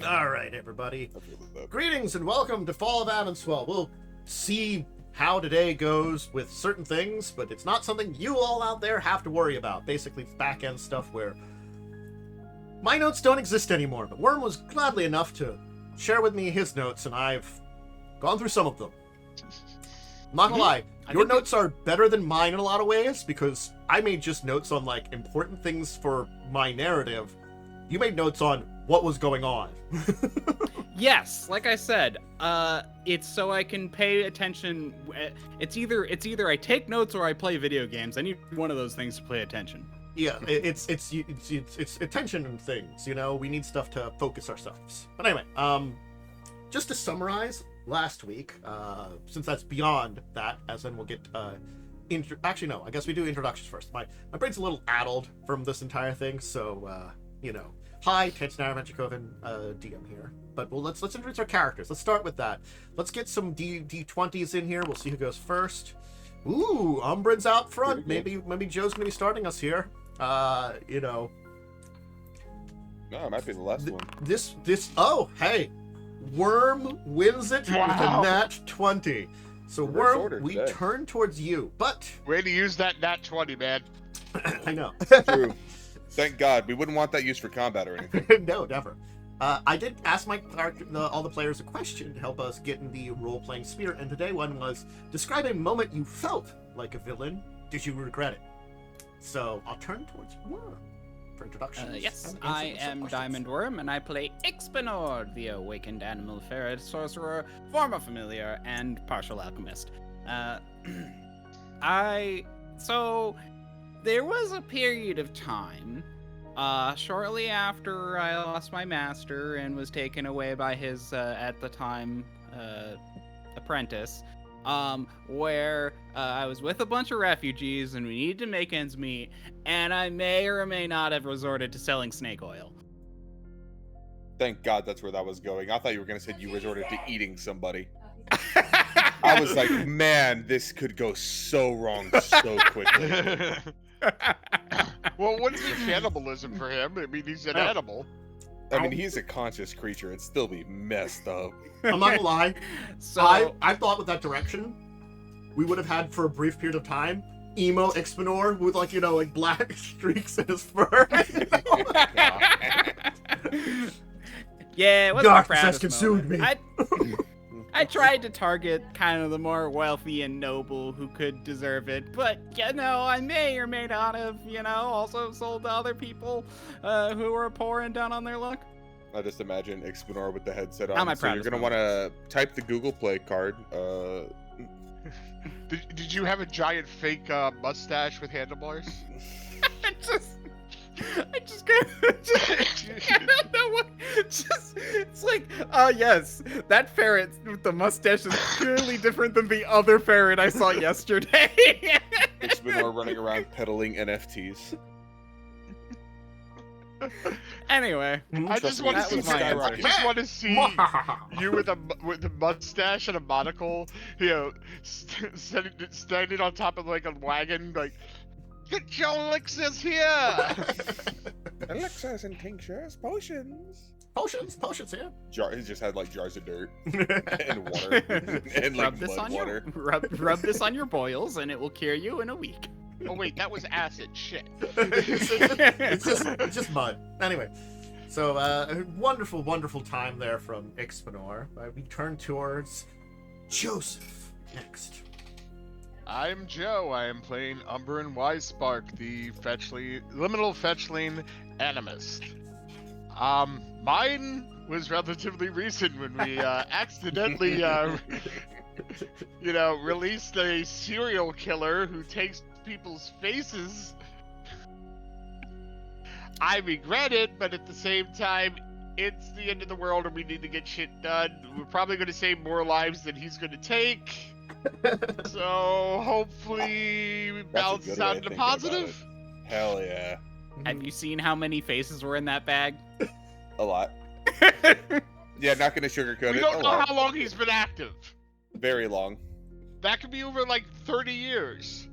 All right, everybody. Greetings and welcome to Fall of Avanswell. We'll see how today goes with certain things, but it's not something you all out there have to worry about. Basically, it's back-end stuff where my notes don't exist anymore, but Wyrm was gladly enough to share with me his notes, and I've gone through some of them. I'm not gonna lie, your notes are better than mine in a lot of ways, because I made just notes on, like, important things for my narrative. You made notes on what was going on. Yes, like I said, it's so I can pay attention. It's either I take notes or I play video games. I need one of those things to pay attention. Yeah, it's attention and things, you know? We need stuff to focus ourselves. But anyway, just to summarize, last week, since that's beyond that, as in we'll get, actually, no, I guess we do introductions first. My brain's a little addled from this entire thing, so, you know. Hi, Dracovin, DM here. But well, let's introduce our characters. Let's start with that. Let's get some D20s in here. We'll see who goes first. Ooh, Umbrin's out front. Maybe Joe's gonna be starting us here. You know. No, it might be the last one. Oh, hey. Wyrm wins it with a nat 20. So Wyrm, we turn towards you, but way to use that nat 20, man. I know. True. Thank God. We wouldn't want that used for combat or anything. No, never. I did ask all the players a question to help us get in the role-playing spirit, and today one was, describe a moment you felt like a villain. Did you regret it? So I'll turn towards Wyrm for introductions. Yes, I am Diamond Wyrm, and I play Ixbanor, the awakened animal ferret, sorcerer, former familiar, and partial alchemist. So there was a period of time, shortly after I lost my master and was taken away by his, at the time, apprentice, where I was with a bunch of refugees and we needed to make ends meet, and I may or may not have resorted to selling snake oil. Thank God that's where that was going. I thought you were going to say you resorted to eating somebody. I was like, man, this could go so wrong so quickly. Well, wouldn't be cannibalism for him. I mean, he's an animal. I mean, he's a conscious creature. It'd still be messed up. I'm not gonna lie. So I thought with that direction, we would have had for a brief period of time emo Ixbanor with, like, you know, like black streaks in his fur. Yeah, it wasn't the Darkness has proudest consumed moment. me. I tried to target kind of the more wealthy and noble who could deserve it, but, you know, I may or may not have, you know, also sold to other people who were poor and down on their luck. I just imagine Ixbanor with the headset on. Not my so you're proudest going to want to type the Google Play card. Did you have a giant fake mustache with handlebars? I don't know what. It's like, yes, that ferret with the mustache is clearly different than the other ferret I saw yesterday. Ixbanor running around peddling NFTs. Anyway, I just want to see. I just want to see you with a mustache and a monocle, you know, standing on top of like a wagon, like. Get your elixirs here! Elixirs and tinctures, potions. Potions, yeah. He just had like jars of dirt and water and like mud water. Rub this on your boils and it will cure you in a week. Oh wait, that was acid. Shit. it's just mud. Anyway, so a wonderful time there from Ixbanor. We turn towards Joseph next. I'm Joe. I am playing Umbrin Wisespark, the Liminal Fetchling Animist. Mine was relatively recent when we accidentally, you know, released a serial killer who takes people's faces. I regret it, but at the same time, it's the end of the world and we need to get shit done. We're probably going to save more lives than he's going to take. So hopefully we balance this out in a positive. Hell yeah. Have you seen how many faces were in that bag? A lot. Yeah, not gonna sugarcoat it. We don't know how long he's been active. Very long. That could be over like 30 years.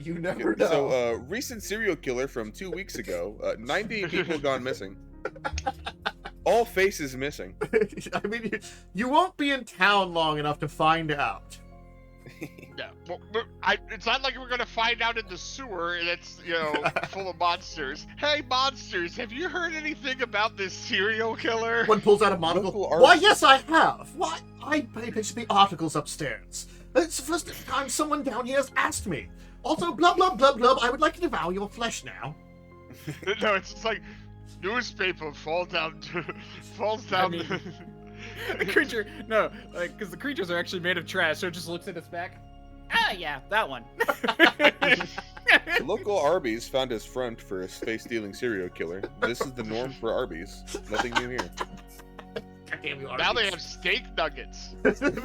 You never know. So, recent serial killer from 2 weeks ago. 90 people gone missing. All faces missing. I mean, you won't be in town long enough to find out. Yeah, well, it's not like we're gonna find out in the sewer that's, full of monsters. Hey, monsters, have you heard anything about this serial killer? One pulls out a monocle. Local Why, art- yes, I have. Why, I picture the articles upstairs. It's the first time someone down here has asked me. Also, blah, blah, blah, blah, I would like to devour your flesh now. No, it's just like, newspaper falls down. I mean, the creature, no, like, because the creatures are actually made of trash, so it just looks at its back. Ah, yeah, that one. The local Arby's found his front for a space-stealing serial killer. This is the norm for Arby's. Nothing new here. Goddamn you, Now they have steak nuggets.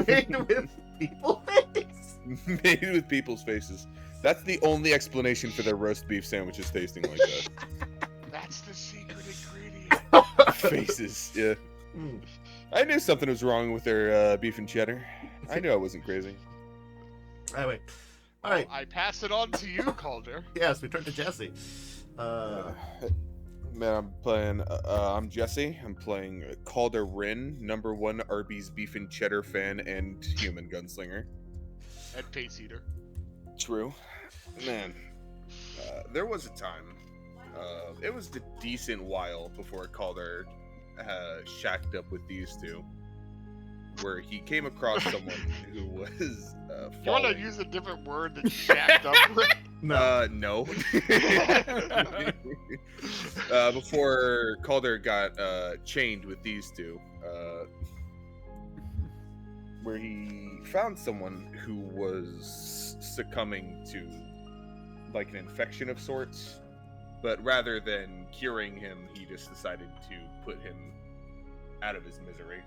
Made with people face. Made with people's faces. That's the only explanation for their roast beef sandwiches tasting like that. That's the secret ingredient. Faces, yeah. Mm. I knew something was wrong with their beef and cheddar. I knew I wasn't crazy. Anyway, all right. I pass it on to you, Calder. Yes, we turn to Jesse. Man, I'm Jessie. I'm playing Calder Wrynn, #1 Arby's beef and cheddar fan and human gunslinger. And Pace Eater. True. Man, there was a time, it was a decent while before Calder shacked up with these two, where he came across someone who was You want to use a different word than shacked up with? No. Before Calder got chained with these two, where he found someone who was succumbing to like an infection of sorts, but rather than curing him, he just decided to put him out of his misery.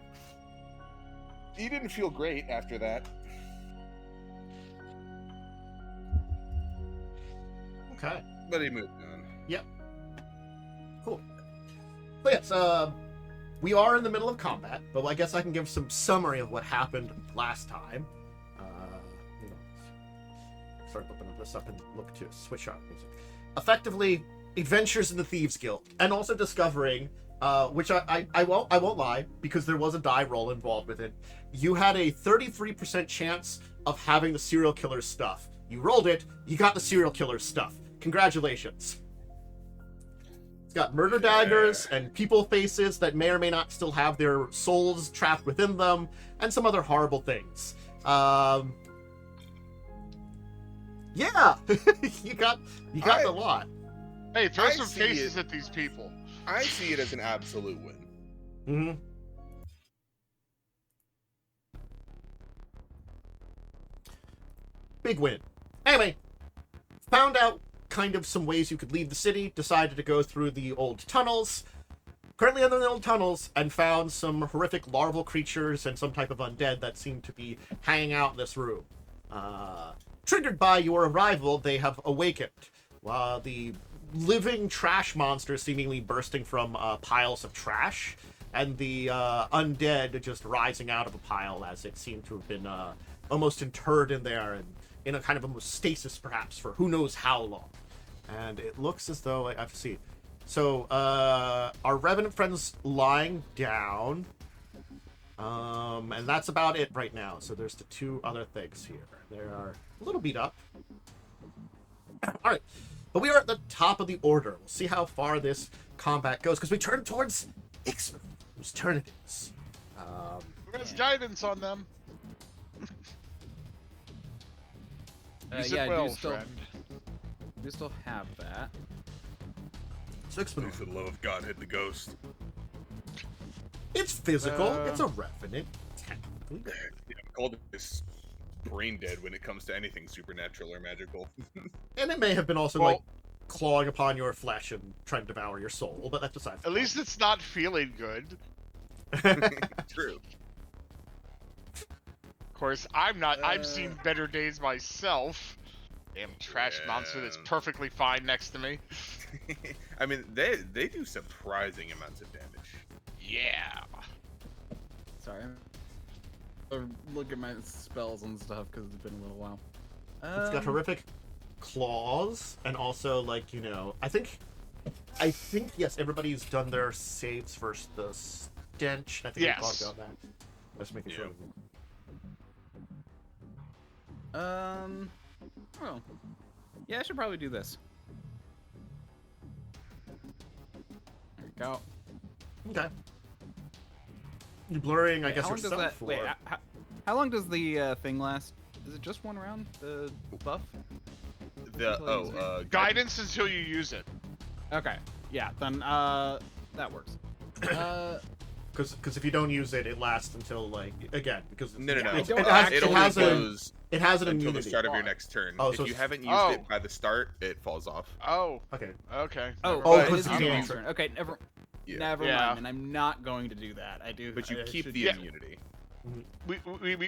He didn't feel great after that. Okay. But he moved on. Yep. Cool. But yes, we are in the middle of combat, but I guess I can give some summary of what happened last time. Start opening this up and look to switch on music. Effectively, adventures in the Thieves Guild, and also discovering, which I won't lie, because there was a die roll involved with it. You had a 33% chance of having the serial killer's stuff. You rolled it, you got the serial killer's stuff. Congratulations. It's got murder daggers and people faces that may or may not still have their souls trapped within them, and some other horrible things. Yeah, you got the lot. Hey, throw I some see faces it. at these people. I see it as an absolute win. Mm-hmm. Big win. Anyway, found out kind of some ways you could leave the city, decided to go through the old tunnels. Currently in the old tunnels, and found some horrific larval creatures and some type of undead that seem to be hanging out in this room. Triggered by your arrival, they have awakened. The living trash monster seemingly bursting from piles of trash, and the undead just rising out of a pile as it seemed to have been almost interred in there and in a kind of almost stasis perhaps for who knows how long. And it looks as though I have to see. So our revenant friend's lying down, and that's about it right now. So there's the two other things here. They are a little beat up. All right. But we are at the top of the order. We'll see how far this combat goes, because we turn towards Ixbanor, whose turn it is. Who has guidance on them? Use it Yeah, well, I do friend. still have that. So Ixbanor. For the love of God, hit the ghost. It's physical. It's a revenant, technically. Yeah, Calder is brain dead when it comes to anything supernatural or magical. And it may have been also, Well- like, clawing upon your flesh and trying to devour your soul, but that's besides the At least it's not feeling good. True. Of course, I'm not. I've seen better days myself. Damn trash monster that's Yeah. perfectly fine next to me. I mean, they do surprising amounts of damage. Yeah. Sorry. Look at my spells and stuff because it's been a little while. It's got horrific claws, and also like I think yes, everybody's done their saves for the stench. I think we talked about that. Let's make sure. Oh. Yeah, I should probably do this. There we go. Okay. You're blurring, I Wait, guess, how long does yourself that, for. wait, how long does the thing last? Is it just one round? The buff? Guidance until you use it. Okay. Yeah, then that works. Because if you don't use it, it lasts until because No. it has an until immunity. the start of your next turn. Oh, if so you it's- haven't used it by the start, it falls off. Oh. Okay. Okay. Oh, Oh, it 'cause is you on can't- my turn. Okay, never Yeah. mind, and I'm not going to do that. I do. But you I keep should- the immunity. We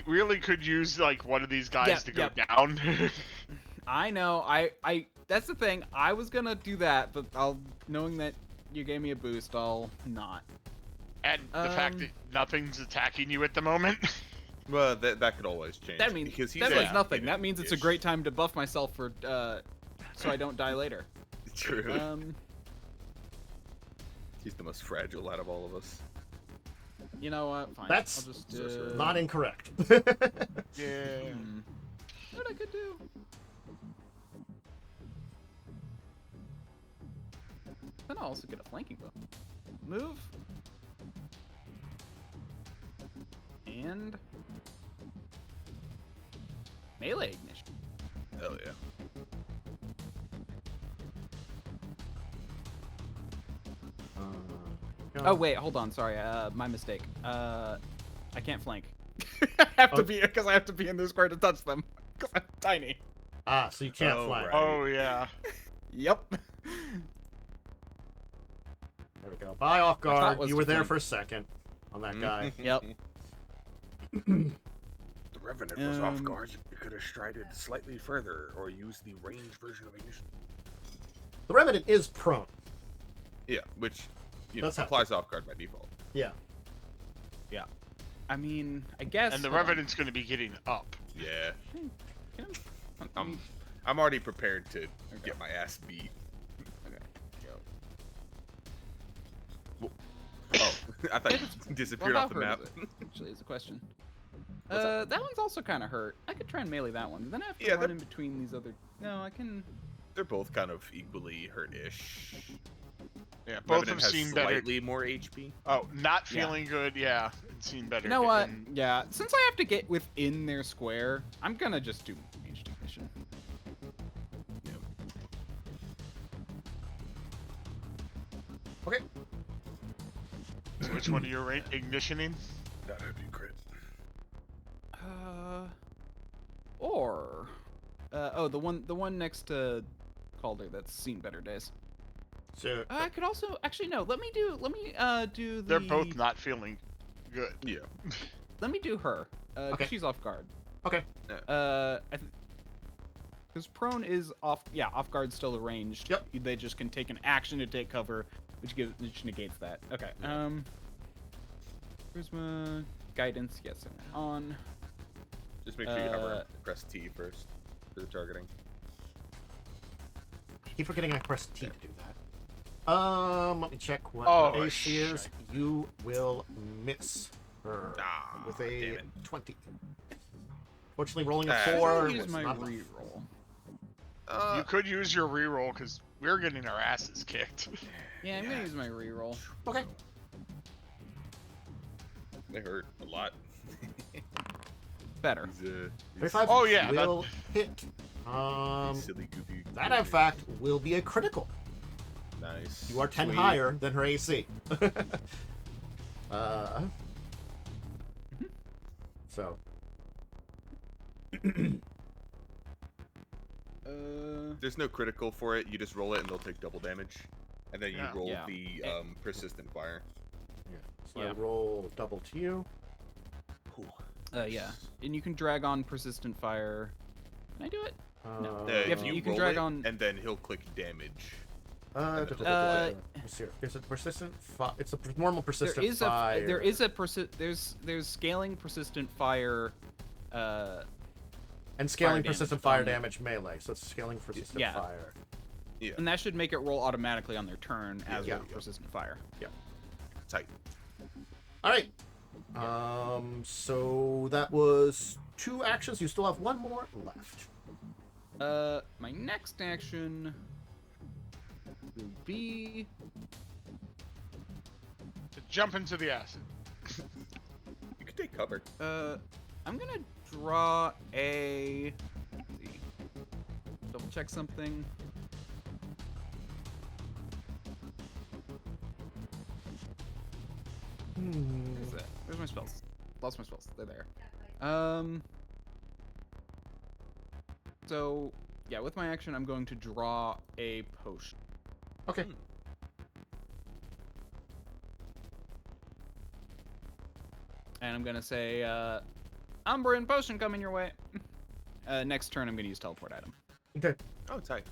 really could use like one of these guys Yep, to go yep. down. I know. I that's the thing. I was gonna do that, but knowing that you gave me a boost, I'll not. And the fact that nothing's attacking you at the moment. Well, that could always change. That means because he's that means nothing. activated That means it's a ish. great time to buff myself for so I don't die later. True. He's the most fragile out of all of us. You know what? Fine. That's I'll just not incorrect. Yeah. What I could do? Then I'll also get a flanking buff. Move. And melee ignition. Hell yeah. Oh wait, hold on. Sorry, my mistake. I can't flank. I have to be because I have to be in the square to touch them. Because I'm tiny. So you can't fly. right. Oh yeah. Yep. There we go. Buy off guard. was You were to there flank. for a second on that guy. Yep. The Revenant was off Um, guard. You could have strided slightly further or used the range version of ignition. The Revenant is prone. Yeah, which That's how- applies off guard by default. Yeah. I mean, I guess. And the hold on. Revenant's going to be getting up. Yeah. Can I'm already prepared to get my ass beat. Well, oh, I thought you disappeared Well, off the how map. hurt is it? Actually, is a question. What's that? That one's also kind of hurt. I could try and melee that one. Then I have to Yeah, run in between these other. No, I can. They're both kind of equally hurt-ish. Yeah, both Revenant have has seen better. slightly more HP. Oh, not feeling good. Yeah, and seen better. You know what? And Yeah, since I have to get within their square, I'm gonna just do ranged ignition. Okay. So which one are you ignitioning? That'd be great. The one next to Calder that's seen better days. So I could also actually no. Let me do the. They're both not feeling good. Yeah. Let me do her. 'Cause Okay. she's off guard. okay. Because prone is off. Yeah, off guard still arranged. Yep. They just can take an action to take cover, which negates that. Okay. Charisma, guidance. Yes, I'm on. Just make sure you hover and press T first for the targeting. Keep forgetting I pressed T to do that. Let me check what Oh, her AC is. You will miss her Ah, with damn a it. 20. Fortunately, rolling a Ah. 4 Use was my not enough. reroll. You could use your reroll because we're getting our asses kicked. Yeah, I'm gonna use my reroll. Okay. They hurt a lot. Better. These, 35 Oh, yeah, will hit. these silly goofy. That in fact will be a critical. Nice. You are 10 Sweet. higher than her AC. So. There's no critical for it. You just roll it and they'll take double damage, and then you Yeah. roll Yeah. the persistent fire. Yeah. So I Yeah. roll double to you. Yeah, and you can drag on persistent fire. Can I do it? No. If you you can roll drag it, on- and then he'll click damage. Let's see here. Is it persistent? It's a normal persistent There is fire. there's scaling persistent fire. And scaling damage persistent fire on it. damage melee, so it's scaling persistent Yeah. fire. Yeah. And that should make it roll automatically on their turn as Yeah. with persistent fire. Tight. All right. So that was 2 actions. You still have 1 more left. My next action will be To jump into the acid. You could take cover. I'm gonna draw a. Let's see. Double check something. Where's that? Where's my spells? Lost my spells. They're there. So yeah, with my action, I'm going to draw a potion. Okay. And I'm gonna say, Umbrin potion coming your way. Next turn, I'm gonna use teleport item. Okay. Oh, tight.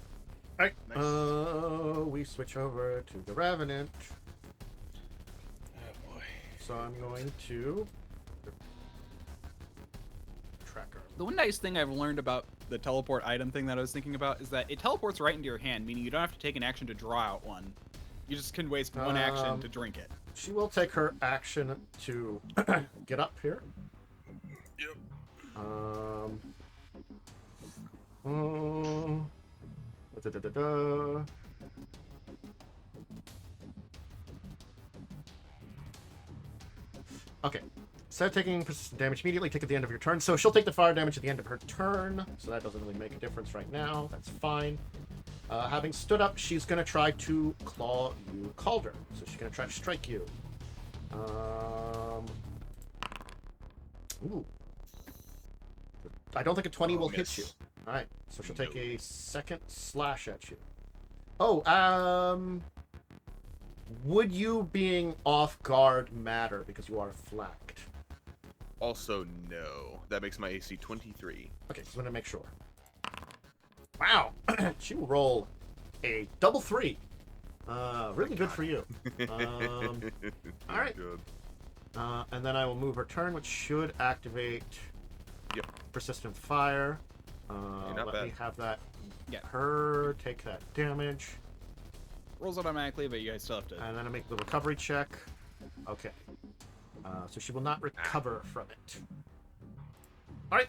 All right. Nice. We switch over to the Revenant. Oh boy. So I'm going to tracker. The one nice thing I've learned about the teleport item thing that I was thinking about is that it teleports right into your hand, meaning you don't have to take an action to draw out one. You just can waste one action to drink it. She will take her action to get up here. Yep. Da-da-da-da. Okay. Instead of taking persistent damage immediately, take at the end of your turn. So she'll take the fire damage at the end of her turn. So that doesn't really make a difference right now. That's fine. Having stood up, she's going to try to claw you, Calder. So she's going to try to strike you. Ooh. I don't think a 20 will hit you. All right. So she'll take a second slash at you. Oh, would you being off guard matter because you are flanked? Also, no. That makes my AC 23. Okay, so I'm gonna make sure. Wow, she will roll a double 3. Really good for you. All right. Good. And then I will move her turn, which should activate Yep. persistent fire. not Let bad. me have that. Yeah. Her take that damage, Rolls automatically, but you guys still have to. and then I make the recovery check. Okay. So she will not recover from it. All right.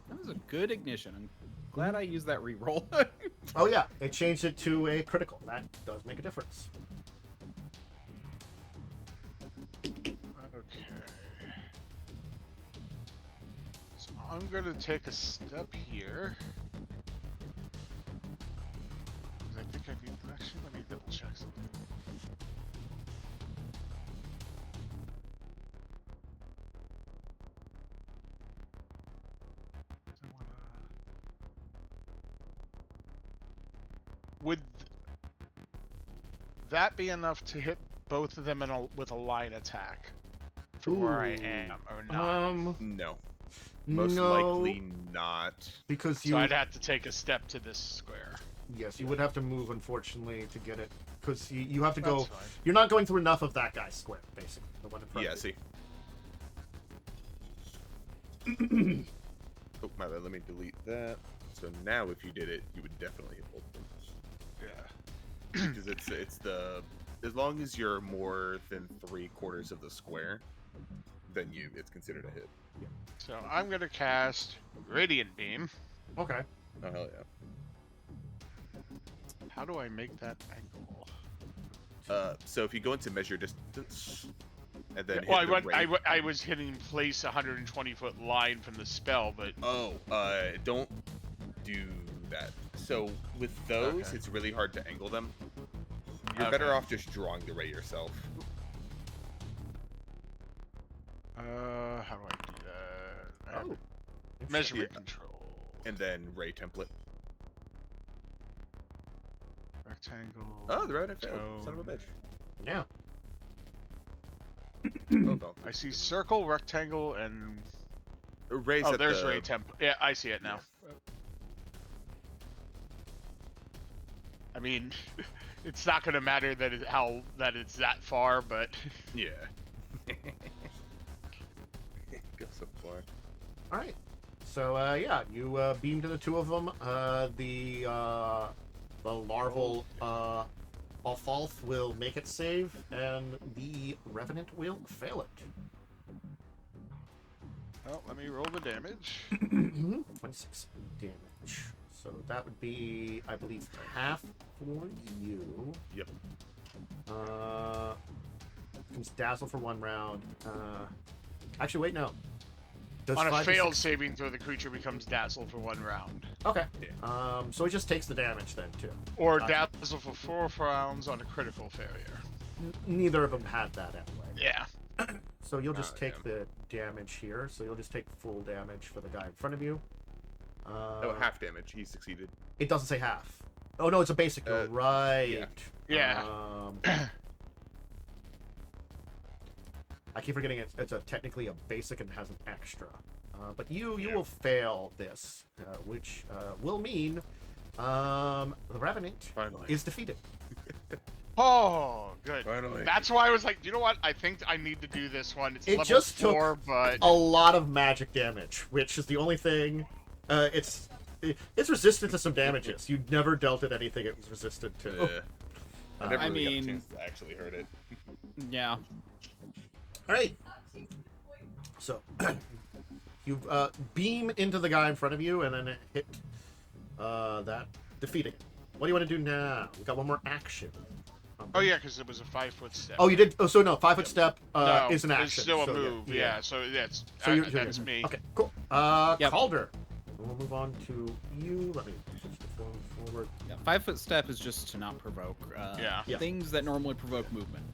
That was a good ignition. I'm glad I used that reroll. Oh yeah, it changed it to a critical. That does make a difference. Okay. So I'm gonna take a step here. 'Cause I think I need. Actually, let me double check something. I wanna... Would that be enough to hit both of them with a line attack from where I am, or not? No. Most no, likely not. because you. So I'd have to take a step to this square. Yes, you would have to move, unfortunately, to get it, because you have to go. That's fine. You're not going through enough of that guy's square, basically, the one in front Yeah, of you. see. Oh, my bad. Let me delete that. So now if you did it, you would definitely hit both of them. Yeah. Because it's the... As long as you're more than 3/4 of the square, then it's considered a hit. So I'm gonna cast Radiant Beam. Okay. Oh, hell yeah. How do I make that angle? So if you go into measure distance, and then Well, hit the rate... I was hitting place 120-foot line from the spell, but Oh, don't do that. So with those, Okay. it's really hard to angle them. You're Okay. better off just drawing the ray yourself. how do I do that? I have Oh. measurement Yeah. control. And then ray template. Rectangle. Oh, the right I failed. Son of a bitch. Yeah. Oh, well. I see circle, rectangle, and Ray's oh, at there's the... ray temp. Yeah, I see it now. I mean, it's not gonna matter that it's that far, but Yeah. Go so far. All right. So yeah, you beam to the two of them. The larval Alfalf will make it save, and the Revenant will fail it. Well, let me roll the damage. 26 damage. So that would be, I believe, half for you. Yep. Comes Dazzle for 1 round. Actually, wait, no. Does On a 5d6 failed saving throw, the creature becomes dazzled for 1 round. Okay. Yeah. So he just takes the damage then, too. Or Gotcha. dazzle for 4 rounds on a critical failure. Neither of them had that anyway. Yeah. So you'll just Oh, take the damage here. So you'll just take full damage for the guy in front of you. Oh, half damage. He succeeded. It doesn't say half. Oh, no, it's a basic. You're right. Yeah. I keep forgetting it's technically a basic and has an extra. But you will fail this, which will mean the Revenant Finally. is defeated. Oh, good. Finally. That's why I was like, you know what? I think I need to do this one. It's It level just 4, but A lot of magic damage, which is the only thing. It's resistant to some damages. You never dealt it anything it was resistant to. Yeah. I never I really got mean- a chance to actually hurt it. Yeah. All right. So you beam into the guy in front of you, and then hit that, defeating it. What do you want to do now? We got one more action. oh yeah, because it was a 5-foot step. Oh, you did. Oh, so no, 5-foot step No, is an action. It's still a so, move. Yeah. So that's So you're that's me. Okay, cool. Yep. Calder. We'll move on to you. Let me switch the phone forward. Yeah, 5-foot step is just to not provoke Yeah. Yeah. things that normally provoke movement.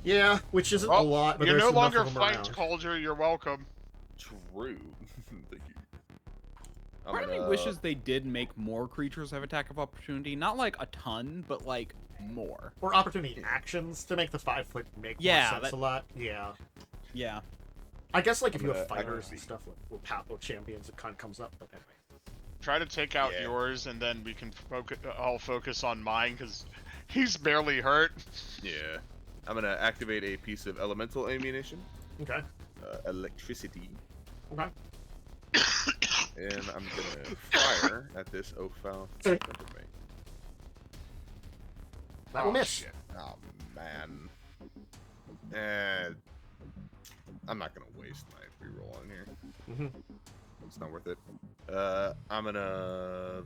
Yeah, which isn't a Well, lot, but you there's no enough longer of them fight around. Calder. You're welcome. True. Thank you. Part of me wishes they did make more creatures have attack of opportunity. Not like a ton, but like more. Or opportunity actions to make the 5-foot make Yeah, more sense that- a lot. Yeah. Yeah. I guess like if I'm you have gonna- fighters I'm and gonna- stuff with Pablo champions, it kind of comes up. But anyway. Try to take out Yeah. yours, and then we can all focus on mine because he's barely hurt. Yeah. I'm gonna activate a piece of elemental ammunition, Okay. electricity, Okay. and I'm gonna fire at this Ophal in front of me. That will Oh, miss. shit. Oh man. I'm not gonna waste my reroll on here. Mm-hmm. It's not worth it. I'm gonna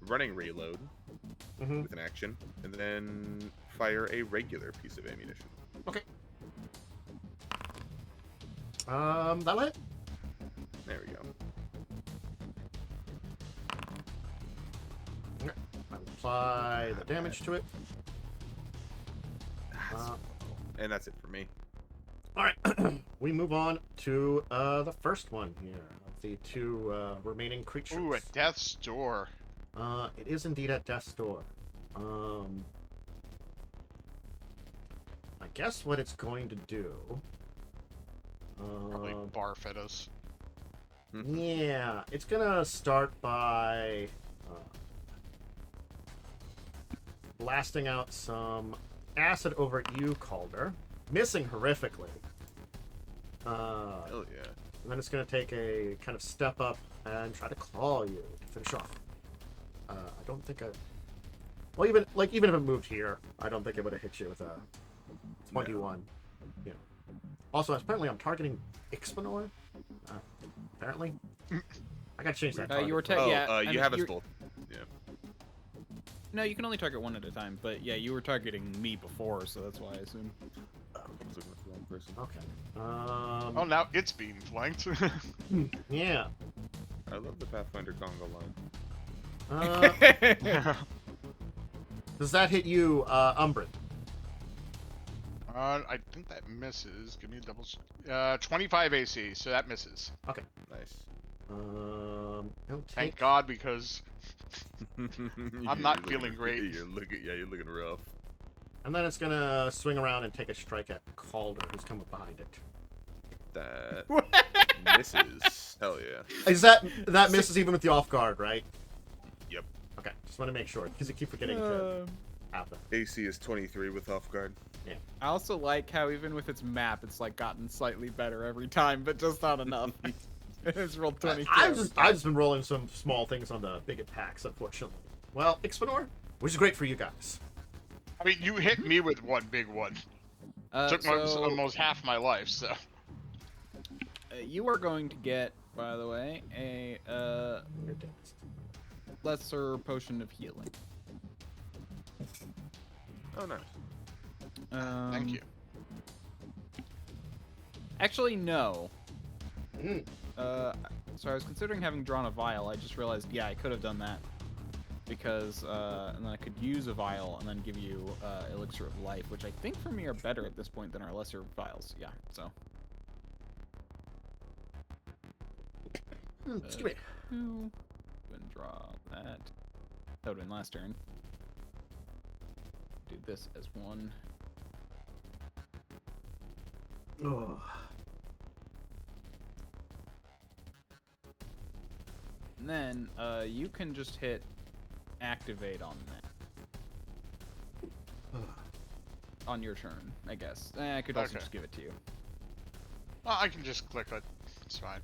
running reload Mm-hmm. with an action, and then fire a regular piece of ammunition. Okay. That'll hit. There we go. Okay. I'll apply the damage to it. And that's it for me. All right. We move on to the first one here of the two remaining creatures. Ooh, at death's door. It is indeed at death's door. I guess what it's going to do. Probably barf at us. Yeah, it's gonna start by blasting out some acid over at you, Calder, missing horrifically. Hell yeah. And then it's gonna take a kind of step up and try to claw you to finish off. I don't think I. Well, even if it moved here, I don't think it would have hit you with a 21. Yeah. Also, apparently, I'm targeting Ixbanor. Apparently, I gotta change that. You were target. yeah. I you mean, have us you're- both. Yeah. No, you can only target one at a time. But yeah, you were targeting me before, so that's why I assume. I was looking at the wrong person. Okay. Oh, now it's being flanked. Yeah. I love the Pathfinder Congo line. Does that hit you, Umbrin? I think that misses. Give me a double. 25 AC, so that misses. Nice. He'll Thank take. God, because I'm not feeling great. You're looking rough. And then it's gonna swing around and take a strike at Calder, who's coming behind it. That misses. Hell yeah. Is that misses even with the off guard, right? Yep. Okay, just want to make sure because you keep forgetting to have them. AC is 23 with off guard. I also like how even with its map, it's like gotten slightly better every time, but just not enough. It's rolled 22. I've just been rolling some small things on the big attacks, unfortunately. Well, Ixbanor, which is great for you guys. I mean, you hit me with one big one. Took almost half my life, so. You are going to get, by the way, a lesser potion of healing. Oh, nice. Thank you. Actually, no. Mm. So I was considering having drawn a vial. I just realized, yeah, I could have done that. Because, and then I could use a vial and then give you Elixir of Life, which I think for me are better at this point than our lesser vials. Yeah, so. Excuse me. Go and draw that. That would have been last turn. Do this as one. Oh. And then you can just hit activate on that. On your turn, I guess. I could also just give it to you. Well, I can just click it. It's fine.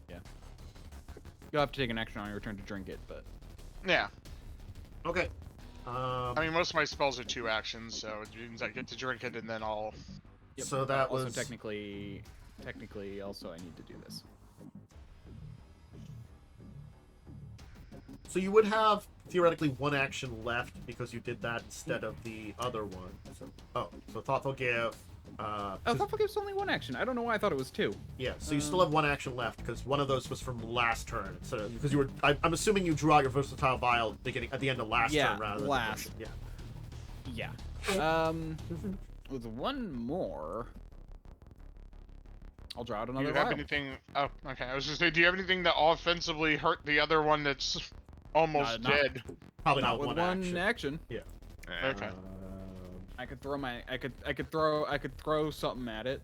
Yeah. You'll have to take an action on your turn to drink it, but... Yeah. Okay. I mean, most of my spells are 2 actions, so it means I get to drink it and then I'll... Yep. So that also was... technically, also I need to do this. So you would have, theoretically, 1 action left because you did that instead of the other one. So, so Thoughtful Give... Thoughtful Give's only 1 action. I don't know why I thought it was 2. Yeah, so you still have 1 action left because one of those was from last turn. So because you were, I'm assuming you draw your versatile vial at the end of last turn rather than last. The Yeah. Yeah. With 1 more, I'll draw out another Do you have vial. anything... Oh, okay. I was just saying, do you have anything that offensively hurt the other one that's almost dead? Probably Not not with 1 action. Yeah. Okay. I could throw my I could throw something at it.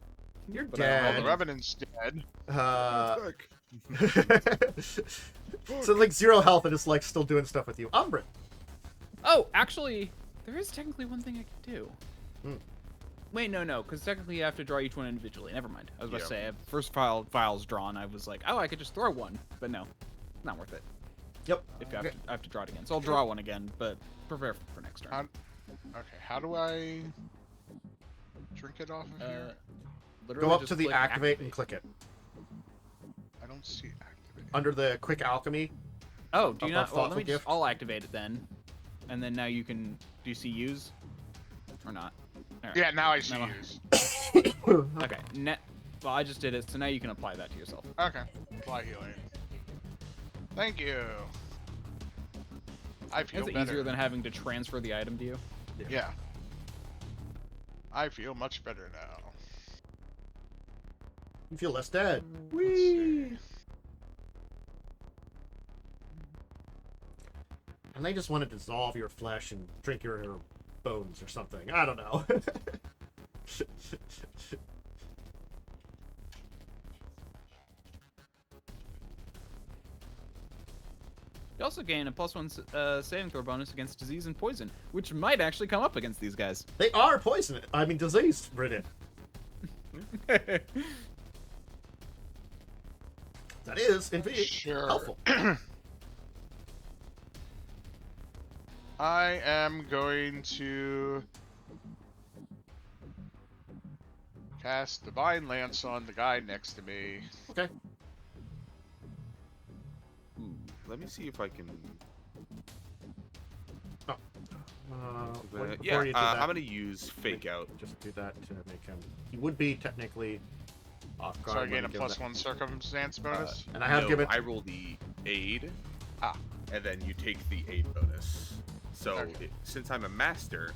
You're But dead. Well, the Revenant's dead. So like 0 health and it's like still doing stuff with you. Umbrin. Oh, actually, there is technically one thing I can do. Hmm. Wait, no, because technically you have to draw each one individually. Never mind. I was about to Yeah. say, first file's drawn, I was like, oh, I could just throw one, but no, not worth it. Yep. If I have to draw it again, so I'll draw one again, but prepare for next turn. Okay, how do I drink it off of here? Literally Go up just to the click activate and click it. I don't see activate. Under the quick alchemy. Oh, do you above not? Well, let Thoughtful me just. Gift. I'll activate it then, and then now you can. Do you see use? Or not? All right. Yeah, now I see Now- use. Okay. Well, I just did it, so now you can apply that to yourself. Okay. Apply healing. Thank you. I feel That's better. easier than having to transfer the item to you. Yeah. I feel much better now. You feel less dead. Let's see. And they just want to dissolve your flesh and drink your bones or something. I don't know. You also gain a +1 saving throw bonus against disease and poison, which might actually come up against these guys. They are poisonous. I mean, diseased, Wrynn. That is, indeed, Sure. helpful. I am going to cast Divine Lance on the guy next to me. Okay. Let me see if I can. Before Yeah, you do that, I'm gonna use Fake Out. Just do that to make him. He would be technically off guard. So I when gain a you give that. +1 circumstance bonus. And I have No, given. I roll the aid. Ah. And then you take the aid bonus. So Okay. since I'm a master,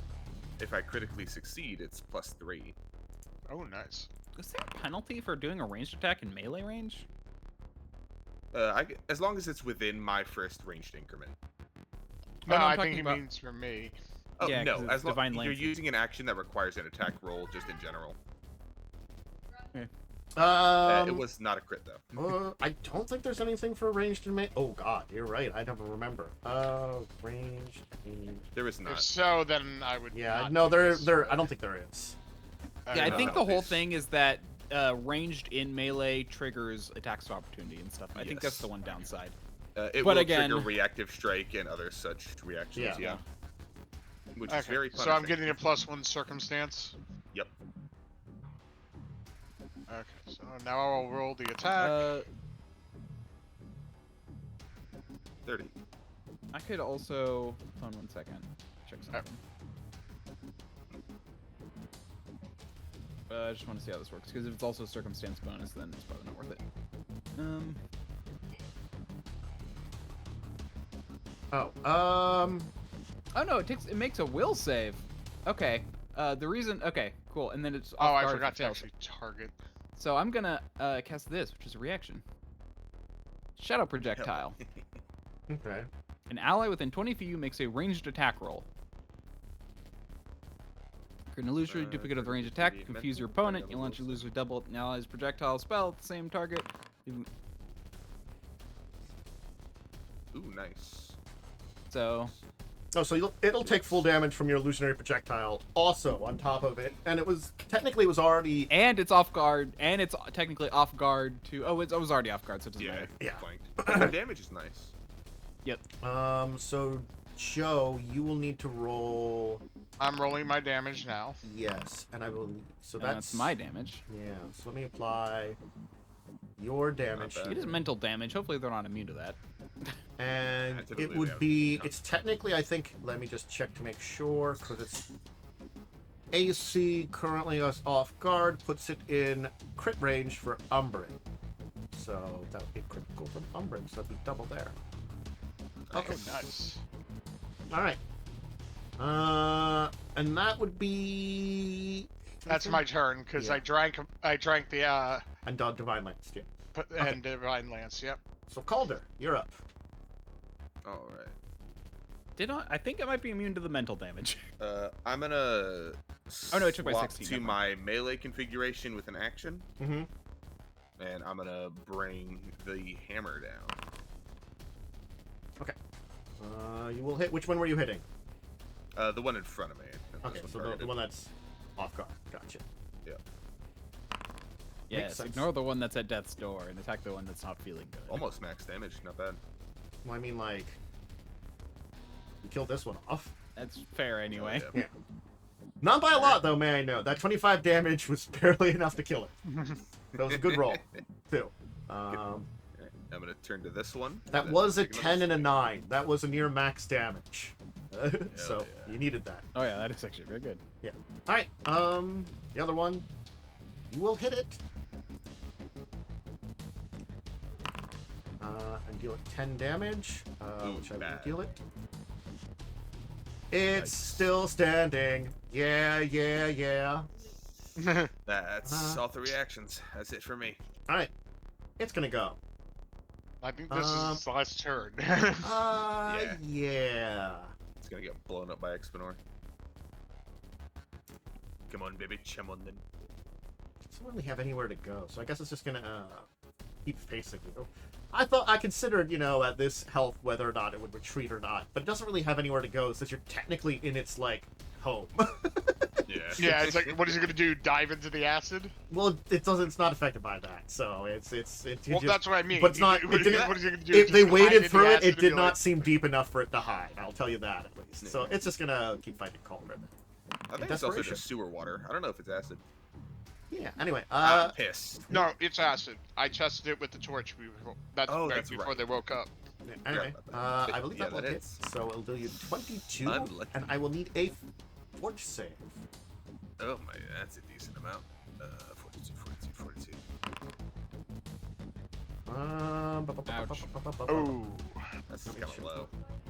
if I critically succeed, it's +3. Oh, nice. Is there a penalty for doing a ranged attack in melee range? As long as it's within my first ranged increment. No, no, I'm I talking think he about- means for me. Oh Yeah, 'cause no, it's as long Divine you're Lance. using an action that requires an attack roll, just in general. It was not a crit though. I don't think there's anything for ranged and Oh god, you're right. I never remember. Ranged. There is If not. so, then I would. Yeah, not no, do there, this. there. I don't think there is. Yeah, I know think how the whole this- thing is that ranged in melee triggers attacks of opportunity and stuff. I think that's Yes. the one downside. It But will again- trigger reactive strike and other such reactions. Yeah. Which is very punishing. so I'm getting a +1 circumstance. Yep. Okay, so now I'll roll the attack. 30. I could also. Hold on 1 second. Check something. I just want to see how this works because if it's also a circumstance bonus, then it's probably not worth it. Oh no, it makes a will save. Okay. The reason. Okay, cool. And then it's. Oh, off I guard forgot for to stealth. actually target. So I'm gonna cast this, which is a reaction. Shadow projectile. Okay. An ally within 20 feet of you makes a ranged attack roll. You're an illusory duplicate of the ranged attack. Mental, Confuse your mental, opponent. You launch a loser double an ally's projectile spell at the same target. Ooh, nice. So Oh, so it'll take full damage from your illusionary projectile also on top of it, and it was technically already. and it's off guard, and it's technically off guard too. Oh, it was already off guard, so it doesn't Yeah. matter. Yeah. Flanked. The damage is nice. So Joe, you will need to roll. I'm rolling my damage now. Yes, and I will. So And that's my damage. Yeah. So let me apply your damage, Not bad. It is mental damage. Hopefully they're not immune to that. and Yeah, typically it they would have be. to. It's technically, I think. Let me just check to make sure, because it's AC currently is off guard, puts it in crit range for Umbrin. So that would be critical from Umbrin, so that'd be double there. Okay. Oh, nice. All right. And that would be. That's my turn because Yeah. I drank the And Divine Lance, yeah. and Divine Lance. Yep. So Calder, you're up. All right. I think it might be immune to the mental damage. I'm gonna. Oh, no, it took by swap 16, to never my melee configuration with an action, Mm-hmm. and I'm gonna bring the hammer down. You will hit. Which one were you hitting? The one in front of me. Okay, This so one the targeted. one that's off guard. Gotcha. Yes, sense. ignore the one that's at death's door and attack the one that's not feeling good. Almost max damage. Not bad. Well, I mean, like, you killed this one off. That's fair anyway. Oh, yeah. Not by a lot, though, may I know. That 25 damage was barely enough to kill it. That was a good roll, too. Alright, I'm gonna turn to this one. That and then was a take another 10 and a swing. 9. That was a near max damage. So yeah. you needed that. Oh yeah, that is actually very good. All right. The other one, you will hit it. And deal it 10 damage, Ooh, which I will bad. deal it. It's still standing. Yeah. That's all 3 actions. That's it for me. All right. It's gonna go. I think this is his last turn. Yeah. It's gonna get blown up by Ixbanor. Come on, baby, come on then. Doesn't really have anywhere to go, so I guess it's just gonna keep facing you. I considered, at this health whether or not it would retreat or not, but it doesn't really have anywhere to go since you're technically in its home. Yeah. Yeah, it's like, what is he gonna do? Dive into the acid? Well, it's not affected by that, so it's Well, just, that's what I mean. but it's not. What It didn't, what is he gonna do? if they Just hide waded in through the it, acid it and did be not like, seem deep enough for it to hide. I'll tell you that at least. So it's just gonna keep fighting Calder. I think it's also Desperation. just sewer water. I don't know if it's acid. Yeah. Anyway, I'm pissed. No, it's acid. I tested it with the torch before. That's, Oh, right that's before right. they woke up. anyway, about that. I believe Yeah, that will that hit. hits. So it'll do you 22, Unlucky. and I will need a forge save. Oh my, that's a decent amount. 42. Ouch. Oh, That's Let me kind of check. low.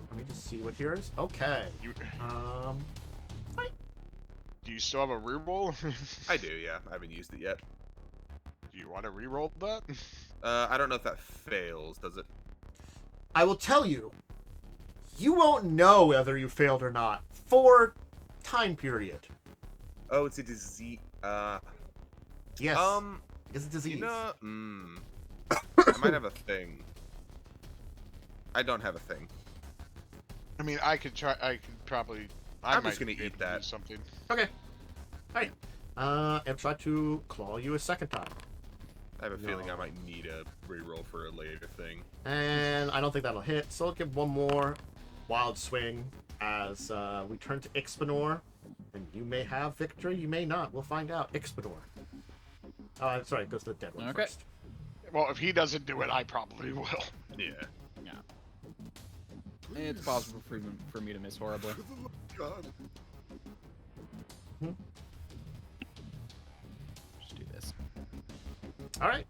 Let me just see what here is. Okay. you, do you still have a reroll? I do, yeah. I haven't used it yet. Do you want to reroll that? I don't know if that fails, does it? I will tell you, you won't know whether you failed or not for time period. Oh, it's a disease. Yes. It's a disease. You know, I might have a thing. I don't have a thing. I mean, I could try. I could probably. I'm might just gonna be eat able to that. do something. Okay. Alright. and try to claw you a second time. I have a feeling I No. might need a reroll for a later thing. And I don't think that'll hit, so I'll give one more wild swing as we turn to Ixbanor. And you may have victory, you may not. We'll find out. Ixbanor. Oh, I'm sorry, it goes to the dead one Okay. first. Well, if he doesn't do it, I probably will. Yeah. It's possible for me to miss horribly. God. Just do this. All right.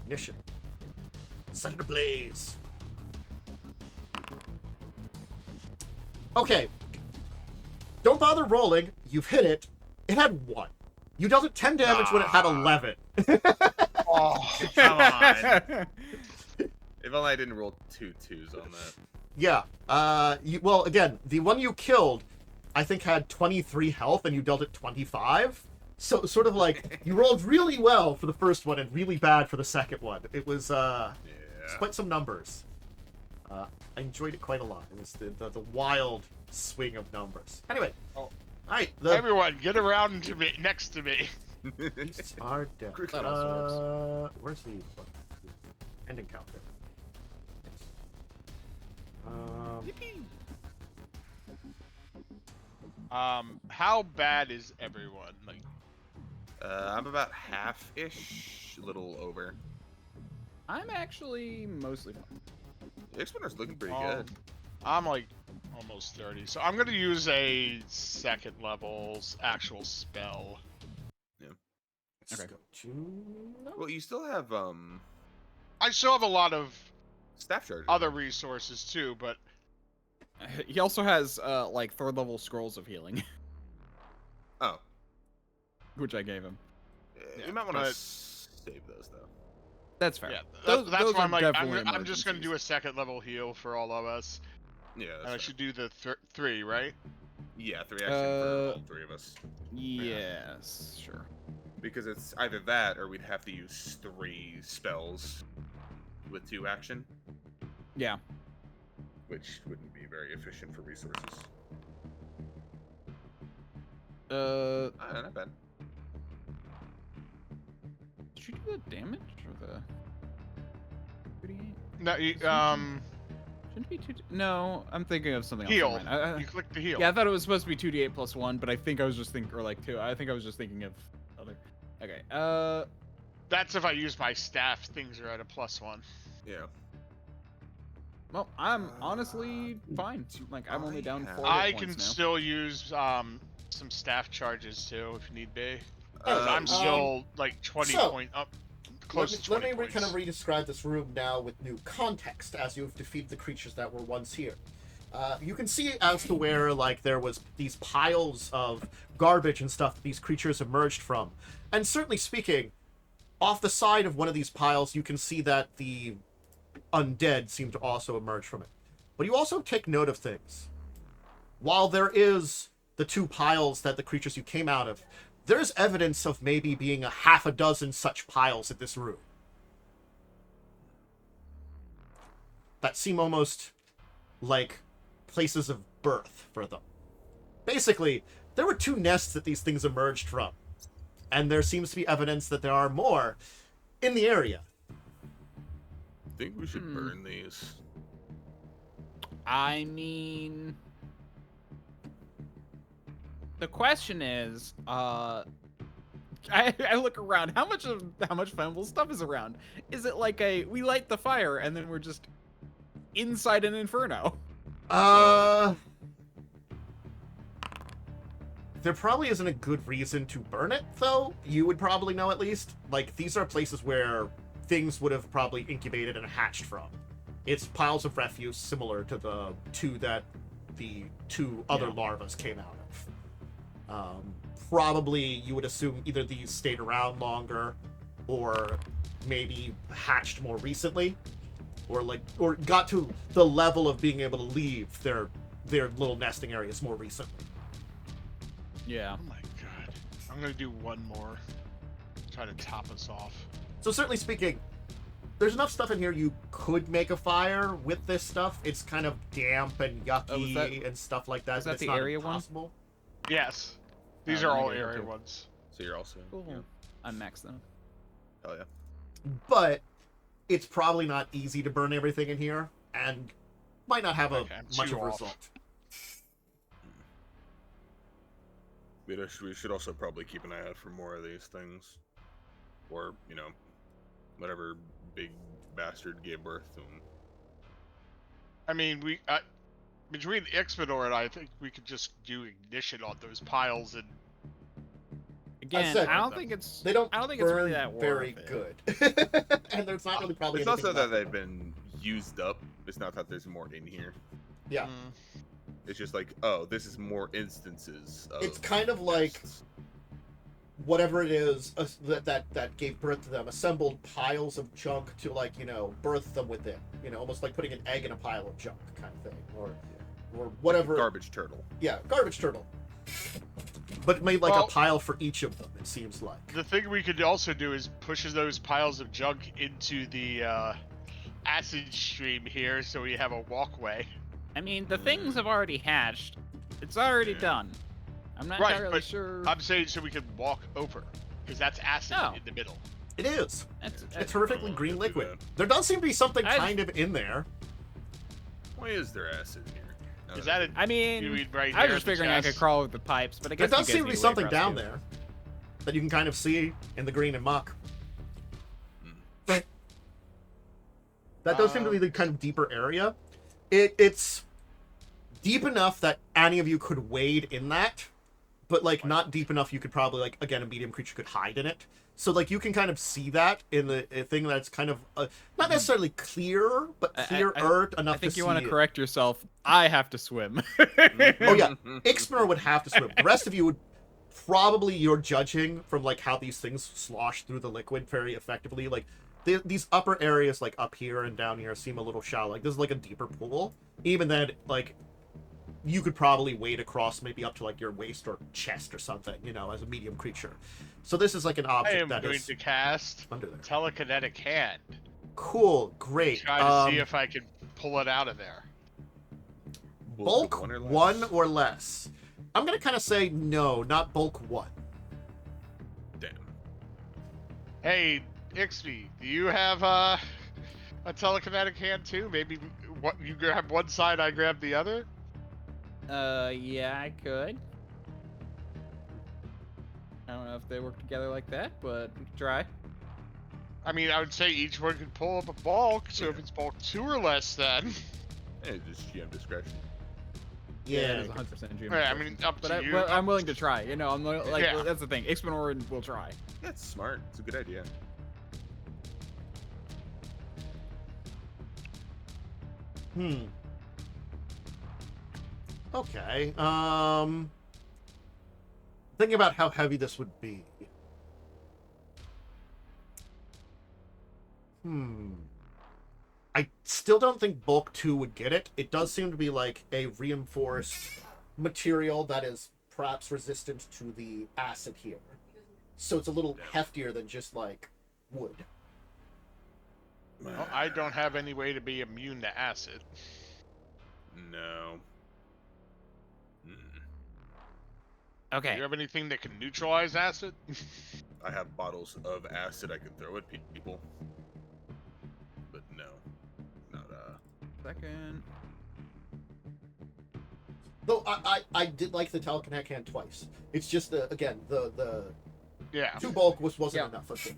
Ignition. Set it ablaze. Okay. Don't bother rolling. You've hit it. It had 1. You dealt it 10 damage when it had 11. Oh, Come on. If only I didn't roll 2 2s on that. Yeah. Well, again, the one you killed, I think had 23 health, and you dealt it 25. So, sort of like, you rolled really well for the first one and really bad for the second one. It was, it's quite some numbers. I enjoyed it quite a lot. It was the wild swing of numbers. Anyway. Oh. Alright. everyone, get around to me, next to me. Beasts are dead. That also Where's the ending count there? How bad is everyone? Like, I'm about half-ish, a little over. I'm actually mostly fine. Ixbanor's looking pretty Oh. good. I'm like almost 30, so I'm gonna use a second level's actual spell. Let's Okay. go to... Well, you still have I still have a lot of staff charges. other resources too, but He also has like 3rd level scrolls of healing, Oh, which I gave him. Yeah, you might want to but- save those though. That's fair. yeah, Those that's why are I'm like, definitely I'm just gonna do emergencies. a second level heal for all of us. Yeah. And I That's should do the 3, right? yeah, 3 action for all 3 of us. Yes, sure. Because it's either that or we'd have to use 3 spells with 2 action, Yeah. which wouldn't be very efficient for resources. Not bad. Did you do the damage or the 38? No, you, Shouldn't it be 2? No, I'm thinking of something heal. else. Never mind. You click the heal. Yeah, I thought it was supposed to be 2d8 plus 1, but I think I was just thinking, or like 2. I think I was just thinking of other. Okay. That's if I use my staff. Things are at a +1. Yeah. Well, I'm honestly fine. Like I'm only down 4 I hit can points now. still use some staff charges too if need be. Uh, I'm still like 20 so, point up, close to 20 Let me points. kind of re-describe this room now with new context as you've defeated the creatures that were once here. You can see as to where like there was these piles of garbage and stuff that these creatures emerged from. And certainly speaking, off the side of one of these piles, you can see that the undead seem to also emerge from it. But you also take note of things. While there is the 2 piles that the creatures you came out of, there's evidence of maybe being a half a dozen such piles in this room that seem almost like places of birth for them. Basically, there were 2 nests that these things emerged from, and there seems to be evidence that there are more in the area. I think we should burn these. I mean, the question is, I look around. How much flammable stuff is around? Is it like we light the fire and then we're just inside an inferno? There probably isn't a good reason to burn it, though. You would probably know at least. Like, these are places where things would have probably incubated and hatched from. It's piles of refuse similar to the 2 that the 2 other larvas came out of. Probably you would assume either these stayed around longer or maybe hatched more recently or got to the level of being able to leave their little nesting areas more recently. Yeah. Oh my god. I'm gonna do one more. Try to top us off. So certainly speaking, there's enough stuff in here you could make a fire with this stuff. It's kind of damp and yucky and stuff like that. was but that it's the not area one? impossible. Yes. These Oh, are let me all get it area too. ones. So you're also Cool. yeah. Unmax them. Hell yeah. But it's probably not easy to burn everything in here, and might not have Okay, I'm much too of a off. result. We should also probably keep an eye out for more of these things, or whatever big bastard gave birth to them. I mean, between Ixbanor and I think we could just do ignition on those piles and Again, said- I don't think it's. They don't I don't think it's burn really that very worth it. good. And there's not really probably It's anything also that left they've of them. been used up. It's not that there's more in here. Yeah. It's just like, oh, this is more instances of It's kind of like nests. whatever it is that gave birth to them assembled piles of junk to birth them within. Almost like putting an egg in a pile of junk kind of thing, or whatever. Garbage turtle. Yeah, garbage turtle. But made like Well- a pile for each of them. It seems like. the thing we could also do is push those piles of junk into the acid stream here, so we have a walkway. I mean, the things have already hatched. It's already Yeah. done. I'm not Right, entirely but sure. I'm saying so we could walk over, because that's acid Oh. in the middle. It is. That's, It's horrifically Oh, green I could do liquid. that. There does seem to be something I- kind of in there. Why is there acid here? Now Is that that a I mean, you mean right I here was just at the figuring I could chest? crawl with the pipes, but I There guess does you guys seem to need be a way something for us down to. there that you can kind of see in the green and muck. That does seem to be the kind of deeper area. It's deep enough that any of you could wade in that, but not deep enough you could probably again a medium creature could hide in it. So you can kind of see that in the thing that's kind of not necessarily clear, but clearer enough I think to you see want to it. correct yourself. I have to swim. Oh yeah, Ixbanor would have to swim. The rest of you would probably, you're judging from how these things slosh through the liquid very effectively. These upper areas up here and down here seem a little shallow. This is a deeper pool. Even then, you could probably wade across maybe up to your waist or chest or something, as a medium creature. So this is an I object am that going is to cast under there. telekinetic hand. Cool, great. Try to see if I can pull it out of there. Bulk one or less. I'm gonna kind of say no, not bulk 1. Damn. Hey, Ixby, do you have a telekinetic hand too? Maybe what you grab one side, I grab the other. Yeah, I could. I don't know if they work together like that, but we can try. I mean, I would say each one could pull up a bulk. So if it's bulk 2 or less, then Hey, just GM discretion. it Yeah. is 100% GM. Yeah, I mean, up but to you. I'm willing to try. I'm Yeah. that's the thing. Ixbanor will try. That's smart. It's a good idea. Okay. Thinking about how heavy this would be. I still don't think bulk 2 would get it. It does seem to be a reinforced material that is perhaps resistant to the acid here. So it's a little heftier than just wood. Well, I don't have any way to be immune to acid. No. Do Okay. you have anything that can neutralize acid? I have bottles of acid I can throw at people. But no. Not Second. Though I did like the telekinetic hand twice. It's just the Yeah. 2 bulk wasn't Yeah. enough. Okay.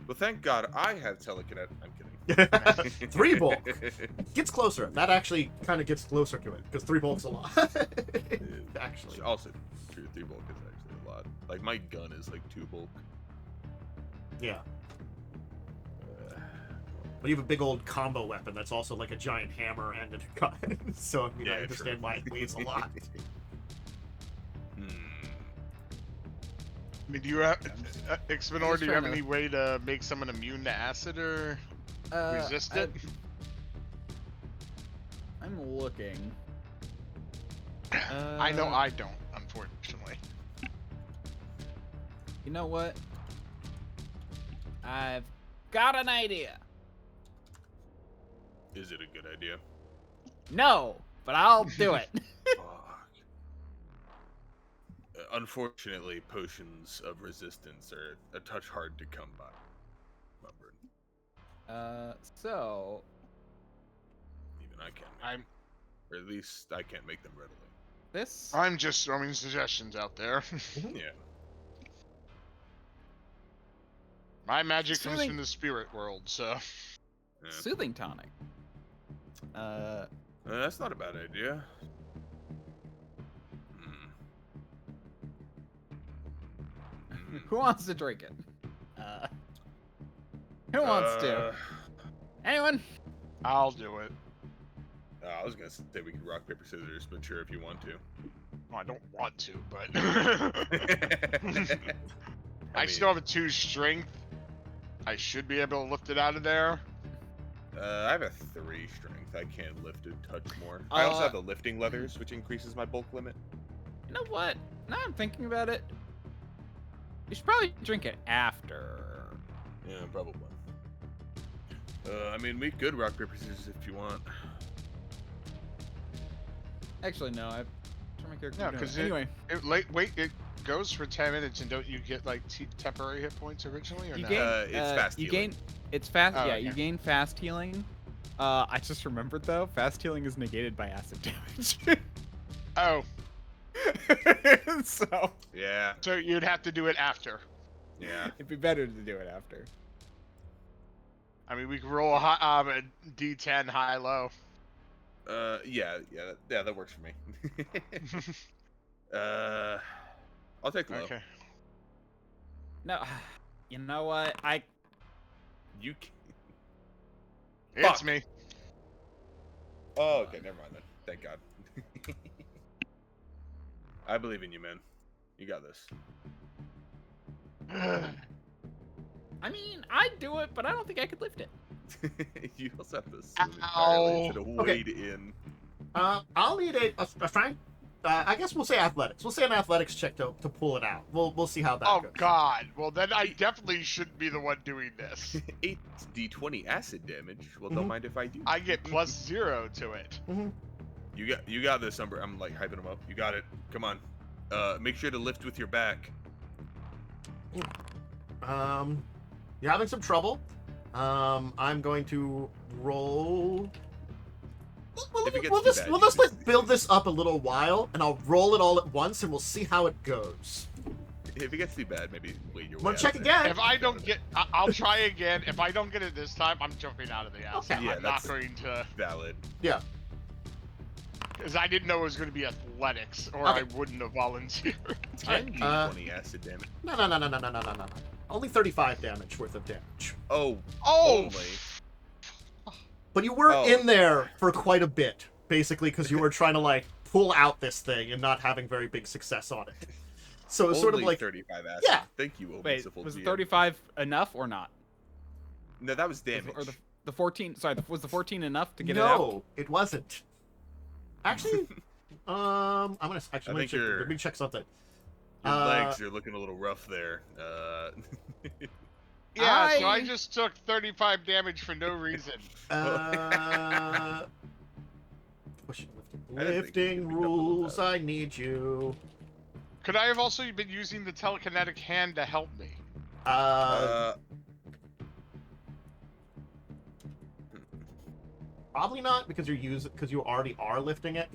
Well, thank God I have telekinetic. I'm kidding. 3 bulk gets closer. That actually kind of gets closer to it because 3 bulk's a lot. Actually, Also, true, 3 bulk is actually a lot. My gun is 2 bulk. yeah. But you have a big old combo weapon that's also a giant hammer and a gun. So I Yeah, understand true. why it weighs a lot. I mean, do you have Ixbanor? just Do you have trying to- any way to make someone immune to acid or resist it? I'm looking. I know I don't, unfortunately. You know what? I've got an idea. Is it a good idea? No, but I'll do it. Fuck. Unfortunately, potions of resistance are a touch hard to come by. Umbrin. So Even I can't. I'm Or at least I can't make them readily. this I'm just throwing suggestions out there. Yeah. My magic comes Soothing- from the spirit world, so. Yeah. soothing tonic. That's not a bad idea. Who wants to drink it? Who wants to? Anyone? I'll do it. I was gonna say we could rock paper scissors, but sure if you want to. Well, I don't want to, but. I mean, still have a 2 strength. I should be able to lift it out of there. I have a 3 strength. I can lift a touch more. I also have the lifting leathers, which increases my bulk limit. You know what? Now I'm thinking about it. You should probably drink it after. Yeah, probably. I mean, we could rock paper scissors if you want. Actually, no. I turn my character. No, down. 'cause anyway, Wait, it goes for 10 minutes, and don't you get like temporary hit points originally, or you no? gain. It's fast You healing. gain. It's fast. Oh, yeah, okay. you gain fast healing. I just remembered though. Fast healing is negated by acid damage. Oh, So Yeah, so you'd have to do it after. yeah. it'd be better to do it after. I mean, we could roll a D10 high low. Yeah, that works for me. I'll take low. Okay. No, you know what? You can... It's Fuck. me. Oh, okay, never mind then. Thank God. I believe in you, man. You got this. I mean, I'd do it, but I don't think I could lift it. You also have to swim entirely instead of Okay. wade in. I'll need a strength. I guess we'll say athletics. We'll say an athletics check to pull it out. We'll see how that Oh goes. God. Well, then I definitely shouldn't be the one doing this. 8d20 acid damage. Well, don't Mhm. mind if I do. I get +0 to it. You got this, Umbrin. I'm like hyping him up. You got it. Come on. Make sure to lift with your back. You're having some trouble. I'm going to roll. If it gets We'll too just bad, we'll you just can like build this up a little while, and I'll roll it all at once, and we'll see how it goes. If it gets too bad, maybe wait your way. Want to out check of there. again? If I don't get, I'll try again. If I don't get it this time, I'm jumping out of the house. Okay. Yeah, I'm not that's- going to, Valid. Yeah. because I didn't know it was going to be athletics, or Okay. I wouldn't have volunteered. 10d20 acid damage. No. Only 35 damage worth of damage. Oh, Oh, only. But you were Oh. in there for quite a bit, basically, because you were trying to like pull out this thing and not having very big success on it. So it's sort of Only like 35 acid. Yeah. Thank you, Wait, Omerciful was GM. 35 enough or not? No, that was damage. Or the 14? Sorry, was the 14 enough to get it out? no, it wasn't. Actually, I'm gonna think check. you're- Let me check something. Your legs are looking a little rough there. yeah. So I- I just took 35 damage for no reason. Pushing, I didn't think lifting you could be double rules. that. I need you. Could I have also been using the telekinetic hand to help me? Probably not because you already are lifting it.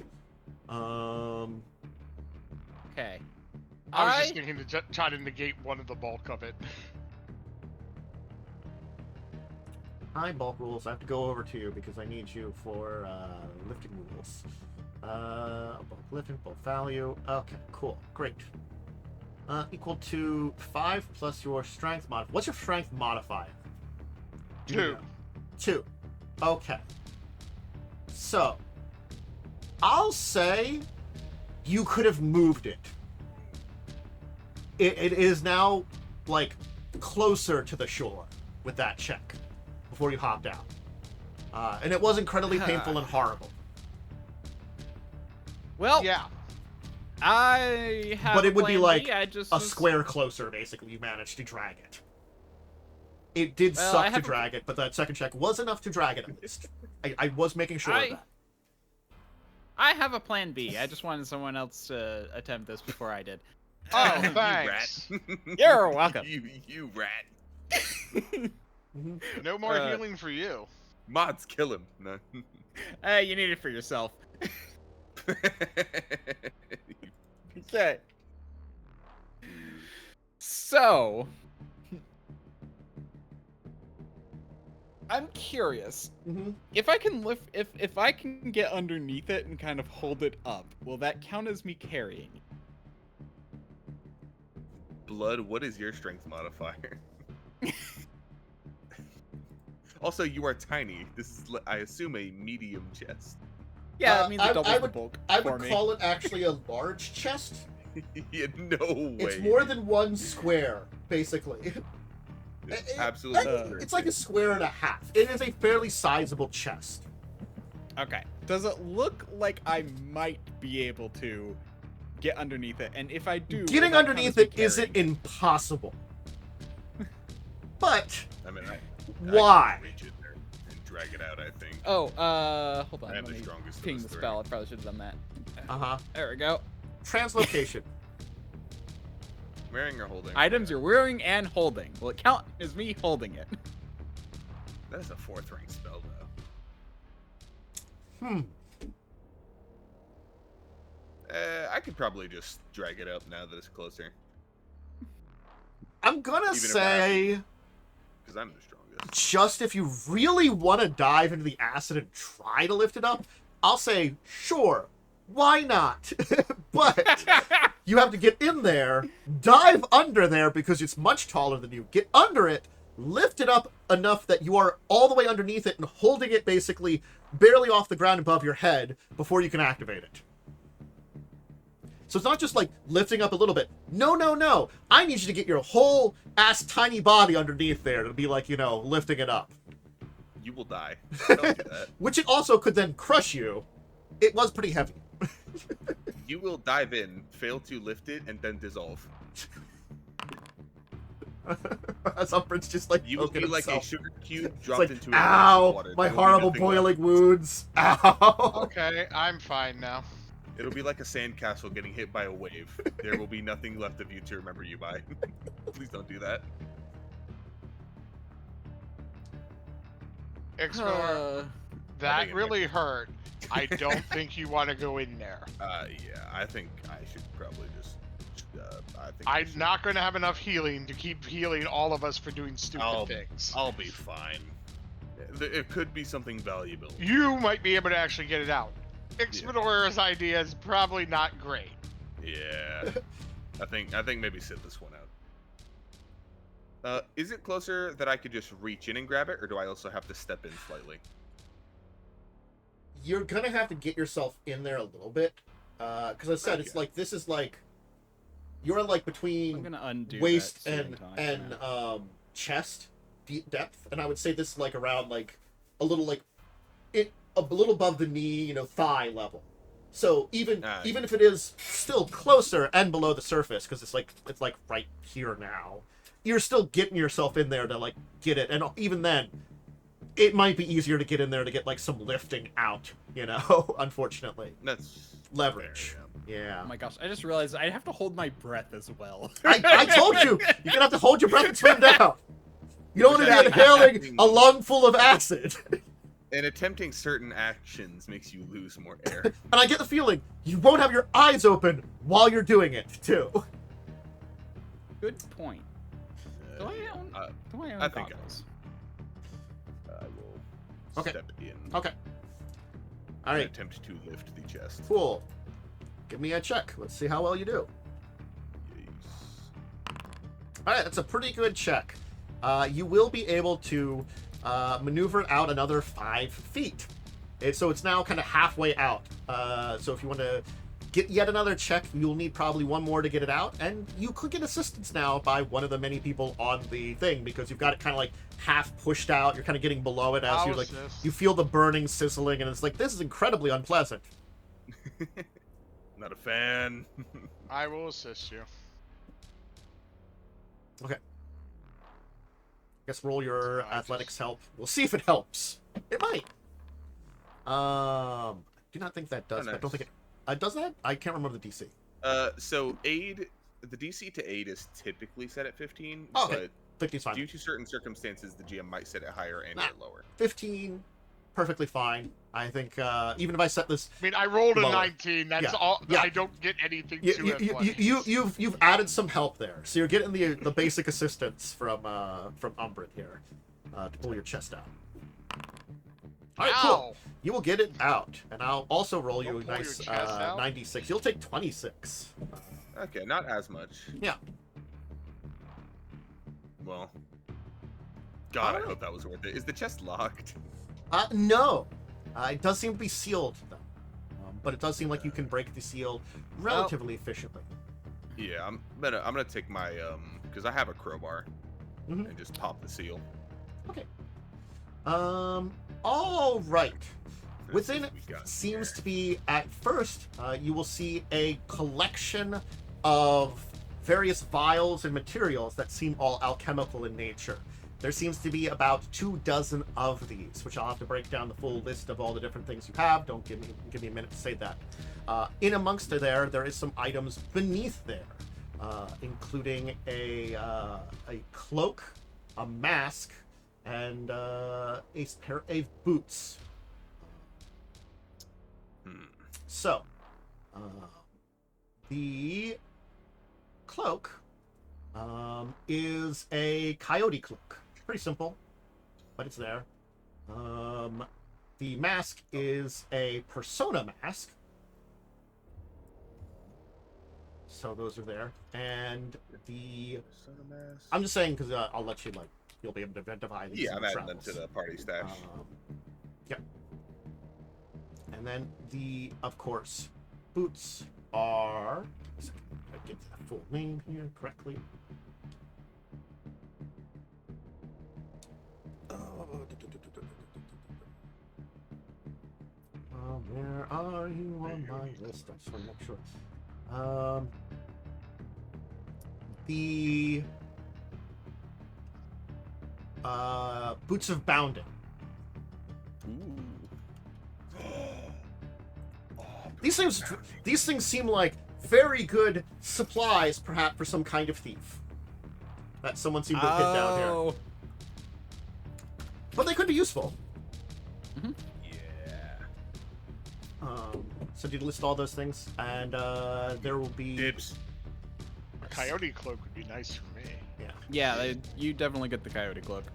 Okay. I was just thinking to try to negate one of the bulk of it. High bulk rules. I have to go over to you because I need you for lifting rules. Bulk lifting, bulk value. Okay, cool, great. Equal to 5 plus your strength modifier. What's your strength modifier? Do you 2. know? 2. Okay. So, I'll say you could have moved it. It is now, like, closer to the shore with that check before you hopped out. And it was incredibly painful and horrible. Well, Yeah. I have. But it a would be plan like B, I just A was- square closer, basically, you managed to drag it. It did Well, I suck to have a- drag it, but that second check was enough to drag it at least. I was making sure of that. I have a plan B. I just wanted someone else to attempt this before I did. Oh, You thanks. rat. You're welcome. You rat. No more healing for you. Mods, kill him. No. Hey, you need it for yourself. Okay. So, I'm curious. Mm-hmm. If I can lift, if I can get underneath it and kind of hold it up, will that count as me carrying? Blood, what is your strength modifier? Also, you are tiny. This is, I assume, a medium chest. Yeah, that means it doubles I the would- bulk I for would me. call it actually a large chest. Yeah, no way. It's more than one square, basically. It's It- absolutely. It's like a square and a half. It is a fairly sizable chest. Okay. Does it look like I might be able to get underneath it? And if I do, Getting will that count underneath as me it isn't carrying? impossible. But I mean, I why? can reach it there and drag it out. I think. Oh, hold on. I am Let the me strongest. of ping us the three. spell. I probably should have done that. Uh-huh. There we go. Translocation. Wearing or holding? Items you're wearing and holding. Will it count as me holding it? That is a 4th rank spell, though. Hmm. I could probably just drag it up now that it's closer, I'm gonna Even if I say, because I'm the strongest. just if you really want to dive into the acid and try to lift it up, I'll say, sure, why not? But you have to get in there, dive under there because it's much taller than you, get under it, lift it up enough that you are all the way underneath it and holding it basically barely off the ground above your head before you can activate it. So it's not just like lifting up a little bit. No, no, no. I need you to get your whole ass tiny body underneath there to be like, lifting it up. You will die. Don't do that. Which it also could then crush you. It was pretty heavy. You will dive in, fail to lift it, and then dissolve. As Umbrin's just like You will poking be like himself. a sugar cube It's dropped like, into a glass of ow, water. my There will be horrible nothing left. boiling wounds. Ow. Okay, I'm fine now. It'll be like a sandcastle getting hit by a wave. There will be nothing left of you to remember you by. Please don't do that. Ixbanor, I that think it really hurt. I don't think you want to go in there. Yeah, I think I should probably just. I think I I'm should- not going to have enough healing to keep healing all of us for doing stupid I'll- things. I'll be fine. It could be something valuable. You might be able to actually get it out. Ixbanor's idea is probably not great. Yeah. I think maybe sit this one out. Is it closer that I could just reach in and grab it, or do I also have to step in slightly? You're gonna have to get yourself in there a little bit. Because as I said, it's Okay. like, this is like, you're like I'm between gonna undo waist that and saving time. chest deep depth, and I would say this is like around like a little like a little above the knee, thigh level. So even if it is still closer and below the surface, because it's like right here now, you're still getting yourself in there to like get it, and even then, it might be easier to get in there to get like some lifting out. Unfortunately, That's leverage. fair, Yeah. Oh my gosh, I just realized I have to hold my breath as well. I told you, you're gonna have to hold your breath and swim down. You don't want to be inhaling a lung full of acid. And attempting certain actions makes you lose more air. And I get the feeling you won't have your eyes open while you're doing it, too. Good point. Do I own? Do I own I think I goggles? I will Okay. step in. Okay. All and right. Attempt to lift the chest. Cool. Give me a check. Let's see how well you do. Yes. All right, that's a pretty good check. You will be able to maneuver it out another 5 feet. So it's now kind of halfway out. So if you want to get yet another check, you'll need probably one more to get it out. And you could get assistance now by one of the many people on the thing, because you've got it kind of like half pushed out. You're kind of getting below it as I'll you like assist. you feel the burning, sizzling, and it's like, this is incredibly unpleasant. Not a fan. I will assist you. Guess roll your I athletics just- help. We'll see if it helps. It might. Do not think that does. Oh, I don't nice. think it does that. I can't remember the DC. So aid the DC to 8 is typically set at 15, Okay, 15's but fine. due to certain circumstances, the GM might set it higher and Nah. or lower. 15, perfectly fine. I think even if I set this, I mean, I rolled a Lower. 19. That's Yeah, all. yeah. I don't get anything you, to you, it. you've added some help there, so you're getting the basic assistance from Umbrin here to pull your chest out. All right, cool. Ow! You will get it out, and I'll also roll you a Don't pull your nice chest out? 96. You'll take 26. Okay, not as much. Yeah. Well, God, Alright. I hope that was worth it. Is the chest locked? No. It does seem to be sealed, though. But it does seem like you can break the seal relatively efficiently. Yeah, I'm gonna take my because I have a crowbar Mhm. and just pop the seal. All right. Let's Within see what we got seems here. to be, at first, you will see a collection of various vials and materials that seem all alchemical in nature. There seems to be about 24 of these, which I'll have to break down the full list of all the different things you have. Don't give me a minute to say that. In amongst there is some items beneath there, including a cloak, a mask, and a pair of boots. So, the cloak is a coyote cloak. Pretty simple, but it's there. The mask is a persona mask. So those are there. And the... I'm just saying because I'll let you, you'll be able to identify these. Yeah, in I'm the adding them to travels. the party stash. Yep. And then of course, boots are... If I get the full name here correctly. Where are you on my list? I just want to make sure. The boots of bounding. Ooh. These things seem like very good supplies, perhaps for some kind of thief that someone seemed to have hid down here. But they could be useful. Yeah. So do you list all those things? And there will be... Dibs. A coyote cloak would be nice for me. Yeah, you definitely get the coyote cloak.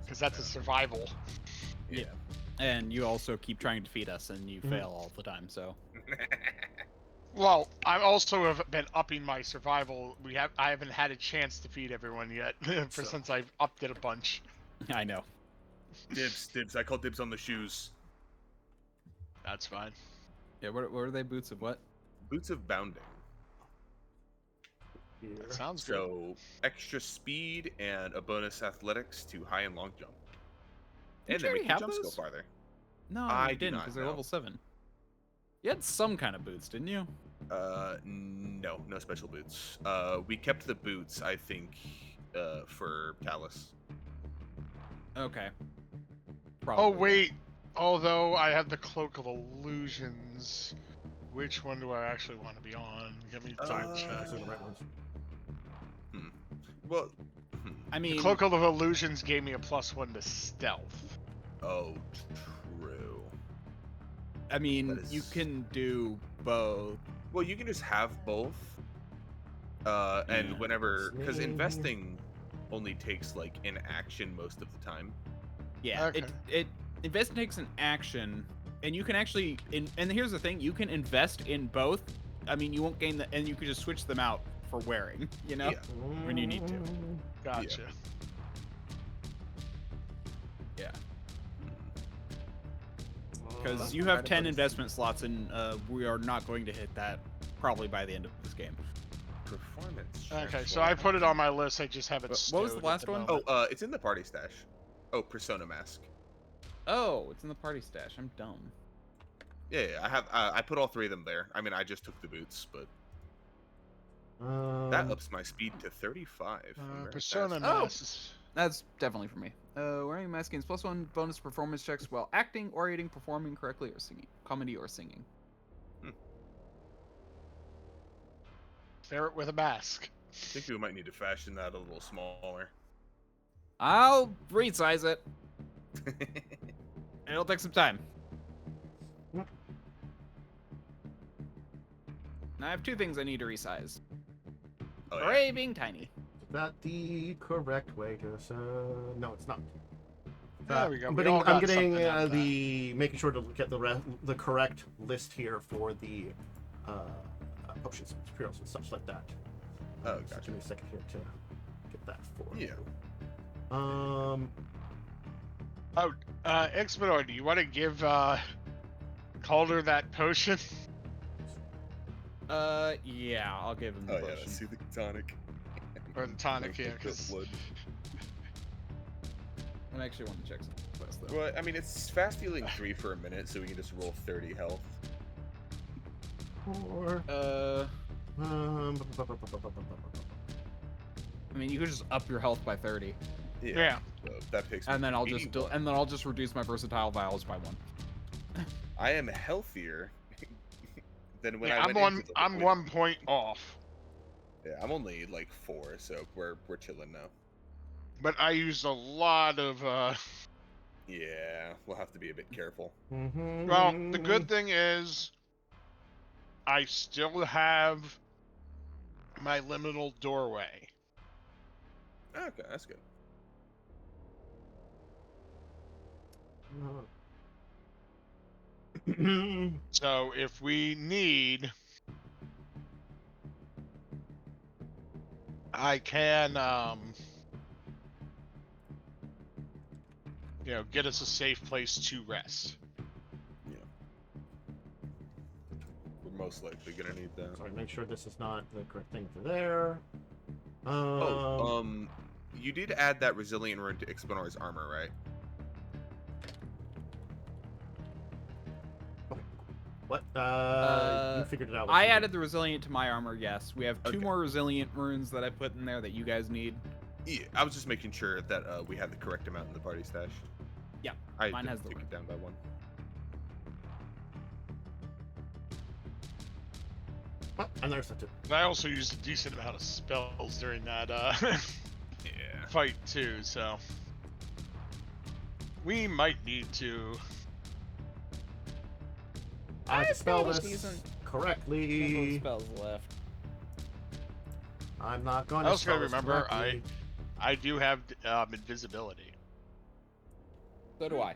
Because that's a survival. Yeah. And you also keep trying to feed us, and you fail all the time, so... Well, I also have been upping my survival. I haven't had a chance to feed everyone yet, since I've upped it a bunch. I know. Dibs. I call dibs on the shoes. That's fine. Yeah, what are they? Boots of what? Boots of bounding. That sounds good. So extra speed and a bonus athletics to high and long jump. And Did they you make already you have jump those? skill farther. No, I you do didn't, not because they're know. level 7. You had some kind of boots, didn't you? No special boots. We kept the boots, I think, for Talas. Okay. Oh, Probably. wait. Although I have the Cloak of Illusions, which one do I actually want to be on? Give me time to check. Those are the right ones. Well, I The mean, Cloak of Illusions gave me a +1 to stealth. oh, true. I mean, That is- you can do both. Well, you can just have both. And whenever, because investing only takes like an action most of the time. Yeah, Okay. it invest takes an action, and you can actually and here's the thing, you can invest in both. I mean, you won't gain and you can just switch them out for wearing, you know? Yeah. When you need to. Gotcha. Yeah. Because you have 10 investment slots, and we are not going to hit that probably by the end of this game. Performance. Okay, check. so I put it on my list. I just have it. What was the stowed at last one? moment. Oh, it's in the party stash. Oh, persona mask. Oh, it's in the party stash. I'm dumb. Yeah, I have. I put all 3 of them there. I mean, I just took the boots, but that ups my speed to 35. Very Persona fast. Mask. That's definitely for me. Wearing a mask gains +1 bonus performance checks while acting, orating, performing correctly, or singing. Comedy or singing. Ferret with a mask. I think we might need to fashion that a little smaller. I'll resize it. It'll take some time. I have 2 things I need to resize. Oh, Hooray, being tiny. Is that the correct way to no, it's not. There we go. We I'm all got getting something out of making sure to get the correct list here for the potions, materials, and such like that. Oh, So gotcha. give me a second here to get that for Yeah. you. Ixbanor, do you want to give Calder that potion? Yeah, I'll give him the Oh yeah, potion. let's see the tonic. Or the tonic, yeah, Drink the 'cause- blood. I actually want to check some quest though. Well, I mean, it's fast healing 3 for a minute, so we can just roll 30 health. Or I mean, you could just up your health by 30, Yeah. So that takes. and me then to I'll just 81. reduce my versatile vials by 1. I am healthier than when Yeah, I went into the I'm liquid. 1 point off, Yeah, I'm only like 4, so we're chilling now. but I used a lot of. Yeah, we'll have to be a bit careful. Well, the good thing is, I still have my liminal doorway. Okay, that's good. So if we need, I can, get us a safe place to rest. Yeah. We're most likely gonna need that. Sorry, make sure this is not the correct thing for there. You did add that resilient rune to Ixbanor's armor, right? What? You figured it out. I added the resilient to my armor. Yes, we have 2 Okay. more resilient runes that I put in there that you guys need. Yeah, I was just making sure that we had the correct amount in the party stash. Yeah, I mine did has the take one. it down by 1. And there's that too. And I also used a decent amount of spells during that Yeah. fight too, so we might need to. I have to spell got a this decent- correctly. spells left. I'm not going I to also gotta spell this remember correctly. I do have invisibility. So do I.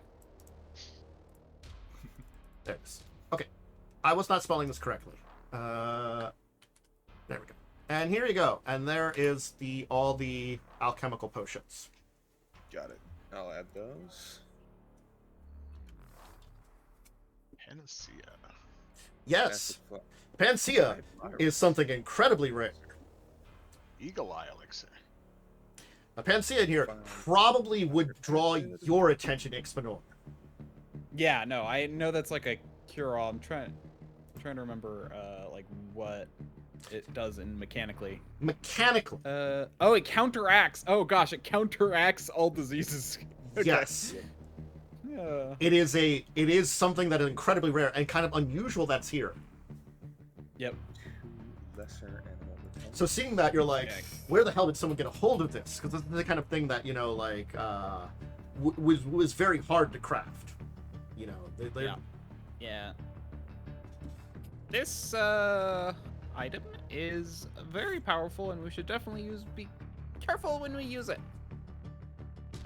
There it is. Okay. I was not spelling this correctly. There we go. And here you go. And there is all the alchemical potions. Got it. I'll add those. Panacea. Yes, That's Panacea the is something incredibly rare. Eagle Eye Elixir. A Panacea in here Fine. probably would draw your attention, Ixbanor. Yeah, no, I know that's like a cure-all. I'm trying to remember like what it does in mechanically. Mechanically, Oh, it counteracts. Oh gosh, it counteracts all diseases. Okay. yes. Yeah. It is something that is incredibly rare and kind of unusual that's here. Yep. lesser animal. So seeing that, you're like, Okay. where the hell did someone get a hold of this? Because this is the kind of thing that, you know, like, was very hard to craft. You know, they Yeah. Yeah. This item is very powerful, and we should definitely be careful when we use it.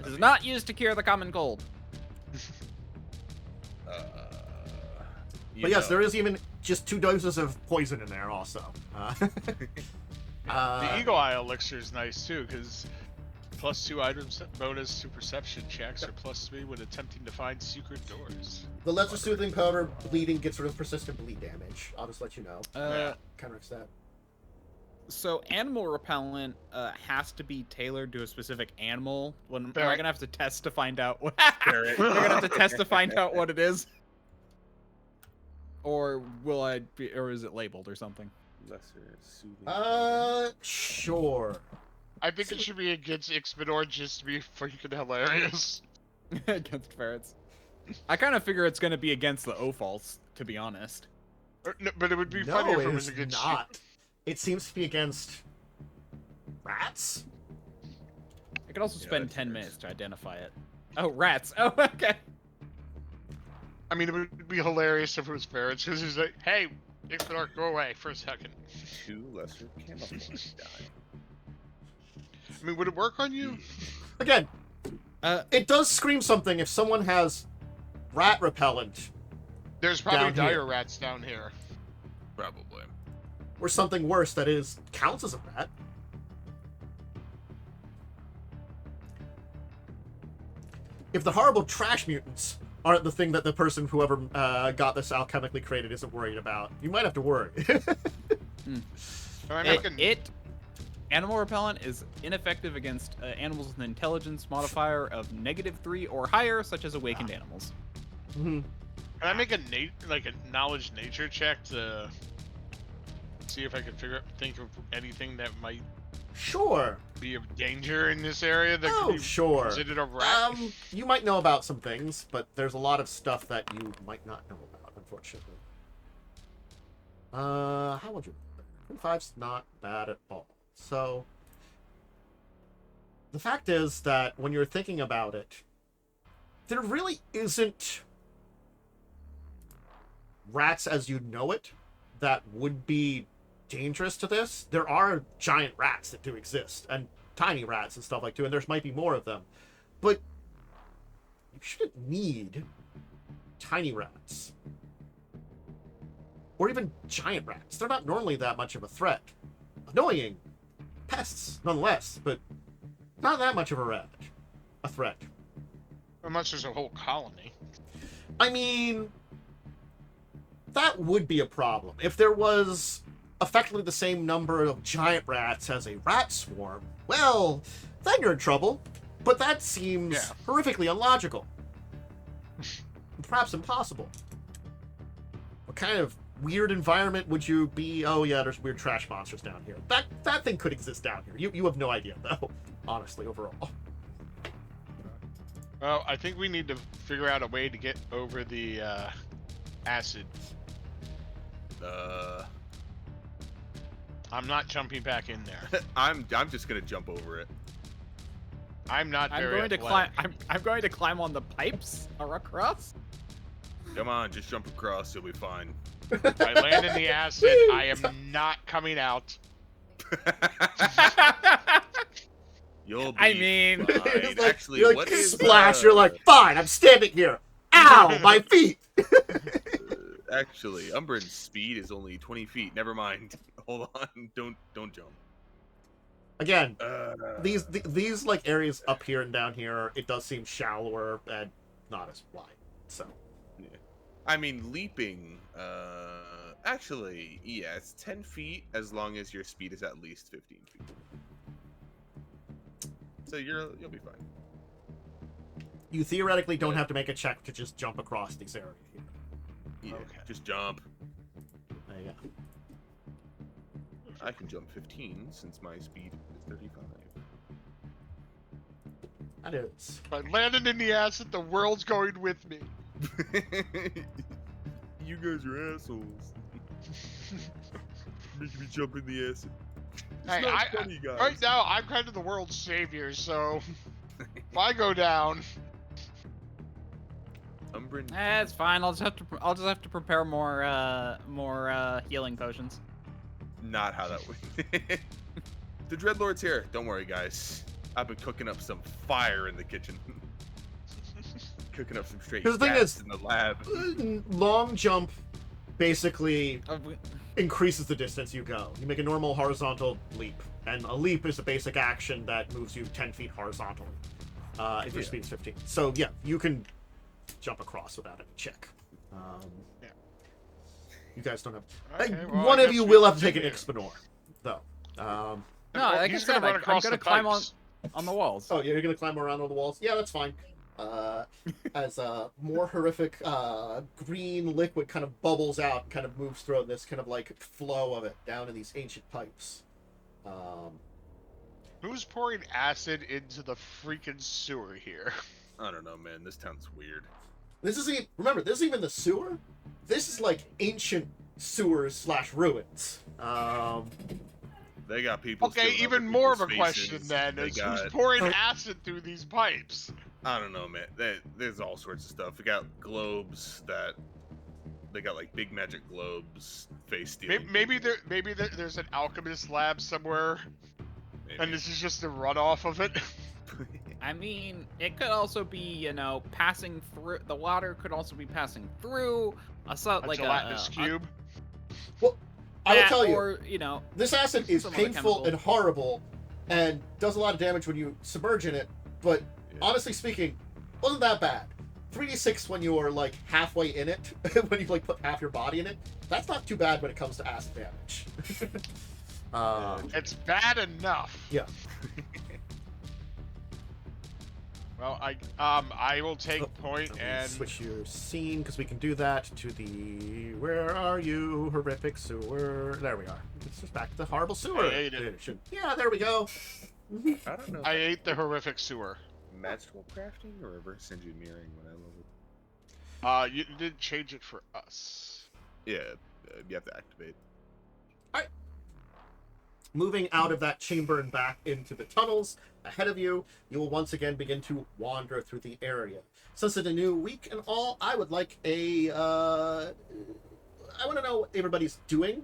It is not used to cure the common cold. But yes, there is even just 2 doses of poison in there also. The Eagle Eye Elixir is nice too, because +2 items bonus to perception checks, or +3 when attempting to find secret doors. The lesser soothing powder bleeding gets rid of persistent bleed damage. I'll just let you know. Yeah. Counteracts that. So animal repellent has to be tailored to a specific animal. Am I Ferret. gonna have to test to find out what? Ferret. We're gonna have to test to find out what it is. Or will I be? Or is it labeled or something? Lesser soothing. Sure. I think it should be against Ixbanor just to be freaking hilarious. Against ferrets. I kind of figure it's gonna be against the Ophals, to be honest. No, but it would be No, funnier if it it was is against not. it seems to be against rats. I could also spend that's 10 yours. minutes to identify it. Oh, rats. Oh, okay. I mean, it would be hilarious if it was ferrets, because he's like, hey, Ixbanor, go away for a second. 2 lesser camouflage die. I mean, would it work on you? Again, It does scream something if someone has rat repellent There's probably Down dire here. rats down here. Probably. or something worse that counts as a rat. If the horrible trash mutants aren't the thing that the person, whoever got this alchemically created, isn't worried about, you might have to worry. Can I make a... Animal repellent is ineffective against animals with an intelligence modifier of -3 or higher, such as awakened animals. Mhm. Can I make a knowledge nature check to see if I can think of anything that might Sure. be of danger in this area that Oh, could be sure. considered a rat? You might know about some things, but there's a lot of stuff that you might not know about, unfortunately. How would you? 5's not bad at all. So, the fact is that when you're thinking about it, there really isn't rats as you know it that would be dangerous to this. There are giant rats that do exist, and tiny rats and stuff like too, and there might be more of them. But you shouldn't need tiny rats. Or even giant rats. They're not normally that much of a threat. Annoying pests, nonetheless, but not that much of a threat. Unless there's a whole colony. I mean, that would be a problem. If there was effectively the same number of giant rats as a rat swarm, well, then you're in trouble. But that seems horrifically illogical. Perhaps impossible. What kind of weird environment would you be? Oh yeah, there's weird trash monsters down here. That thing could exist down here. You have no idea though, honestly, overall. Well, I think we need to figure out a way to get over the acid. I'm not jumping back in there. I'm just gonna jump over it. I'm not I'm very going to athletic. climb. I'm going to climb on the pipes or across. Come on, just jump across, you'll be fine. If I land in the acid, I am not coming out. You'll be I mean, fine. It's like, Actually, you're like, what is splash? You're like, fine, I'm standing here. Ow, my feet. Actually, Umbrin's speed is only 20 feet. Never mind. Hold on. Don't jump. Again, these like areas up here and down here, it does seem shallower and not as wide. So, yeah. I mean, leaping. Actually, yeah, it's 10 feet as long as your speed is at least 15 feet. So you'll be fine. you theoretically don't have to make a check to just jump across these areas here. Yeah, Okay. just jump. There you go. I can jump 15 since my speed is 35. That is. If I landed in the acid, the world's going with me. You guys are assholes. Making me jump in the acid. It's Hey, not funny, guys. right now, I'm kind of the world's savior, so if I go down, Umbrin. It's fine. I'll just have to prepare more healing potions. Not how that would. The Dreadlord's here. Don't worry, guys. I've been cooking up some fire in the kitchen. Cooking up some straight Because the thing gas is, in the lab. long jump basically increases the distance you go. You make a normal horizontal leap, and a leap is a basic action that moves you 10 feet horizontally. If your speed is 15. So yeah, you can jump across without any check. Yeah. You guys don't have. Okay, well, one I of guess you we will have to take an continue. Ixbanor, though. No, Well, like I he's said, gonna run I'm across gonna the climb pipes. on the walls. Oh, yeah, you're gonna climb around on the walls. Yeah, that's fine. As more horrific green liquid kind of bubbles out and kind of moves through this kind of like flow of it down in these ancient pipes. Who's pouring acid into the freaking sewer here? I don't know, man. This town's weird. This isn't even the sewer. This is like ancient sewers / ruins. They got people. Okay, stealing even other more of a people's question faces. then. They Is who's got, pouring acid through these pipes? I don't know, man. There's all sorts of stuff. We got globes that they got like big magic globes, face stealing. Maybe there's an alchemist lab somewhere, Maybe. and this is just a runoff of it. I mean, it could also be, you know, passing through. The water could also be passing through a like gelatinous cube. Well, I will that, tell you, or, you know, this acid is some other painful chemical. and horrible, and does a lot of damage when you submerge in it. But honestly speaking, wasn't that bad. 3d6 when you are like halfway in it, when you like put half your body in it. That's not too bad when it comes to acid damage. It's bad enough. Yeah. Well, I will take point Let me and switch your scene because we can do that to the where are you horrific sewer. There we are. It's just back to the horrible sewer. I ate it. edition. Yeah, there we go. I don't know. I ate the horrific sewer. Magical crafting or reverse engineering when I leveled. You did change it for us. Yeah, you have to activate. Moving out of that chamber and back into the tunnels ahead of you, you will once again begin to wander through the area. Since it's a new week and all, I would like a. I want to know what everybody's doing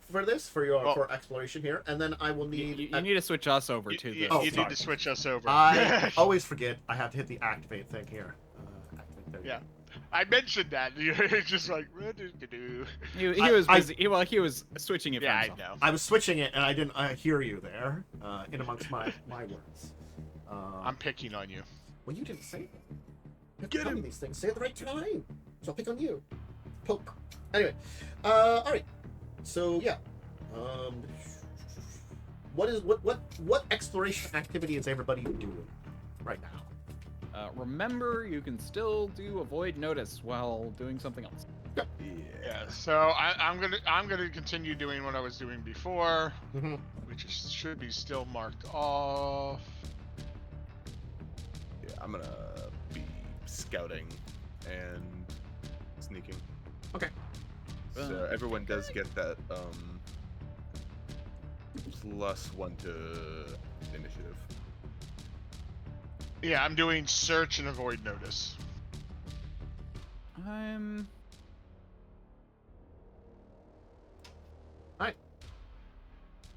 for this, for exploration here, and then I will need. You need to switch us over to You, the. you sorry. need to switch us over. I always forget. I have to hit the activate thing here. Activate, there you Yeah. go. I mentioned that. You're just like. "What-do-do-do?" He was busy. He was switching it. Yeah, for I himself. know. I was switching it, and I didn't hear you there, in amongst my words. I'm picking on you. Well, you didn't say them. You have to Get tell me him. these things. Say it at the right time. So I'll pick on you. Poke. Anyway, all right. So yeah, what exploration activity is everybody doing right now? Remember, you can still do avoid notice while doing something else. Yeah. So I'm gonna continue doing what I was doing before, Mm-hmm. which should be still marked off. Yeah, I'm gonna be scouting and sneaking. Okay. So everyone does get that +1 to initiative. Yeah, I'm doing search and avoid notice. I'm. Alright.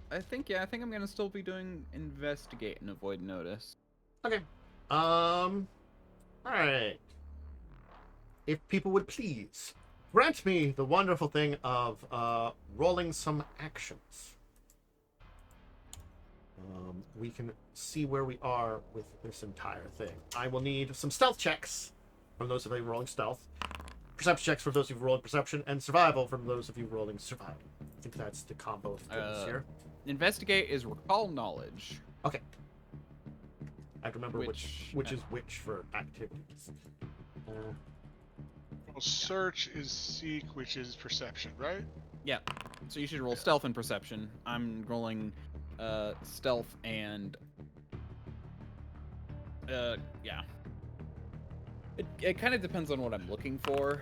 I think I'm gonna still be doing investigate and avoid notice. Okay. All right. If people would please grant me the wonderful thing of rolling some actions. We can see where we are with this entire thing. I will need some stealth checks from those of you rolling stealth, perception checks for those of you rolling perception, and survival from those of you rolling survival. I think that's the combo of things here. Investigate is recall knowledge. Okay. I have to remember which Which- is which for activities. Well, search is seek, which is perception, right? Yeah. So you should roll stealth and perception. I'm rolling stealth and yeah. It kind of depends on what I'm looking for,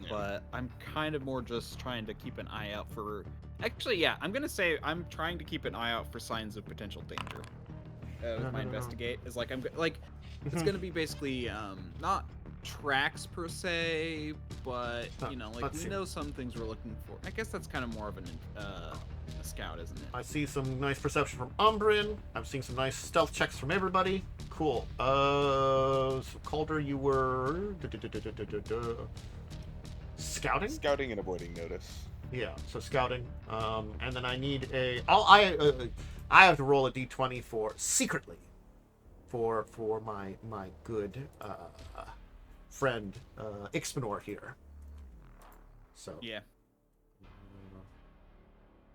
but I'm kind of more just trying to keep an eye out for. Actually, yeah, I'm gonna say I'm trying to keep an eye out for signs of potential danger. With my investigate is like it's gonna be basically not tracks per se, but you know, like let's we see. know some things we're looking for. I guess that's kind of more of a scout, isn't it? I see some nice perception from Umbrin. I'm seeing some nice stealth checks from everybody. Cool. So Calder, you were scouting. Scouting and avoiding notice. Yeah. So scouting. And then I need a. I have to roll a d20 for secretly, for my good friend Ixbanor here. So. Yeah.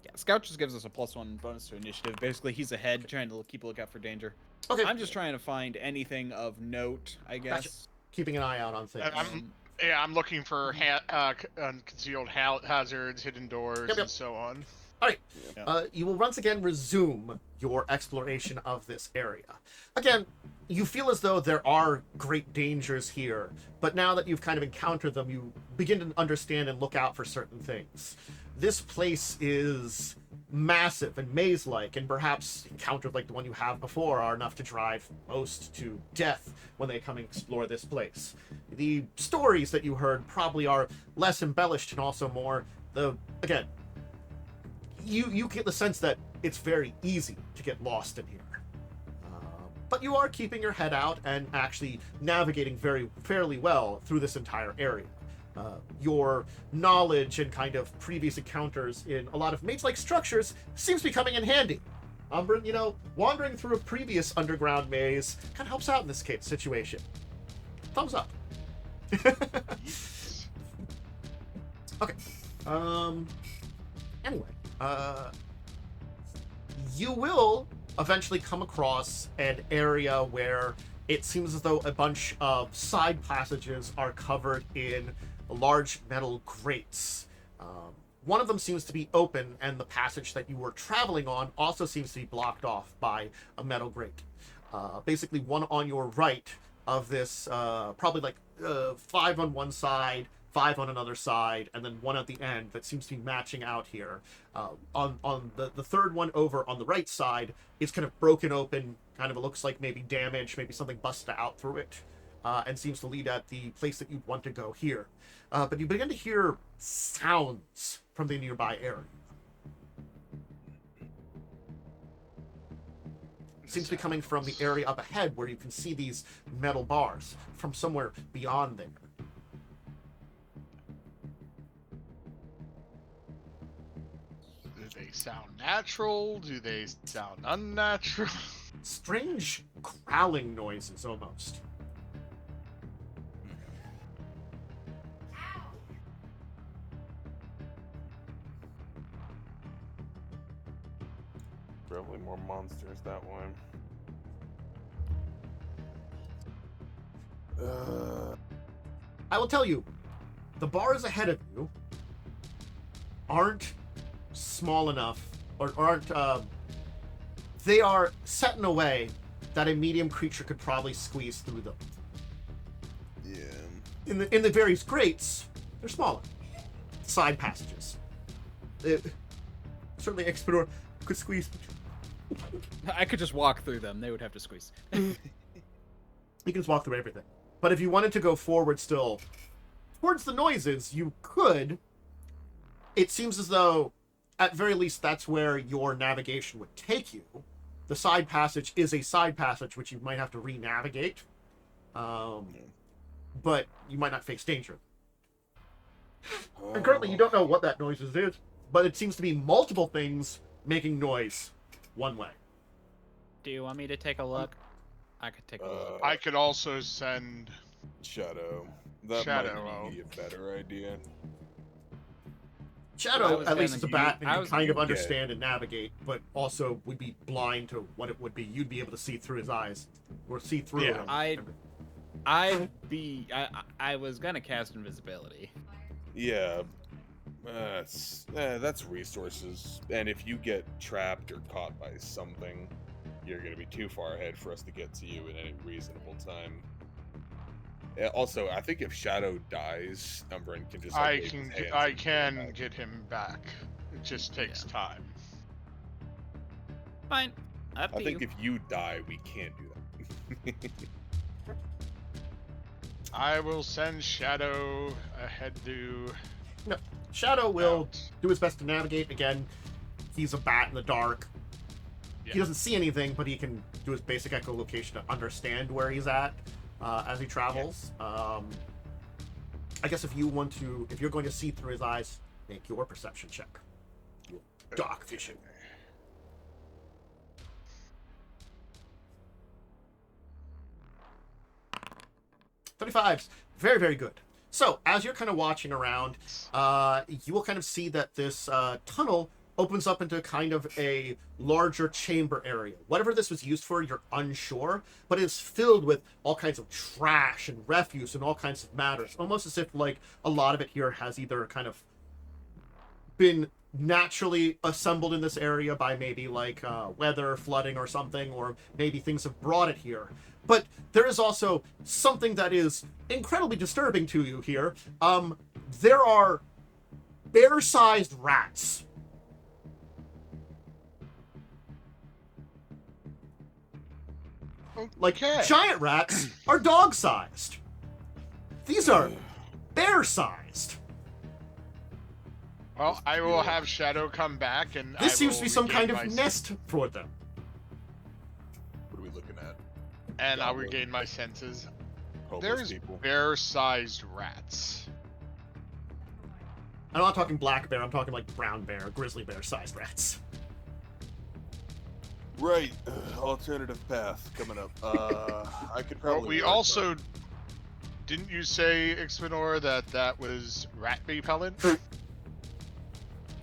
Yeah, scout just gives us a +1 bonus to initiative. Basically, he's ahead, trying to keep a lookout for danger. Okay. I'm just trying to find anything of note, I guess. Gotcha. Keeping an eye out on things. I'm looking for concealed hazards, hidden doors, Yep. and so on. All right. Yeah. You will once again resume your exploration of this area. Again, you feel as though there are great dangers here, but now that you've kind of encountered them, you begin to understand and look out for certain things. This place is massive and maze-like, and perhaps encounters like the one you have before are enough to drive most to death when they come and explore this place. The stories that you heard probably are less embellished and also more again, you get the sense that it's very easy to get lost in here. But you are keeping your head out and actually navigating fairly well through this entire area. Your knowledge and kind of previous encounters in a lot of maze-like structures seems to be coming in handy. Umbrin, wandering through a previous underground maze kind of helps out in this situation. Thumbs up. Okay. Anyway, you will eventually come across an area where it seems as though a bunch of side passages are covered in large metal grates. One of them seems to be open, and the passage that you were traveling on also seems to be blocked off by a metal grate. Basically, one on your right of this, probably like 5 on one side, 5 on another side, and then one at the end that seems to be matching out here. On the third one over on the right side, it's kind of broken open, kind of it looks like maybe damage, maybe something busted out through it, and seems to lead at the place that you'd want to go here. But you begin to hear sounds from the nearby area. Seems to be coming from the area up ahead where you can see these metal bars from somewhere beyond there. Do they sound natural? Do they sound unnatural? Strange growling noises, almost. Probably more monsters that way. I will tell you, the bars ahead of you aren't small enough, or aren't, they are set in a way that a medium creature could probably squeeze through them. Yeah. In the various grates, they're smaller. Side passages. Certainly Ixbanor could squeeze. I could just walk through them. They would have to squeeze. You can just walk through everything. But if you wanted to go forward still, towards the noises, you could. It seems as though, at very least, that's where your navigation would take you. The side passage is a side passage, which you might have to re-navigate. But you might not face danger. And currently, you don't know what that noise is, but it seems to be multiple things making noise one way. Do you want me to take a look? I could take a look. I could also send Shadow. That Shadow. might be a better idea. I Shadow, was at least, gonna is a bat and I can was- kind of understand and navigate, but also would be blind to what it would be. You'd be able to see through his eyes, or see through Yeah. him. I was gonna cast invisibility. Yeah. That's resources. And if you get trapped or caught by something, you're going to be too far ahead for us to get to you in any reasonable time. Also, I think if Shadow dies, Umbrin can just. I wave can his hands I and can go back. get him back. It just takes time. Fine. Up to I think you. if you die, we can't do that. I will send Shadow ahead to Shadow will out. do his best to navigate. Again, he's a bat in the dark. He Yeah. doesn't see anything, but he can do his basic echolocation to understand where he's at as he travels. I guess if you're going to see through his eyes, make your perception check. Your dark vision. 35's very, very good. So, as you're kind of watching around, you will kind of see that this tunnel opens up into kind of a larger chamber area. Whatever this was used for, you're unsure, but it's filled with all kinds of trash and refuse and all kinds of matters. Almost as if, like, a lot of it here has either kind of been naturally assembled in this area by maybe like weather, flooding, or something, or maybe things have brought it here. But there is also something that is incredibly disturbing to you here. There are bear-sized rats. Like, Okay. giant rats are dog-sized. These are bear-sized. Well, I will have Shadow come back, and This I seems will to be some regain kind of my nest for them. What are we looking at? And I'll Goblin. regain my senses. Homeless There's people. bear-sized rats. I'm not talking black bear, I'm talking like brown bear, grizzly bear-sized rats. Right. Alternative path coming up. I could Well, probably. we work also... on- Didn't you say, Ixbanor, that was rat repellent?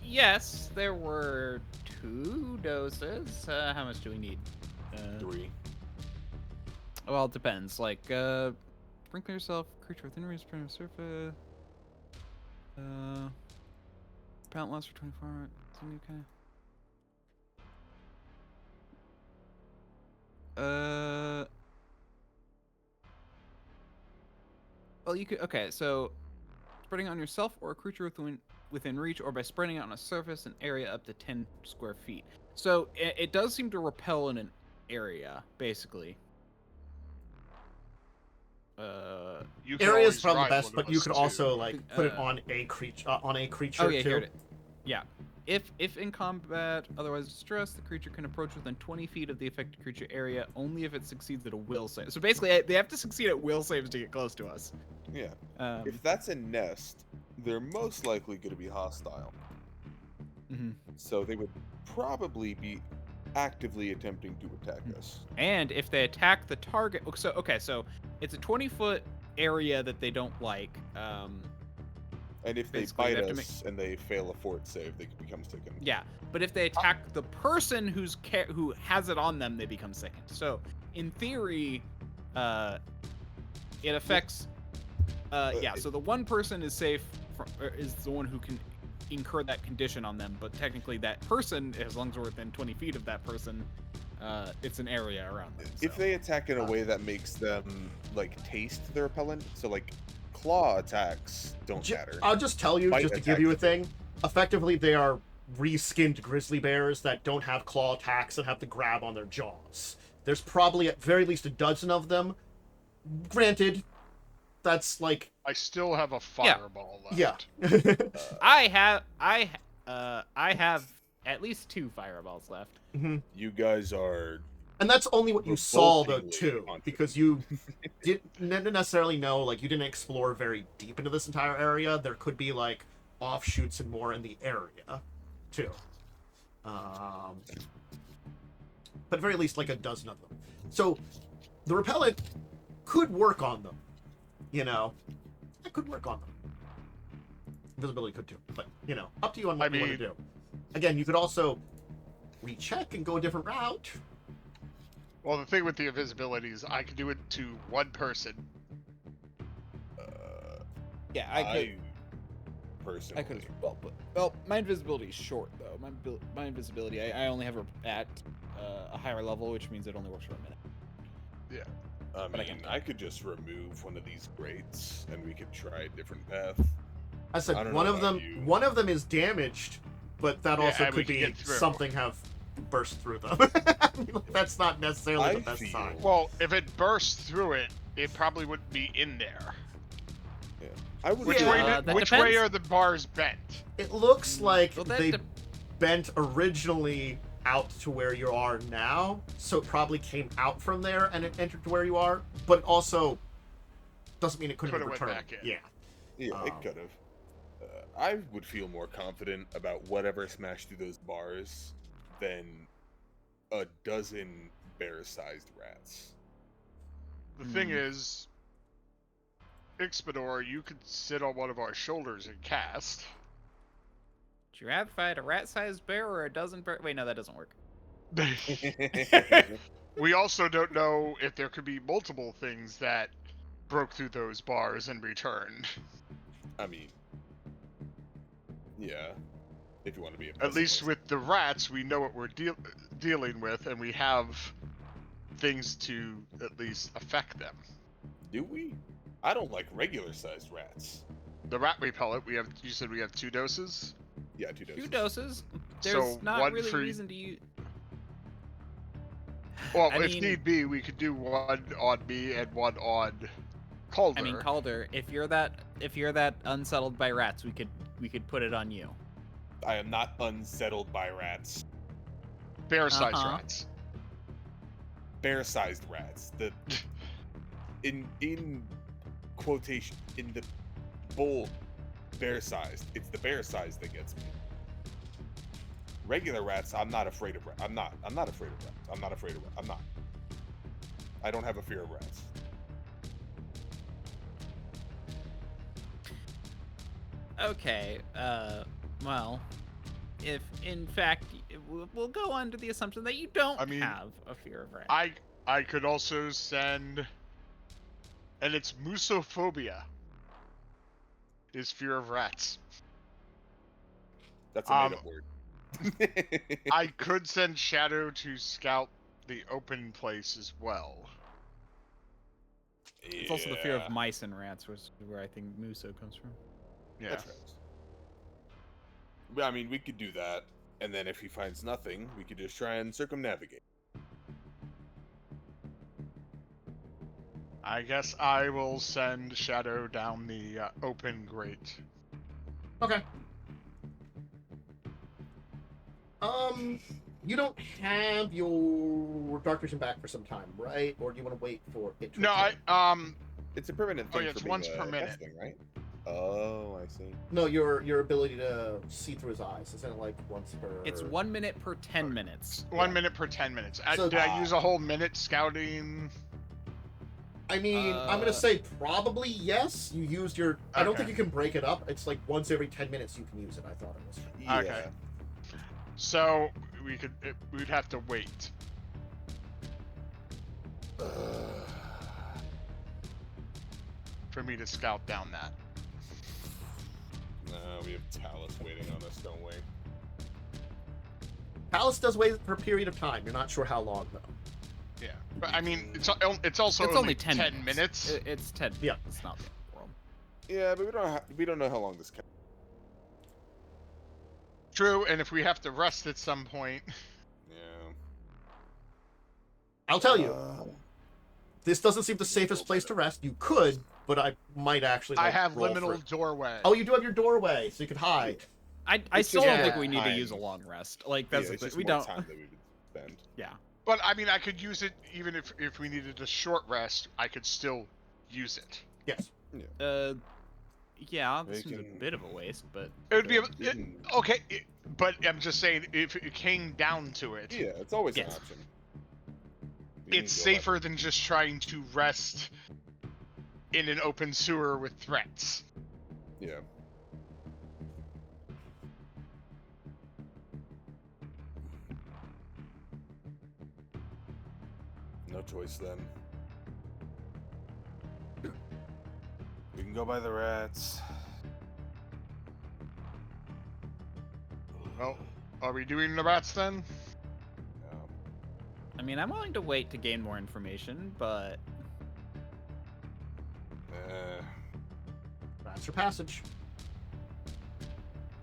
Yes, there were 2 doses. How much do we need? 3. Well, it depends. Like, sprinkle yourself, creature within range, spread on surface. Repellent lasts for 24 hours. Okay. Well, you could. Okay, so spreading on yourself or a creature within reach, or by spreading it on a surface, an area up to 10 square feet. So it does seem to repel in an area, basically. You can Area is always probably ride best, one but of you us could too. also like put it Uh, on a creature Oh yeah, too. here it is. Yeah. If in combat, otherwise distressed, the creature can approach within 20 feet of the affected creature area only if it succeeds at a will save. So basically, they have to succeed at will saves to get close to us. Yeah. Um, If that's a nest, they're most likely going to be hostile. mhm. So they would probably be actively attempting to attack us. And if they attack the target, so it's a 20-foot area that they don't like. And if they Basically, they bite have to us and they fail a fort save, they could become sickened. Yeah, but if they attack the person who has it on them, they become sickened. So in theory, it affects. Yeah, so the one person is safe is the one who can incur that condition on them, but technically that person, as long as we're within 20 feet of that person, it's an area around them. If so. they attack in a way that makes them like taste the repellent, so like claw attacks don't matter. I'll just tell you, Bite just to give you a attacks. thing. Effectively, they are reskinned grizzly bears that don't have claw attacks and have to grab on their jaws. There's probably at very least a dozen of them. Granted, that's like I still have a fireball left. yeah. I have at least 2 fireballs left. You guys are And that's only what you saw, though, Revoltingly too, confident. because you didn't necessarily know, like, you didn't explore very deep into this entire area. There could be, like, offshoots and more in the area, too. But at very least, like, a dozen of them. So, the repellent could work on them, you know? It could work on them. Invisibility could, too. But, you know, up to you on what you want to do. Again, you could also recheck and go a different route. Well, the thing with the invisibility is I can do it to one person. Yeah, I personally. I could well, my invisibility is short though. My invisibility, I only have her at a higher level, which means it only works for a minute. I but I mean, can- I could just remove one of these grates and we could try a different path. I I said don't one know of about them. you. One of them is damaged, but that Yeah, also and we could can be get through. something have burst through them. I mean, like, that's not necessarily I the best feel- sign. Well, if it bursts through it, it probably wouldn't be in there. I would. Which Yeah, way? that Which depends. way are the bars bent? It looks like Well, that they de- bent originally out to where you are now, so it probably came out from there and it entered to where you are, but it also doesn't mean it couldn't have Could've went returned. back in. Yeah. Yeah, it Um, could have. I would feel more confident about whatever smashed through those bars than a dozen bear-sized rats. The thing is, Ixbanor, you could sit on one of our shoulders and cast. Would you rather fight a rat-sized bear or a dozen bear? Wait, no, that doesn't work. We also don't know if there could be multiple things that broke through those bars and returned. I mean, yeah. If you want to be a At least pessimist. with the rats, we know what we're dealing with, and we have things to at least affect them. Do we? I don't like regular sized rats. The rat repellent, you said we have 2 doses? Yeah, 2 doses. 2 doses. There's So not one really for- reason to use. Well, I if mean- need be, we could do 1 on me and 1 on Calder. I mean, Calder, if you're that unsettled by rats, we could put it on you. I am not unsettled by rats. Bear-sized Uh-huh. rats. Bear-sized rats. The in quotation in the bold bear-sized. It's the bear-sized that gets me. Regular rats, I'm not afraid of rats. I'm not afraid of rats. I'm not afraid of rats. I'm not. I don't have a fear of rats. Okay. Well, if in fact we'll go under the assumption that you don't I mean, have a fear of rats. I could also send, and it's musophobia. Is fear of rats. That's a made-up word. I could send Shadow to scout the open place as well. It's also the fear Yeah, of mice and rats, which is where I think Muso comes from. Yeah. that's right. But, I mean, we could do that, and then if he finds nothing, we could just try and circumnavigate. I guess I will send Shadow down the open grate. Okay. You don't have your dark vision back for some time, right? Or do you want to wait for it to No, return? It's a permanent Oh, thing yeah, for it's being once a per minute. Fetchling, right? Oh, I see. No, your ability to see through his eyes. Isn't it like once per... It's 1 minute per 10 minutes. 1 minute per 10 minutes. So- Did I use a whole minute scouting? I mean, I'm gonna say probably yes. You used your... I don't think Okay. you can break it up. It's like once every 10 minutes you can use it, I thought it was. Yeah. Okay. So we'd have to wait. For me to scout down that. No, we have Talas waiting on us, don't we? Palace does wait for a period of time. You're not sure how long, though. Yeah, but I mean, it's also It's only 10 minutes. It's 10 Yeah. minutes. It's not the end of the world. Yeah, but we don't know how long this can. True, and if we have to rest at some point, Yeah. I'll tell you, this doesn't seem the safest place to rest. You could, but I might actually. I like, have roll for liminal it. doorway. Oh, you do have your doorway, so you can hide. I It's still just don't more think we need to time. use a long rest. Like that's Yeah, the it's thing. just We more don't. time that we would spend. Yeah. But I mean, I could use it even if we needed a short rest. I could still use it. Yes. Yeah, this We seems a can- bit of a waste, but It would be Didn't- okay, but I'm just saying if it came down to it, Yeah, it's always Yes. an option. We it's can go safer than just trying to rest in an open sewer with threats. Yeah. No choice then. We can go by the rats. Well, are we doing the rats then? No. I mean, I'm willing to wait to gain more information, but That's your passage.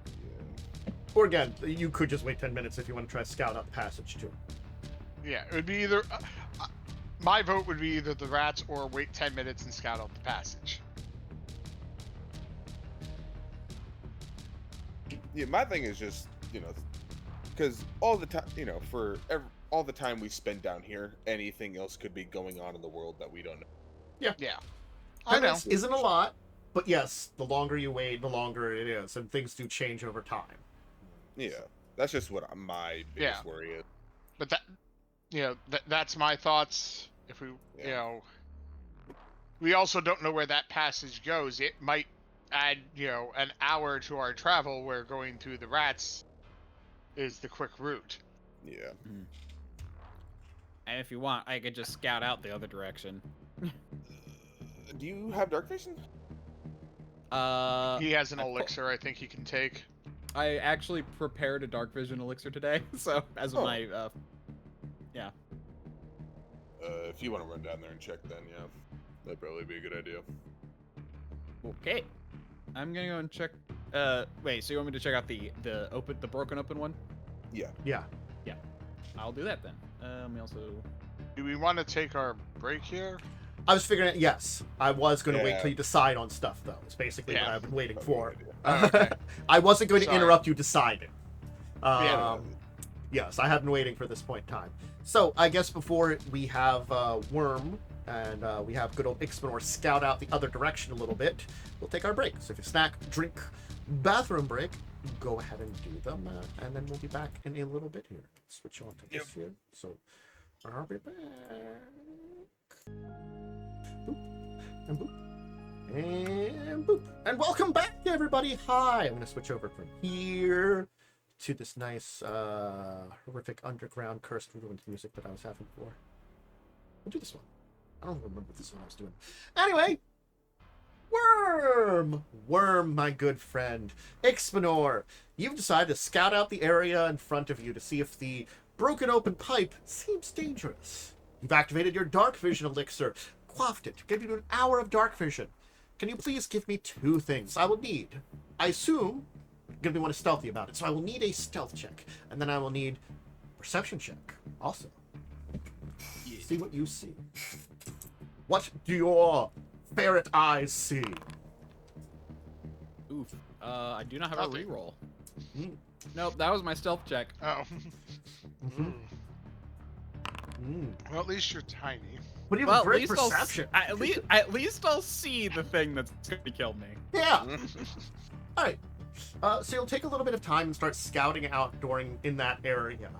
Yeah. Or again, you could just wait 10 minutes if you want to try to scout out the passage too. Yeah, it would be either. My vote would be either the rats or wait 10 minutes and scout out the passage. Yeah, my thing is just, because all the time, all the time we spend down here, anything else could be going on in the world that we don't know. Yeah. 10 I know. minutes isn't a lot, but yes, the longer you wait, the longer it is, and things do change over time. Yeah, that's just what my biggest Yeah. worry is. But that's my thoughts. If we, Yeah. we also don't know where that passage goes. It might add, an hour to our travel where going through the rats is the quick route. Yeah. and if you want, I could just scout out the other direction. Do you have dark vision? He has an I pull- elixir I think he can take. I actually prepared a dark vision elixir today, so as of my yeah. If you want to run down there and check, then yeah, that'd probably be a good idea. Okay. I'm gonna go and check. Wait. So you want me to check out the broken open one? Yeah. Yeah. I'll do that then. We also. Do we want to take our break here? I was figuring it. Yes, I was going to wait Yeah. till you decide on stuff, though. It's basically what Yeah. I've been waiting Probably for. a good idea. Oh, okay. I wasn't going to Sorry. interrupt you deciding. Yeah. Yes, I have been waiting for this point in time. So I guess before we have Wyrm and we have good old Ixbanor scout out the other direction a little bit, we'll take our break. So if you snack, drink, bathroom break, go ahead and do them, and then we'll be back in a little bit here. Switch on to this here. So I'll be back. Boop and boop and boop, and welcome back, everybody. Hi. I'm gonna switch over from here to this nice, horrific underground cursed ruined music that I was having before. We'll do this one. I don't remember this one I was doing. Anyway, Wyrm, my good friend. Ixbanor, you've decided to scout out the area in front of you to see if the broken open pipe seems dangerous. You've activated your dark vision elixir, quaffed it, gave you an hour of dark vision. Can you please give me 2 things I will need? I assume you're going to be one stealthy about it, so I will need a stealth check, and then I will need a perception check also. See what you see. What do your ferret eyes see? Oof. I do not have Nothing. a reroll. Mm. Nope, that was my stealth check. Oh. Mhm. Mm. Well, at least you're tiny. But you have Well, a great at least I'll perception. at least I'll see the thing that's gonna kill me. Yeah. All right. So you'll take a little bit of time and start scouting out in that area.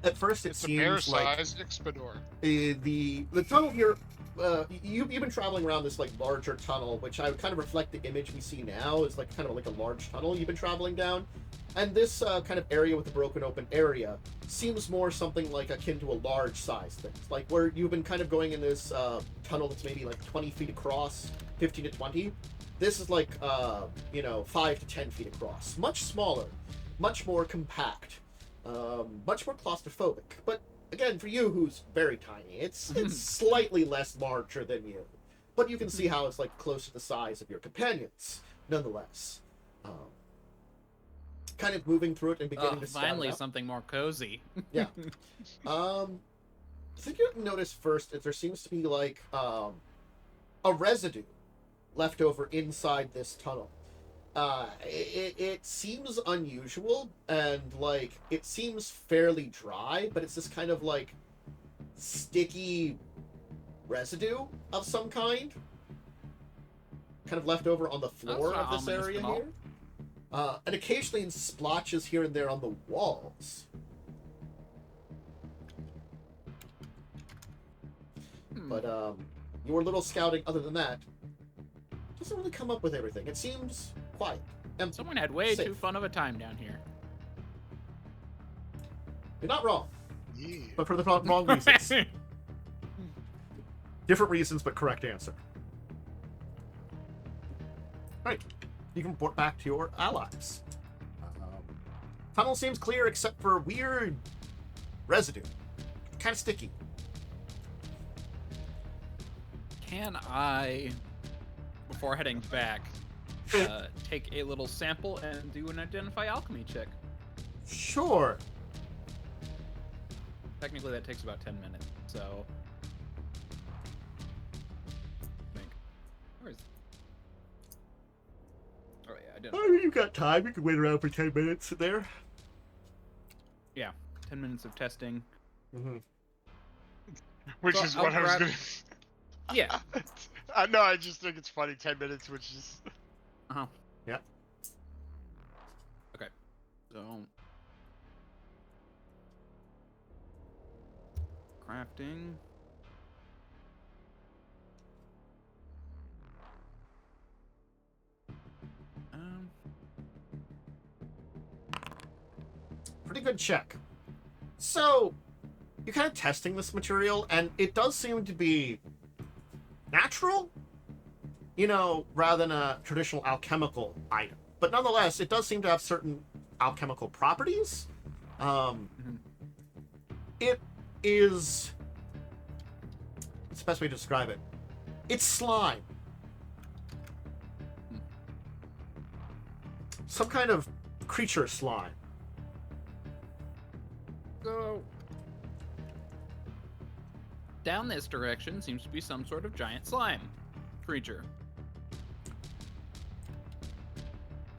At first, it It's a bear seems like sized Ixbanor. the tunnel here. You've been traveling around this like larger tunnel, which I would kind of reflect the image we see now is like kind of like a large tunnel you've been traveling down. And this kind of area with the broken open area seems more something like akin to a large size thing. It's like where you've been kind of going in this tunnel that's maybe like 20 feet across, 15 to 20. This is like, 5 to 10 feet across. Much smaller, much more compact, much more claustrophobic. But again, for you, who's very tiny, it's slightly less larger than you. But you can see how it's like close to the size of your companions, nonetheless. Kind of moving through it and beginning to scout finally it out. something more cozy. Yeah. I think you notice first that there seems to be like a residue left over inside this tunnel. It seems unusual and like it seems fairly dry, but it's this kind of like sticky residue of some kind of left over on the floor That's of not this ominous area at all. here. And occasionally in splotches here and there on the walls. But your little scouting, other than that, doesn't really come up with everything. It seems quiet. Empty. Someone had way Safe. too fun of a time down here. You're not wrong, Yeah. but for the wrong reasons. Different reasons, but correct answer. All right, you can report back to your allies. Tunnel seems clear except for weird residue. Kind of sticky. Can I, before heading back, take a little sample and do an identify alchemy check? Sure. Technically, that takes about 10 minutes, so. I think. Where is. Oh, yeah, I did. Oh, you've got time. You can wait around for 10 minutes there. Yeah, 10 minutes of testing. Mm-hmm. Which So is I'll what I was grab- gonna. Yeah. No, I just think it's funny. 10 minutes, which is. Uh-huh. Yeah. Okay. So. Crafting. Pretty good check. So, you're kind of testing this material, and it does seem to be natural, rather than a traditional alchemical item. but nonetheless, it does seem to have certain alchemical properties. It is... What's the best way to describe it? It's slime. Some kind of creature slime. So, down this direction seems to be some sort of giant slime creature.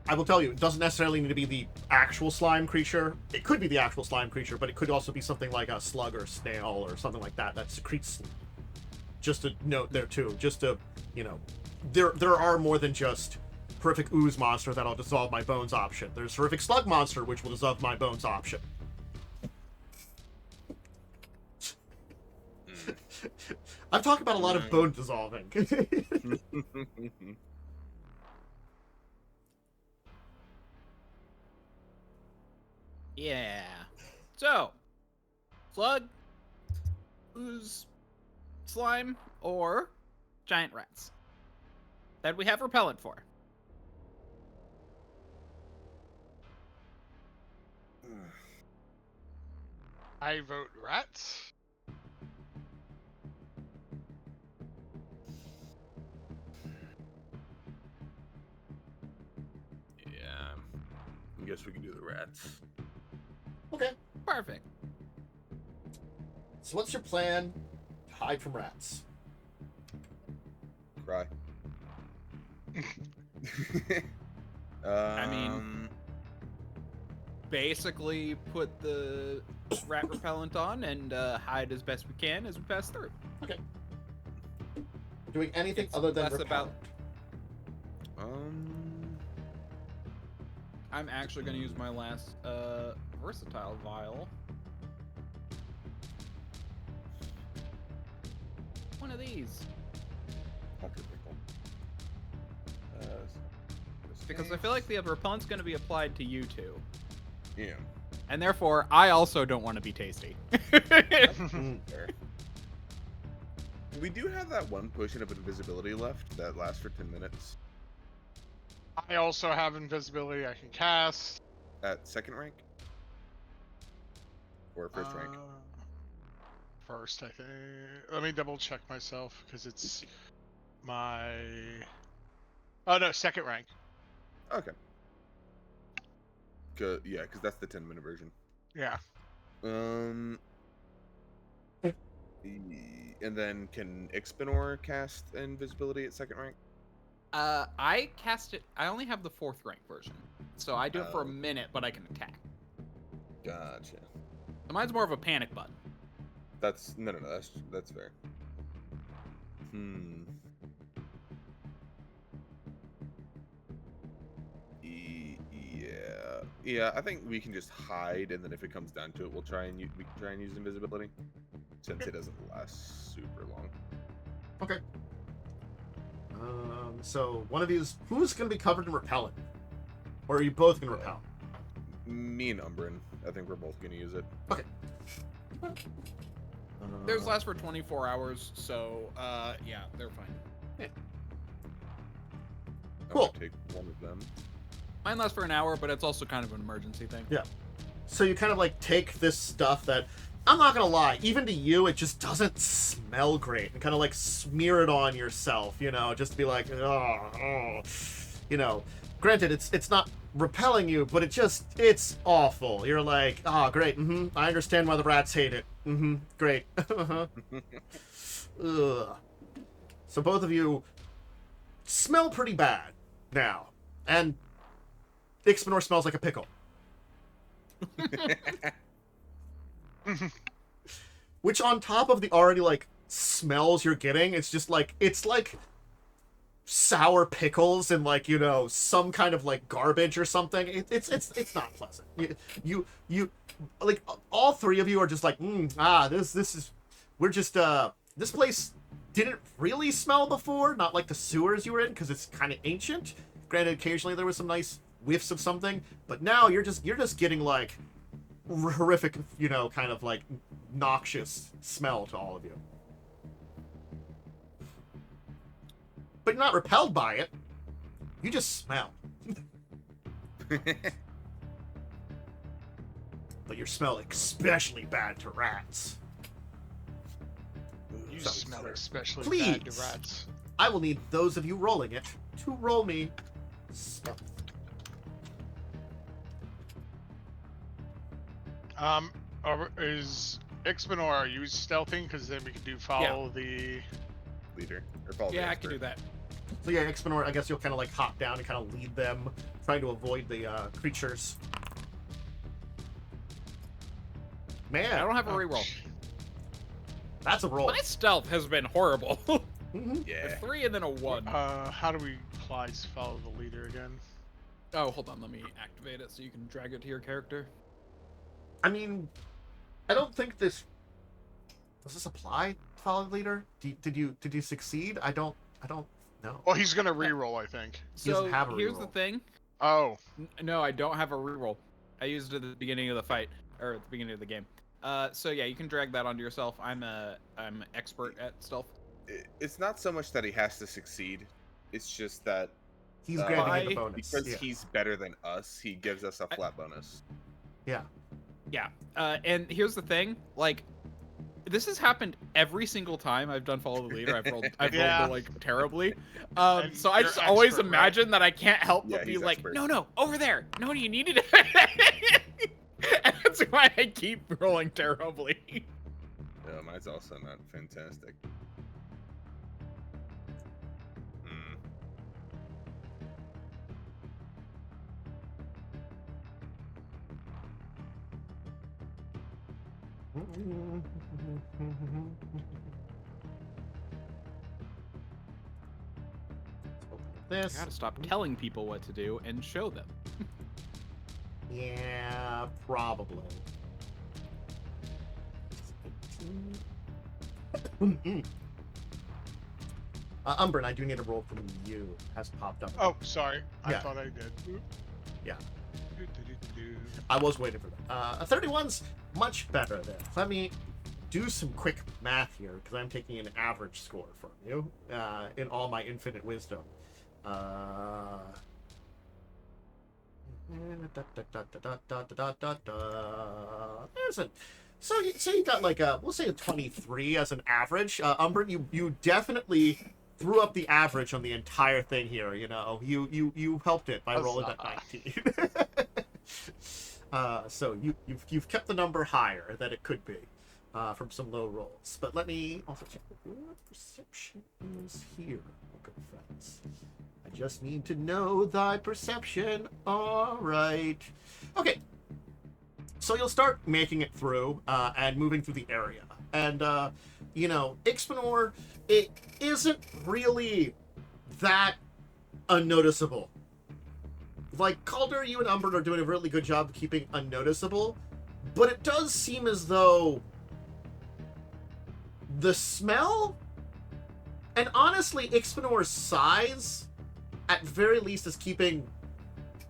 I will tell you, it doesn't necessarily need to be the actual slime creature. It could be the actual slime creature, but it could also be something like a slug or snail or something like that secretes. Just a note there too. Just to, there are more than just horrific ooze monster that'll dissolve my bones option. There's horrific slug monster which will dissolve my bones option. I've talked about a lot of bone dissolving. Yeah. So, slug, ooze, slime, or giant rats that we have repellent for. I vote rats. Yeah. I guess we can do the rats. Okay. Perfect. So what's your plan to hide from rats? Cry. I mean, basically put the rat repellent on and hide as best we can as we pass through. Okay. Doing anything It's other than less repellent? I'm actually going to use my last versatile vial. One of these. Because I feel like the repellent's going to be applied to you two. Yeah. And therefore, I also don't want to be tasty. Fair. We do have that one potion of invisibility left that lasts for 10 minutes. I also have invisibility I can cast. At second rank? Or first rank? First, I think. Let me double check myself because it's my. Oh no, second rank. Okay. Yeah, because that's the 10-minute version. Yeah. And then can Ixbanor cast invisibility at second rank? I cast it. I only have the 4th rank version, so I do it for a minute, but I can attack. Gotcha. So mine's more of a panic button. That's that's fair. Yeah. I think we can just hide, and then if it comes down to it, we can try and use invisibility, since it doesn't last super long. Okay. So one of these, who's going to be covered in repellent? Or are you both going to repel? Me and Umbrin. I think we're both going to use it. Okay. Theirs last for 24 hours, so yeah, they're fine. Yeah. I'll take one of them. Mine lasts for an hour, but it's also kind of an emergency thing. Yeah. So you kind of like take this stuff that, I'm not gonna lie, even to you, it just doesn't smell great, and kind of like smear it on yourself, just to be like, oh. Granted, it's not repelling you, but it's awful. You're like, great, I understand why the rats hate it. Great. Ugh. So both of you smell pretty bad now, and Ixbanor smells like a pickle. Which, on top of the already like smells you're getting, it's like sour pickles and like some kind of like garbage or something. It's not pleasant. You like all three of you are just like this is we're just this place didn't really smell before, not like the sewers you were in because it's kind of ancient. Granted, occasionally there was some nice whiffs of something, but now you're just getting like horrific, kind of like noxious smell to all of you. But you're not repelled by it. You just smell. But you smell especially bad to rats. You So, smell especially bad to please. rats. I will need those of you rolling it to roll me stealth. Is Ixbanor, are you stealthing? Because then we can do follow the... Leader. Or follow the Yeah, I can do expert. that. So yeah, Ixbanor, I guess you'll kind of like hop down and kind of lead them, trying to avoid the creatures. Man, I don't have a reroll. that's a roll. My stealth has been horrible. A Mhm. Yeah. 3 and then a 1. How do we apply follow the leader again? Oh, hold on. Let me activate it so you can drag it to your character. I mean, I don't think this does this apply, follow leader. Did you succeed? I don't know. Well, he's gonna reroll, I think. He doesn't So have a here's the reroll. thing. Oh, No, I don't have a reroll. I used it at the beginning of the fight, or at the beginning of the game. So yeah, you can drag that onto yourself. I'm expert at stealth. It's not so much that he has to succeed. It's just that He's granting him the I- bonus. because Yeah. he's better than us, he gives us a flat bonus. Yeah. Yeah. And here's the thing, like, this has happened every single time I've done follow the leader. I've Yeah. rolled like terribly. And So I you're just always expert, right? imagine that I can't help Yeah, but be he's like, expert. no, over there. No, you needed it. And that's why I keep rolling terribly. Yeah, mine's also not fantastic. Hmm. This. Gotta stop telling people what to do and show them. Yeah, probably. Umbrin, I do need a roll from you. Has popped up. oh, sorry. I Yeah. thought I did. Oop. Yeah. Do-do-do-do. I was waiting for that. A 31's much better there. Let me do some quick math here, because I'm taking an average score from you in all my infinite wisdom. There's a so you got like a we'll say a 23 as an average. Umbrin, you definitely threw up the average on the entire thing here. You know, you helped it by rolling that 19. So you've kept the number higher than it could be from some low rolls. But let me also check what perception is here, good friends. I just need to know thy perception. All right. Okay. So you'll start making it through and moving through the area. And, Ixbanor, it isn't really that unnoticeable. Like, Calder, you and Umbrin are doing a really good job of keeping unnoticeable, but it does seem as though the smell, and honestly, Ixbanor's size, at very least, is keeping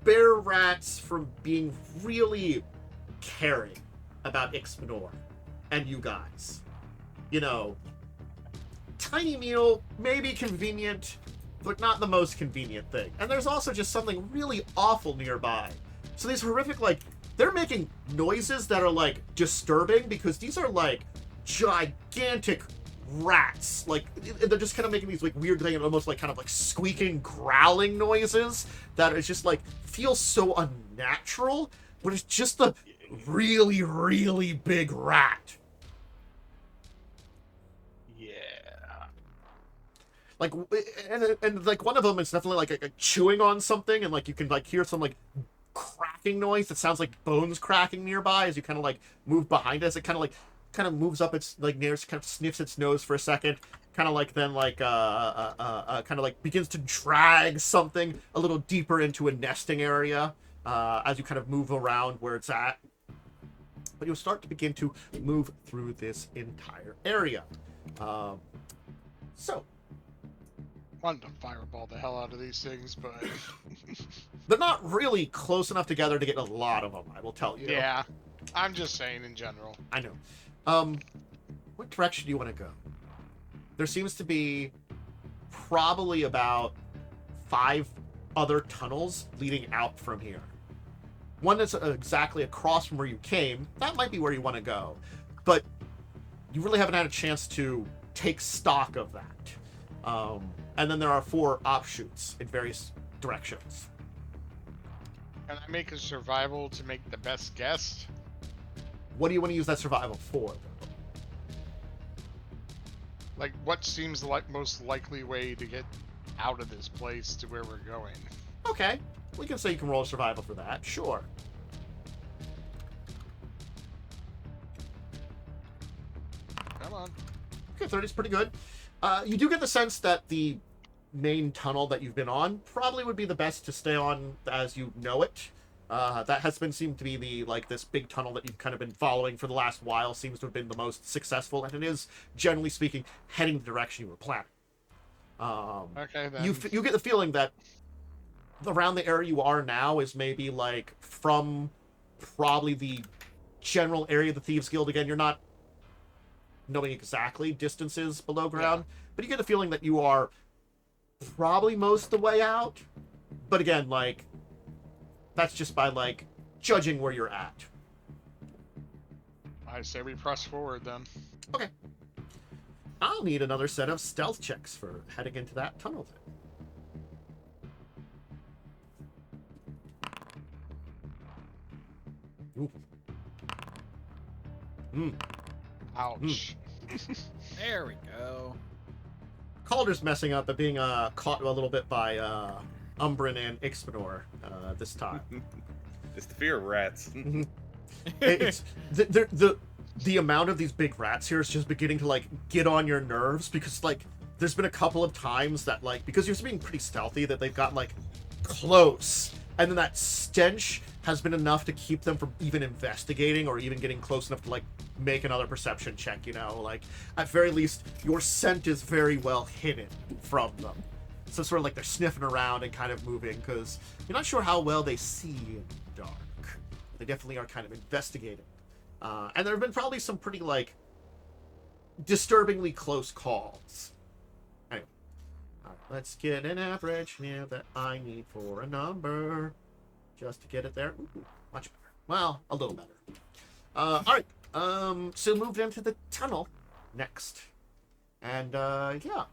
bear rats from being really caring about Ixbanor and you guys. You know, tiny meal, maybe convenient, but not the most convenient thing. And there's also just something really awful nearby. So these horrific, like, they're making noises that are, like, disturbing because these are, like, gigantic rats. Like, they're just kind of making these, like, weird thing and almost, like, kind of, like, squeaking, growling noises that is just, like, feel so unnatural, but it's just a really, really big rat. Yeah. Like, and like one of them is definitely like chewing on something, and like you can like hear some like cracking noise that sounds like bones cracking nearby as you kind of like move behind it. As it kind of moves up its like near, kind of sniffs its nose for a second, kind of like then like kind of like begins to drag something a little deeper into a nesting area as you kind of move around where it's at. But you'll start to begin to move through this entire area. So. Wanted to fireball the hell out of these things, but They're not really close enough together to get a lot of them, I will tell you. yeah, I'm just saying in general. I know. What direction do you want to go? There seems to be probably about 5 other tunnels leading out from here. one that's exactly across from where you came. That might be where you want to go, but you really haven't had a chance to take stock of that. And then there are 4 offshoots in various directions. Can I make a survival to make the best guess? What do you want to use that survival for? Like, what seems like most likely way to get out of this place to where we're going? Okay, we can say you can roll a survival for that. Sure. Come on. Okay, 30 is pretty good. You do get the sense that the main tunnel that you've been on probably would be the best to stay on as you know it. That has been seemed to be this big tunnel that you've kind of been following for the last while seems to have been the most successful, and it is, generally speaking, heading the direction you were planning. Okay, then. You get the feeling that around the area you are now is maybe like from probably the general area of the Thieves Guild. Again, you're not knowing exactly distances below ground, but you get the feeling that you are probably most of the way out. But again, like, that's just by like judging where you're at. I say we press forward then. Okay. I'll need another set of stealth checks for heading into that tunnel then. Ooh. Ouch. There we go. Calder's messing up but being caught a little bit by Umbrin and Ixbanor this time. It's the fear of rats. It's the amount of these big rats here is just beginning to like get on your nerves, because like there's been a couple of times that like, because you're being pretty stealthy, that they've got like close, and then that stench has been enough to keep them from even investigating or even getting close enough to like make another perception check, you know, like at very least your scent is very well hidden from them. So sort of like they're sniffing around and kind of moving, because you're not sure how well they see in the dark. They definitely are kind of investigating. And there have been probably some pretty like disturbingly close calls. Anyway, all right, let's get an average now that I need for a number. Just to get it there. Ooh, much better. Well, a little better. All right. So move into the tunnel next. And, yeah.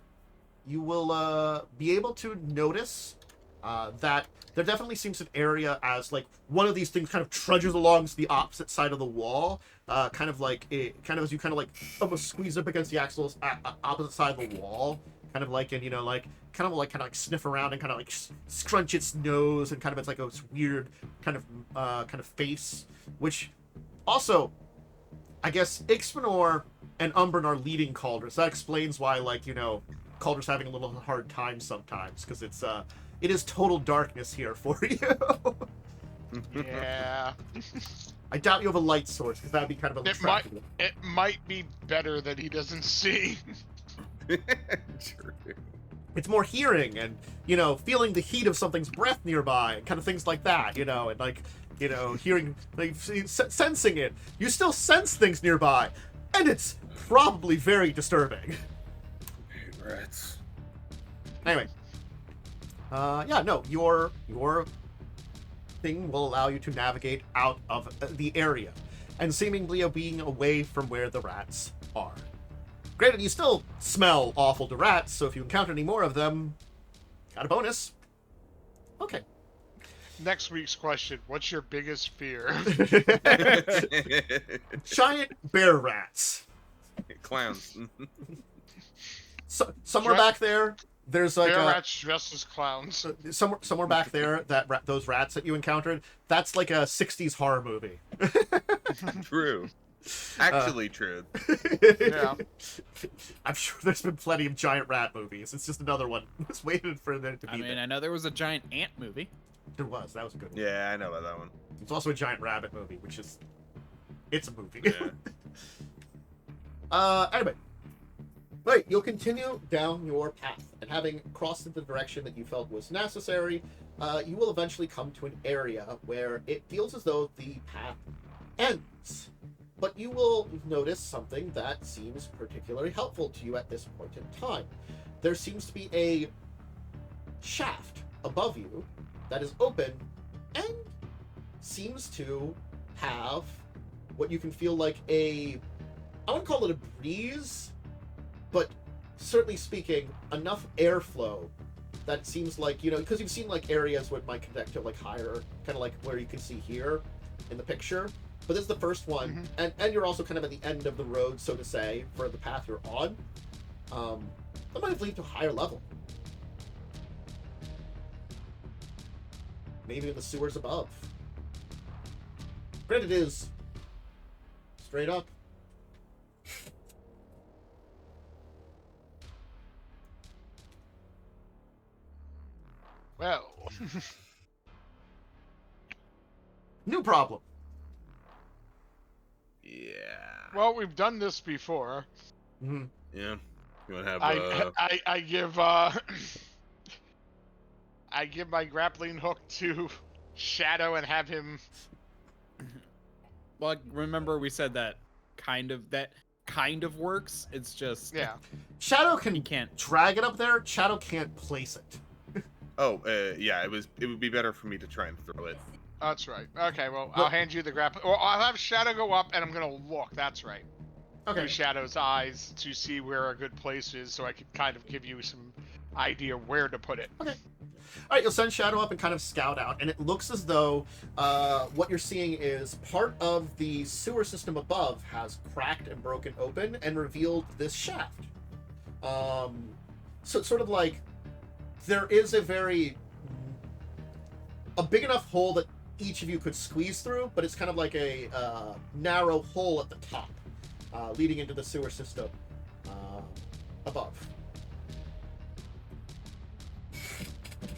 You will, be able to notice, that there definitely seems an area as, like, one of these things kind of trudges along to the opposite side of the wall. Kind of as you kind of, like, almost squeeze up against the axles opposite side of the wall. Kind of like, and, you know, like, kind of sniff around and kind of like scrunch its nose, and kind of it's like a weird kind of face, which also, I guess Ixbanor and Umbrin are leading Calder, so that explains why, like, you know, Calder's having a little hard time sometimes, because it is total darkness here for you. Yeah. I doubt you have a light source, because that'd be kind of a It might be better that he doesn't see. True. It's more hearing and, you know, feeling the heat of something's breath nearby, kind of things like that, you know, and like, you know, hearing, like, sensing it. You still sense things nearby, and it's probably very disturbing. Rats. Anyway, yeah, no, your thing will allow you to navigate out of the area, and seemingly being away from where the rats are. Granted, you still smell awful to rats, so if you encounter any more of them, got a bonus. Okay. Next week's question, what's your biggest fear? Giant bear rats. Clowns. So, somewhere back there, there's like Bear rats dressed as clowns. somewhere back there, those rats that you encountered, that's like a 60s horror movie. True. Actually true. Yeah. I'm sure there's been plenty of giant rat movies. It's just another one. Just waited for there to be. I mean, there. I know there was a giant ant movie. There was. That was a good one. Yeah, I know about that one. It's also a giant rabbit movie, which is, it's a movie. Yeah. Anyway. Right, you'll continue down your path, and having crossed in the direction that you felt was necessary, you will eventually come to an area where it feels as though the path ends. But you will notice something that seems particularly helpful to you at this point in time. There seems to be a shaft above you that is open and seems to have what you can feel like I wouldn't call it a breeze, but certainly speaking, enough airflow that it seems like, because you've seen like areas where it might connect to like higher, kind of like where you can see here in the picture. But this is the first one, and you're also kind of at the end of the road, so to say, for the path you're on. That might lead to a higher level. Maybe in the sewers above. Granted, it is straight up. Well. New problem. Yeah. Well, we've done this before. Mm-hmm. Yeah. You want to have? I give I give my grappling hook to Shadow and have him. Well, remember we said that kind of works. It's just Shadow you can't drag it up there. Shadow can't place it. Yeah. It would be better for me to try and throw it. That's right. Okay, well, I'll hand you the grappling. Or I'll have Shadow go up, and I'm gonna look. That's right. Okay. Through Shadow's eyes to see where a good place is, so I can kind of give you some idea where to put it. Okay. All right, you'll send Shadow up and kind of scout out, and it looks as though what you're seeing is part of the sewer system above has cracked and broken open and revealed this shaft. So it's sort of like there is a big enough hole that each of you could squeeze through, but it's kind of like a narrow hole at the top, leading into the sewer system above.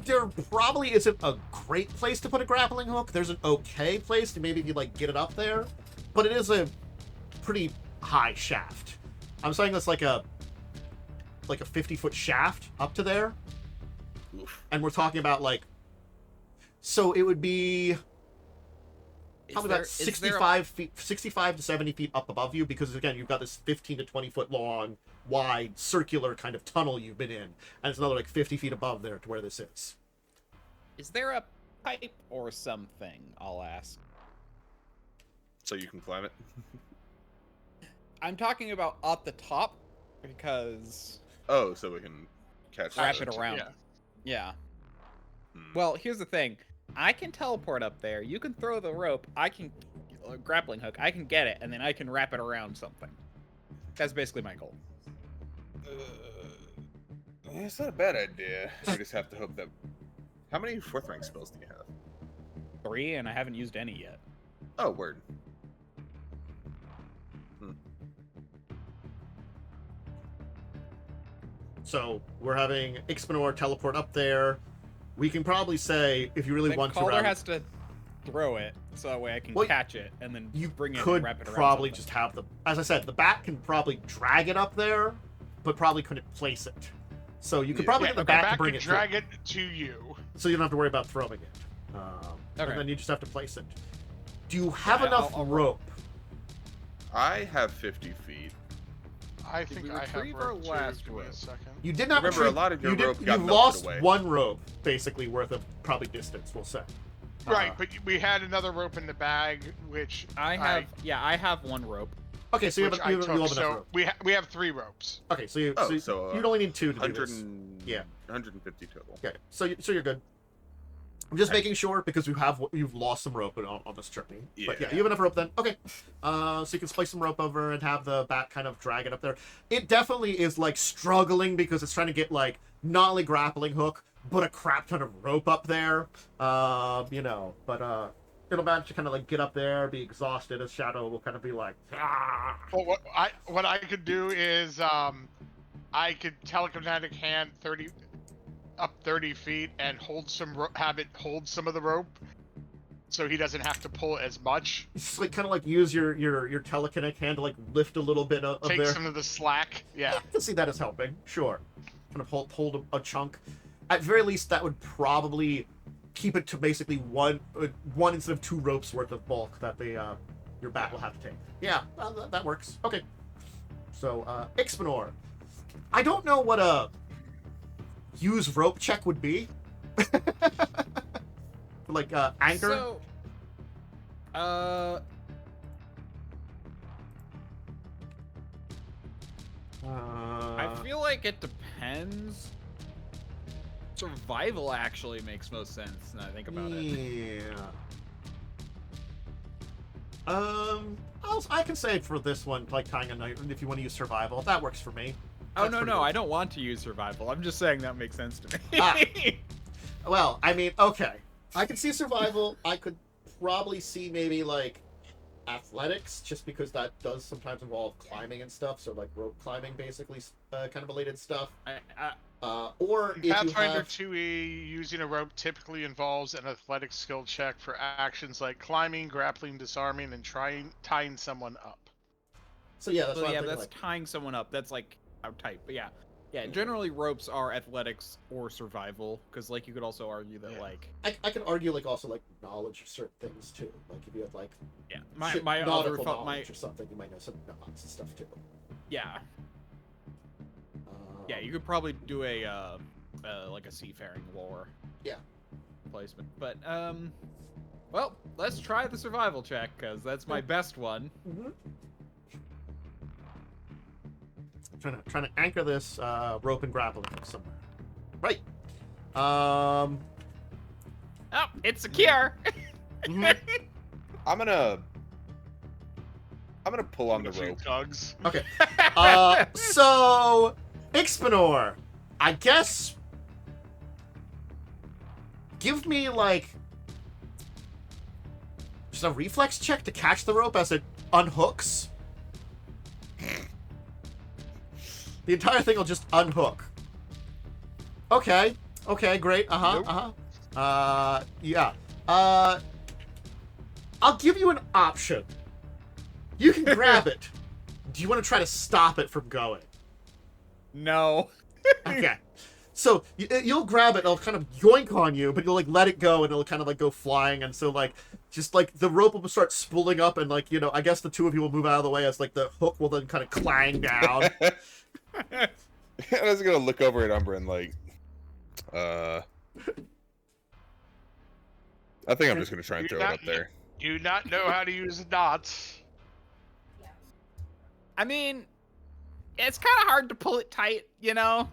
There probably isn't a great place to put a grappling hook. There's an okay place to maybe like get it up there, but it is a pretty high shaft. I'm saying that's like a 50-foot shaft up to there. Oof. And we're talking about so it would be probably about 65 to 70 feet up above you, because again, you've got this 15 to 20 foot long, wide, circular kind of tunnel you've been in, and it's another 50 feet above there to where this is. Is there a pipe or something? I'll ask. So you can climb it. I'm talking about at the top, because Oh, so we can catch wrap the- it around. Yeah. Hmm. Well, here's the thing. I can teleport up there. You can throw the rope. I can grappling hook. I can get it, and then I can wrap it around something. That's basically my goal. It's not a bad idea. You just have to hope that. How many 4th rank spells do you have? 3, and I haven't used any yet. Oh, word. So we're having Ixbanor teleport up there. We can probably say, if you really Then want to, Calder has to throw it, so that way I can Well, catch it, and then you bring it could and wrap it around probably something. just have as I said, the bat can probably drag it up there, but probably couldn't place it. So you could probably get the bat to bring can it drag through, it to you. so you don't have to worry about throwing it. Okay. And then you just have to place it. Do you have Yeah, enough I'll rope? I have 50 feet. I Did think we I have retrieve our rope too. last Give me a rope? second. You did not Remember, retrieve. a lot of your you rope got you melted lost away. one rope, basically worth of probably distance. We'll say. Right, but we had another rope in the bag, which I have one rope. Okay, so you which have, I you took. have enough So rope. we have 3 ropes. Okay, so you Oh, so so, you'd only need 2 to do 100 this. and... Yeah. 150 total. Okay, so you're good. I'm just making sure because you've lost some rope on this journey. But yeah, Yeah. you have enough rope then. Okay, so you can splice some rope over and have the bat kind of drag it up there. It definitely is struggling because it's trying to get not only grappling hook but a crap ton of rope up there. But it'll manage to kind of get up there, be exhausted as Shadow will kind of be ah. Well, what I could do is I could telekinetic hand 30 feet and hold have it hold some of the rope, so he doesn't have to pull as much. Just kind of use your telekinetic hand to lift a little bit of Take there. some of the slack. Yeah. I can see that as helping. Sure, kind of hold a chunk. At very least, that would probably keep it to basically one instead of 2 ropes worth of bulk that your bat will have to take. Yeah, that works. Okay. So Ixbanor, I don't know what a use rope check would be. Anchor. So, I feel like it depends. Survival actually makes most sense now I think about it. Yeah. I can say for this one, like tying a knife, if you want to use survival, that works for me. Oh That's no, pretty no, good. I don't want to use survival. I'm just saying that makes sense to me. Ah. Well, I mean, okay. I could see survival. I could probably see maybe like athletics, just because that does sometimes involve climbing and stuff. So like rope climbing, basically, kind of related stuff. Or if you Pathfinder have 2e, using a rope typically involves an athletic skill check for actions like climbing, grappling, disarming, and tying someone up. so yeah, that's Well, what yeah, I'm thinking. that's Like, tying someone up. That's like how tight. But yeah, yeah. Generally, ropes are athletics or survival, because like you could also argue that Yeah. like I can argue like also like knowledge of certain things too. Like if you have like yeah, my other nautical thought, knowledge or something, you might know some knots and stuff too. yeah, yeah. You could probably do a like a seafaring lore. Yeah. Placement, but well, let's try the survival check because that's my best one. Mm-hmm. Trying to anchor this rope and grappling hook somewhere. Right. Oh, it's secure. Mhm. I'm gonna pull on the A few rope. tugs. Okay. So Ixbanor, I guess. Give me like just a reflex check to catch the rope as it unhooks. The entire thing will just unhook. Okay. Okay, great. Nope. Yeah. I'll give you an option. You can grab it. Do you want to try to stop it from going? No. Okay. So you'll grab it, it'll kind of yoink on you, but you'll like let it go and it'll kind of like go flying, and so like just like the rope will start spooling up, and like, you know, I guess the two of you will move out of the way as like the hook will then kind of clang down. I was gonna look over at Umbrin like, I think I'm just gonna try and throw it up there. Do not know how to use knots. I mean, it's kind of hard to pull it tight, you know.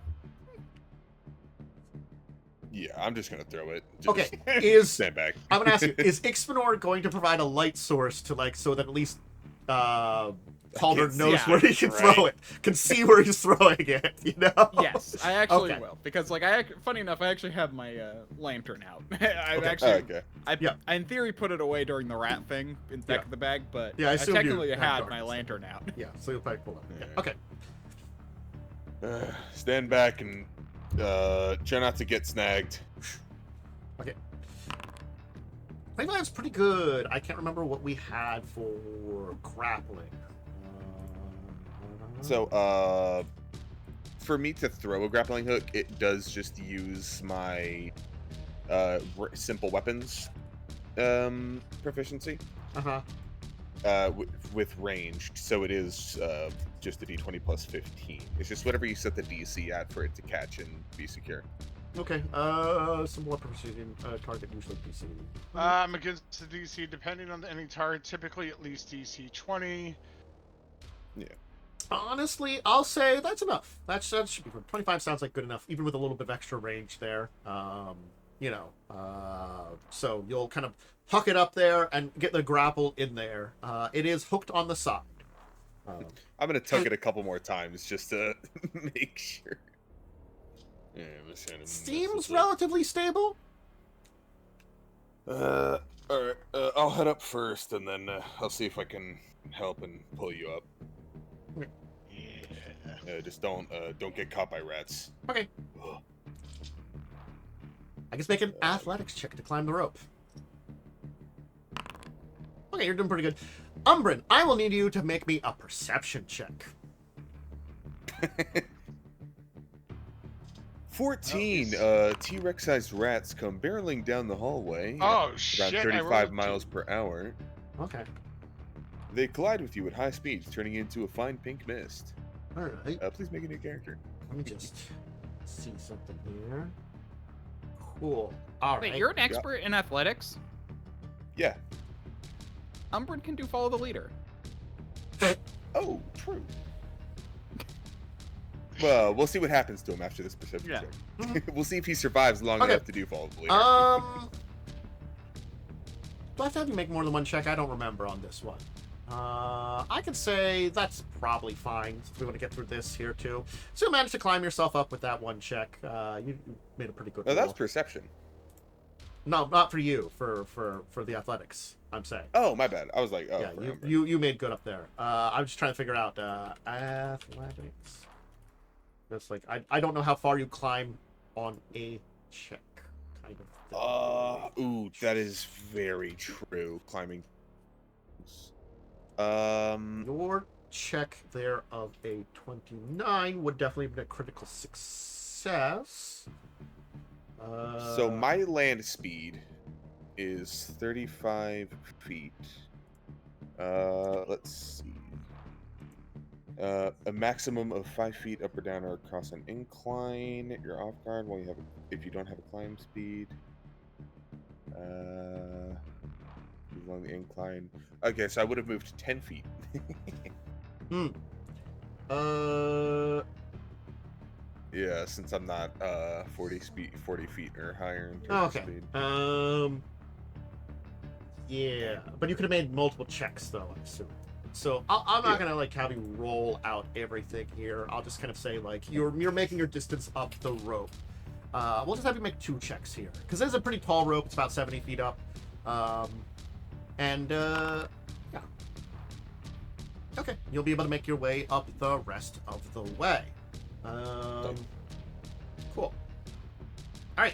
Yeah, I'm just gonna throw it. Just Okay, is stand back. I'm gonna ask you, is Ixbanor going to provide a light source to like so that at least Calder can knows see where it, he can right? throw it, can see where he's throwing it, you know? Yes, I actually Okay. will, because like funny enough, I actually have my lantern out. I've Okay. actually, Okay. I in theory put it away during the rat thing in the back Yeah. of the bag, but Yeah, I I assumed you technically had had guards. my lantern out. Yeah, so you'll probably pull it. Yeah. Yeah. Okay. Stand back and try not to get snagged. I think that's pretty good. I can't remember what we had for grappling. So, for me to throw a grappling hook, it does just use my simple weapons proficiency with ranged. So it is just a d20 plus 15. It's just whatever you set the DC at for it to catch and be secure. Okay. Some more precision target usually DC. Against the DC, depending on any target, typically at least DC 20. Yeah. Honestly, I'll say that's enough. That should be good. 25 sounds like good enough, even with a little bit of extra range there. You know, so you'll kind of huck it up there and get the grapple in there. It is hooked on the side. I'm gonna tug it a couple more times just to make sure. Yeah, Seems relatively stable. All right. I'll head up first, and then I'll see if I can help and pull you up. Yeah. Just don't get caught by rats. Okay. I guess make an athletics check to climb the rope. Okay, you're doing pretty good. Umbrin, I will need you to make me a perception check. 14. T-Rex-sized rats come barreling down the hallway. Oh, at shit. around I 35 rolled a miles per hour. Okay. They collide with you at high speeds, turning into a fine pink mist. All right. Please make a new character. Let me just see something here. Cool. All right. Wait, you're an expert in athletics? Yeah. Umbrin can do follow the leader. Oh, true. Well, we'll see what happens to him after this perception check. We'll see if he survives long enough to do follow the leader. Do I have to have you make more than one check? I don't remember on this one. I can say that's probably fine if we want to get through this here too. So you managed to climb yourself up with that one check. You made a pretty good roll. That's perception. No, not for you. For the athletics, I'm saying. Oh, my bad. I was like, oh. Yeah, you made good up there. I'm just trying to figure out athletics. That's like I don't know how far you climb on a check, kind of thing. Ooh, that is very true. Climbing. Your check there of a 29 would definitely be a critical success. So my land speed is 35 feet. Let's see. A maximum of 5 feet up or down or across an incline. You're off guard while you have if you don't have a climb speed. Along the incline. Okay, so I would have moved 10 feet. Yeah, since I'm not 40 feet or higher in terms of speed. Yeah, but you could have made multiple checks though, I assume. So I'm not gonna like have you roll out everything here. I'll just kind of say like you're making your distance up the rope. We'll just have you make 2 checks here because this is a pretty tall rope. It's about 70 feet up. Yeah. Okay, you'll be able to make your way up the rest of the way. Cool. All right.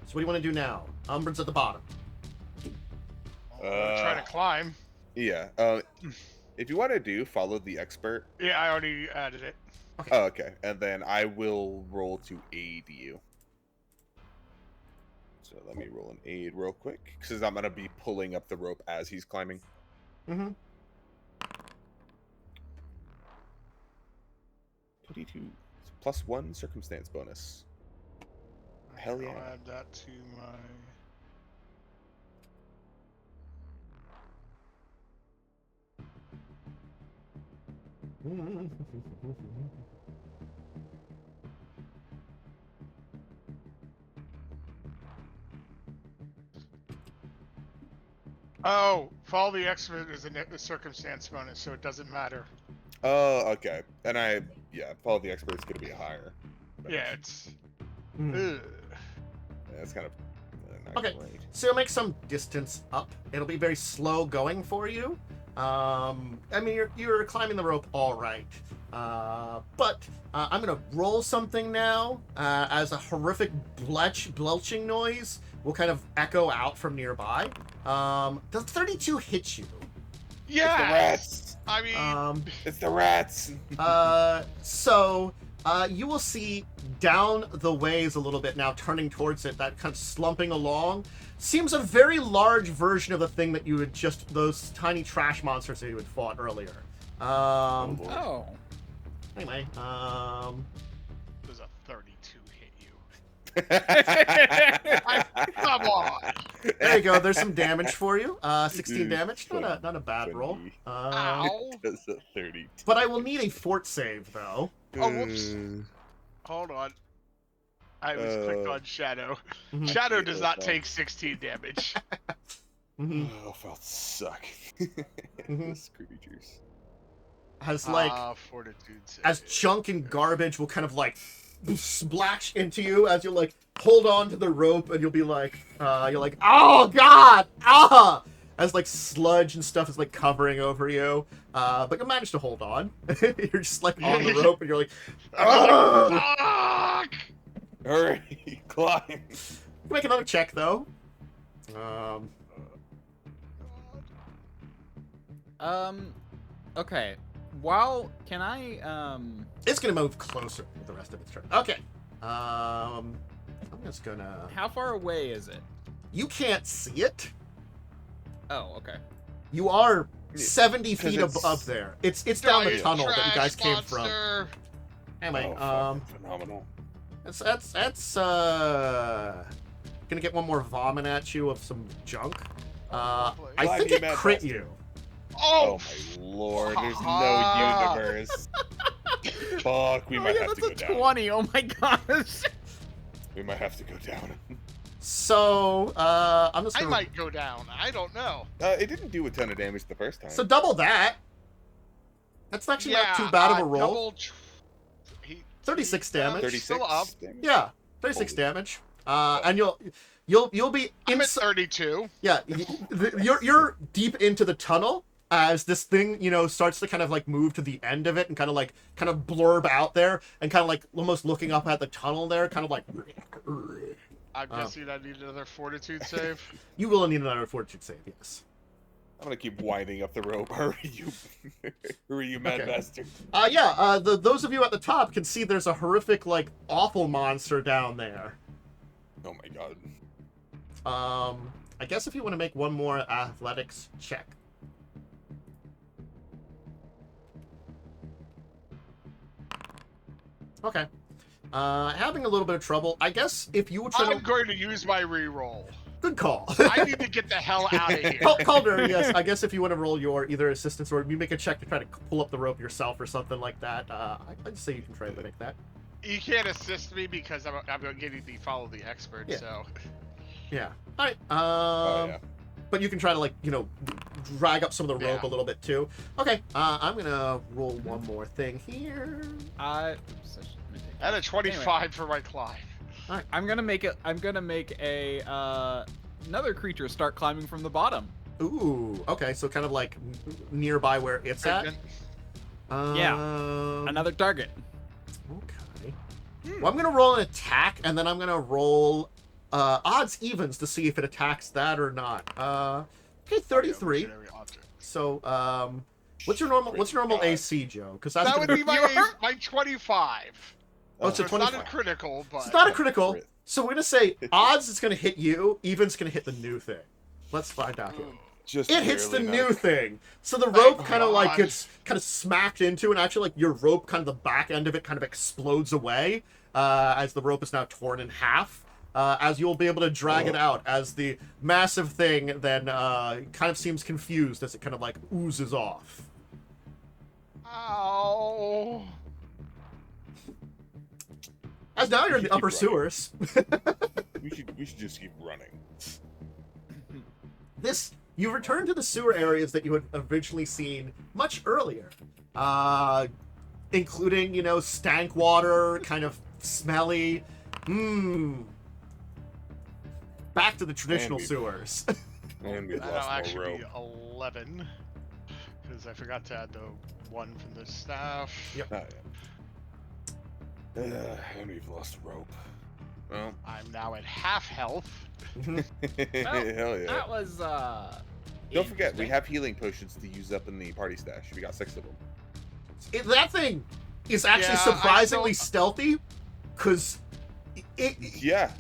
So what do you want to do now? Umbrin's at the bottom. Trying to climb. Yeah. If you want to do follow the expert. Yeah, I already added it. Okay. Oh, okay. And then I will roll to aid you. So let me roll an aid real quick, because I'm gonna be pulling up the rope as he's climbing. Mm-hmm. 22 +1 circumstance bonus. Hell yeah! I'll add that to my. Oh, follow the expert is a circumstance bonus, so it doesn't matter. Oh, okay. And follow the expert's gonna be a higher. Yeah, it's. Yeah, it's kind of not Okay, great. so you'll make some distance up. It'll be very slow going for you. I mean, you're climbing the rope all right. But I'm gonna roll something now as a horrific belching noise will kind of echo out from nearby. Does 32 hit you? Yeah. It's the rats. I mean, It's the rats. So you will see down the ways a little bit now, turning towards it, that kind of slumping along. Seems a very large version of the thing that you had just, those tiny trash monsters that you had fought earlier. Anyway, does a 32 hit you? Come on. there you go. There's some damage for you. 16 damage. Not a bad roll. Ow. Does a 30. But I will need a fort save though. Oh, whoops. Hold on. I was clicked on Shadow. Mhm. Shadow does not take 16 damage. Mm-hmm. Oh, felt suck. Mhm. Those creatures. Has like Fortitude save. as junk and garbage will kind of like splash into you as you like hold on to the rope, and you'll be like oh god, as like sludge and stuff is like covering over you, but you manage to hold on. You're just like on the rope, and you're like, Fuck! Hurry, climb. make another check though. Okay. Can I, It's gonna move closer with the rest of its turn. Okay. I'm just gonna. how far away is it? You can't see it. Oh, okay. You are 70 feet it's- above there. It's down the Giant tunnel that you trash guys came from. monster. Anyway, Phenomenal. that's gonna get one more vomit at you of some junk. I Glad think you it met crit Buster. you. Oh my lord, there's no universe. Fuck, we might have to go that's a down. 20. Oh my gosh. We might have to go down. So, I'm just I gonna... might go down. I don't know. It didn't do a ton of damage the first time. So double that. That's actually not too bad of a roll. 36 damage. 36 Still up. damage? Yeah, 36 Holy- damage. And you'll be I'm at inside. 32. Yeah, you're deep into the tunnel as this thing, starts to kind of like move to the end of it and kind of blurb out there and kind of like almost looking up at the tunnel there, kind of like. I'm guessing I need another fortitude save. You will need another fortitude save, yes. I'm gonna keep winding up the rope. Hurry, you! Hurry, you mad Okay. bastard! Those of you at the top can see there's a horrific, like, awful monster down there. Oh my god! I guess if you want to make one more athletics check. Okay. Having a little bit of trouble. I guess if you would try I'm to... going to use my reroll. Good call. I need to get the hell out of here. Calder, yes. I guess if you want to roll your either assistance or you make a check to try to pull up the rope yourself or something like that, I'd say you can try to make that. You can't assist me because I'm getting the follow the expert. Yeah. So Yeah. All right. Oh yeah. But you can try to drag up some of the rope Yeah. a little bit too. Okay. I'm gonna roll one more thing here. Oops, I should take that. and a 25 for my climb. I'm gonna make a another creature start climbing from the bottom. Ooh. Okay. So kind of like nearby where it's at. Yeah. Another target. Okay. Well, I'm gonna roll an attack, and then I'm gonna roll odds evens to see if it attacks that or not. Okay, 33. Legendary object. So, what's your normal AC, Joe? Because that's That gonna would be You're- my 25. Oh, it's a So it's not 25. a critical, but It's not a critical. Crit. So we're gonna say odds is gonna hit you, even's gonna hit the new thing. Let's find out here. Just It hits the barely new not- thing. So the Thank rope kind of like God. gets kind of smacked into, and actually like your rope, kind of the back end of it, kind of explodes away as the rope is now torn in half. As you'll be able to drag it out, as the massive thing then kind of seems confused as it kind of like oozes off. ow. As now you're in should the upper keep running. sewers. We should just keep running. You return to the sewer areas that you had originally seen much earlier, including stank water, kind of smelly. Back to the traditional And we- sewers. And we That'll lost more actually rope. be 11. Because I forgot to add the 1 from the staff. Yep. Ah, yeah. And we've lost rope. Well, I'm now at half health. hell yeah. That was Don't forget, we interesting. have healing potions to use up in the party stash. We got 6 of them. That thing is actually Yeah, I surprisingly saw- stealthy, because Yeah.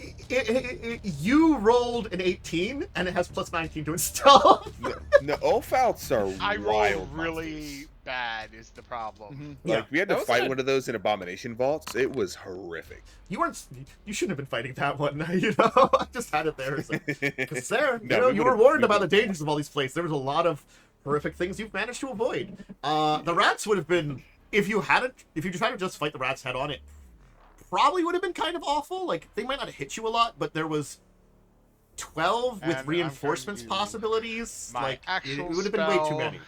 you rolled an 18 and it has plus 19 to its stealth. No, Ophalts are I wild rolled really monsters. bad is the problem. Yeah. Like, we had to That was fight good. one of those in Abomination Vaults. It was horrific. You shouldn't have been fighting that one. I just had it there. It's there. No, we You were would've- warned we about the would've- dangers of all these places. There was a lot of horrific things you've managed to avoid. The rats would have been, if you tried to just fight the rats head on, it probably would have been kind of awful. Like, they might not have hit you a lot, but there was 12 And with I'm reinforcements going to use possibilities. my Like, it actual would have been way too spell. many.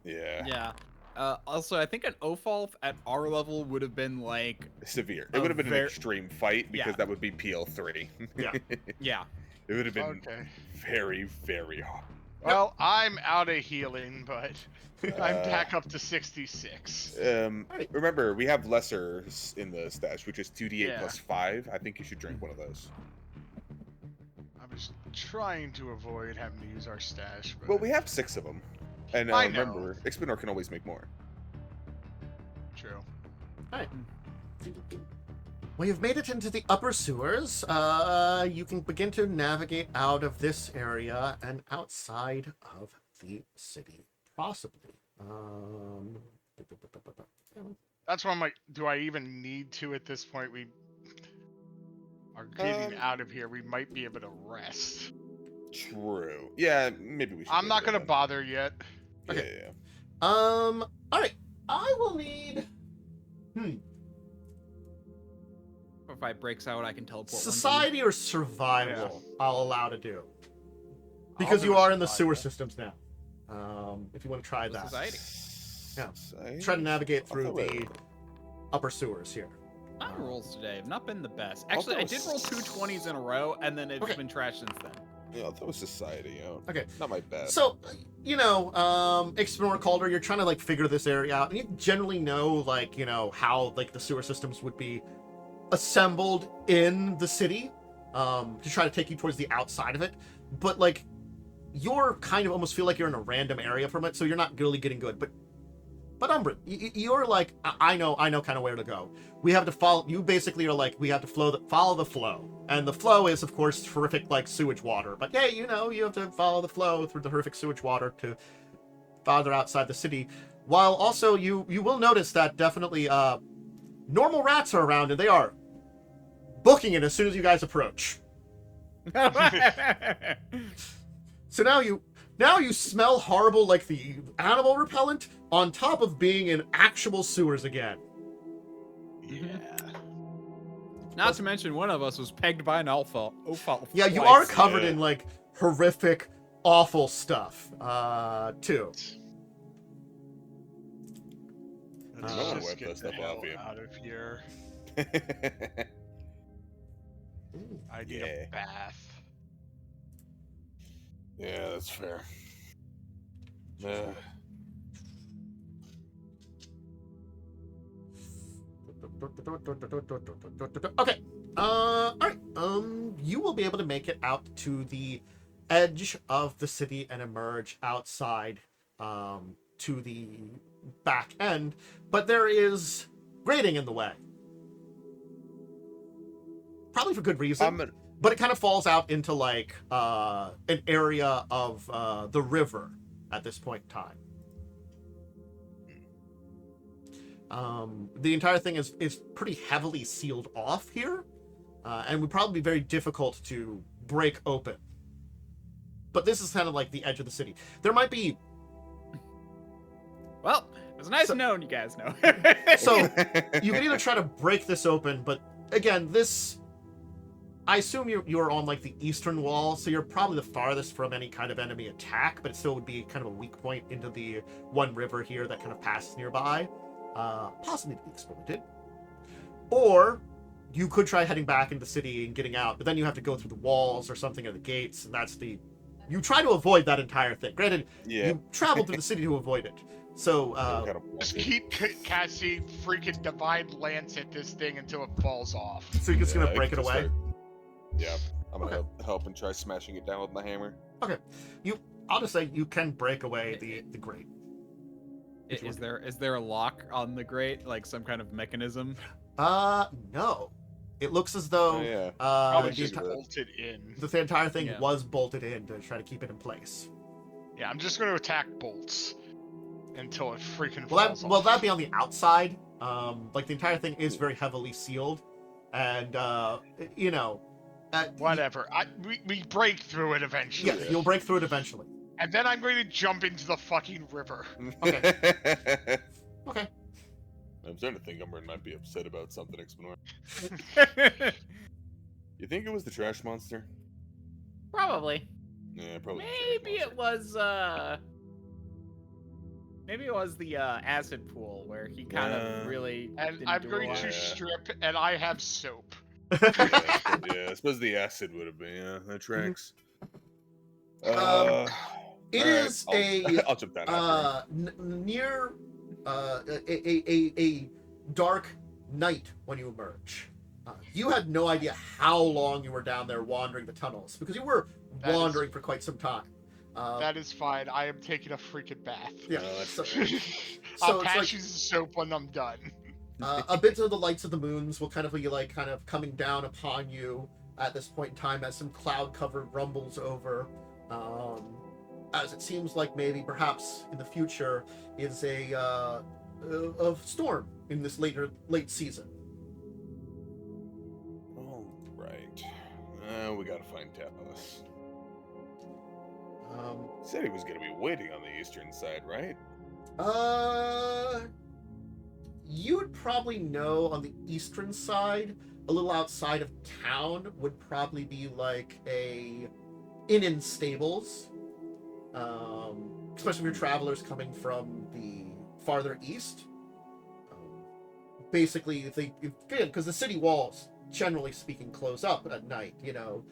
Yeah. Yeah. Also, I think an Ophalf at our level would have been like, Severe. A It would have been an ver- extreme fight because Yeah. that would be PL3. Yeah. yeah. It would have been Okay. very, very hard. Well, I'm out of healing, but I'm Uh, back up to 66. Alright. Remember, we have lessers in the stash, which is 2d8 Yeah. plus 5. I think you should drink one of those. I was trying to avoid having to use our stash, but Well, we have 6 of them. And I know. remember, Ixbanor can always make more. true. Well, you've made it into the upper sewers. You can begin to navigate out of this area and outside of the city, possibly. That's why I'm like, do I even need to at this point? We are getting Um, out of here. We might be able to rest. True. Yeah, maybe we should. I'm go not to gonna that bother yet. then. Okay. Yeah. All right. I will need. If I breaks out, I can teleport. one to you. Society or survival, I'll allow to do. I'll Because do you a are in the sewer survival. systems now. If you want to try What's that. society? Yeah. Society? Try to navigate through I'll throw the it. upper sewers here. My rolls today have not been the best. I'll Actually, throw I did roll 2 20s in a row, and then it's been trash since then. Yeah, I'll throw society out. Okay. Not my best. So, Ixbanor, Calder, you're trying to, like, figure this area out. And you generally know, like, how, like, the sewer systems would be assembled in the city to try to take you towards the outside of it. But, like, you're kind of almost feel like you're in a random area from it, so you're not really getting good. But Umbrin, you're like, I know kind of where to go. We have to follow. You basically are like, we have to follow the flow, and the flow is, of course, horrific like sewage water. But hey, you have to follow the flow through the horrific sewage water to farther outside the city. While also you will notice that definitely normal rats are around, and they are booking it as soon as you guys approach. So now you smell horrible like the animal repellent on top of being in actual sewers again. Yeah. Not to mention, one of us was pegged by an alpha. Yeah, you twice. are covered in like horrific, awful stuff, too. Let's No one just wiped get that stuff the hell off you. out of here. Ooh. I need Yeah. a bath. Yeah, that's fair. Okay. All right. You will be able to make it out to the edge of the city and emerge outside, to the back end, but there is grading in the way. Probably for good reason. But it kind of falls out into like an area of the river at this point in time. The entire thing is pretty heavily sealed off here, and would probably be very difficult to break open. But this is kind of like the edge of the city. There might be. Well, it was nice knowing you guys know. So you can either try to break this open, but again, this. I assume you're on like the eastern wall, so you're probably the farthest from any kind of enemy attack, but it still would be kind of a weak point into the one river here that kind of passes nearby. Possibly to be exploited. Or you could try heading back into the city and getting out, but then you have to go through the walls or something, or the gates, and that's the. You try to avoid that entire thing. Granted, you traveled through the city to avoid it. So, Just keep casting freaking Divine Lance at this thing until it falls off. so you're just gonna break it away? Yeah, I'm gonna help and try smashing it down with my hammer. Okay. I'll just say you can break away the grate. Is there a lock on the grate, like some kind of mechanism? No. It looks as though Probably the, just enti- bolted in. the entire thing was bolted in to try to keep it in place. Yeah, I'm just gonna attack bolts until it freaking Well, falls that'd off. be on the outside. Like the entire thing is very heavily sealed, and Whatever. We break through it eventually. Yeah, you'll break through it eventually. And then I'm going to jump into the fucking river. Okay. Okay. I'm starting to think Umbrin might be upset about something, Ixbanor. You think it was the trash monster? Probably. Yeah, probably. Maybe it was the acid pool where he kind of really. And didn't I'm do a going lot. to strip, and I have soap. Yeah, I suppose the acid would have been. Yeah, that tracks. It is I'll jump down after him. near a dark night when you emerge. You had no idea how long you were down there wandering the tunnels, because you were wandering for quite some time. That is fine. I am taking a freaking bath. Yeah. that's I'll it's pass like- you the soap when I'm done. A bit of the lights of the moons will kind of be like kind of coming down upon you at this point in time as some cloud cover rumbles over. As it seems like maybe perhaps in the future is a storm in this late season. Oh, right. We gotta find Talas. Said he was going to be waiting on the eastern side, right? You would probably know on the eastern side, a little outside of town, would probably be like a inn and stables. Especially if you're travelers coming from the farther east. Basically, if because the city walls, generally speaking, close up at night. You know,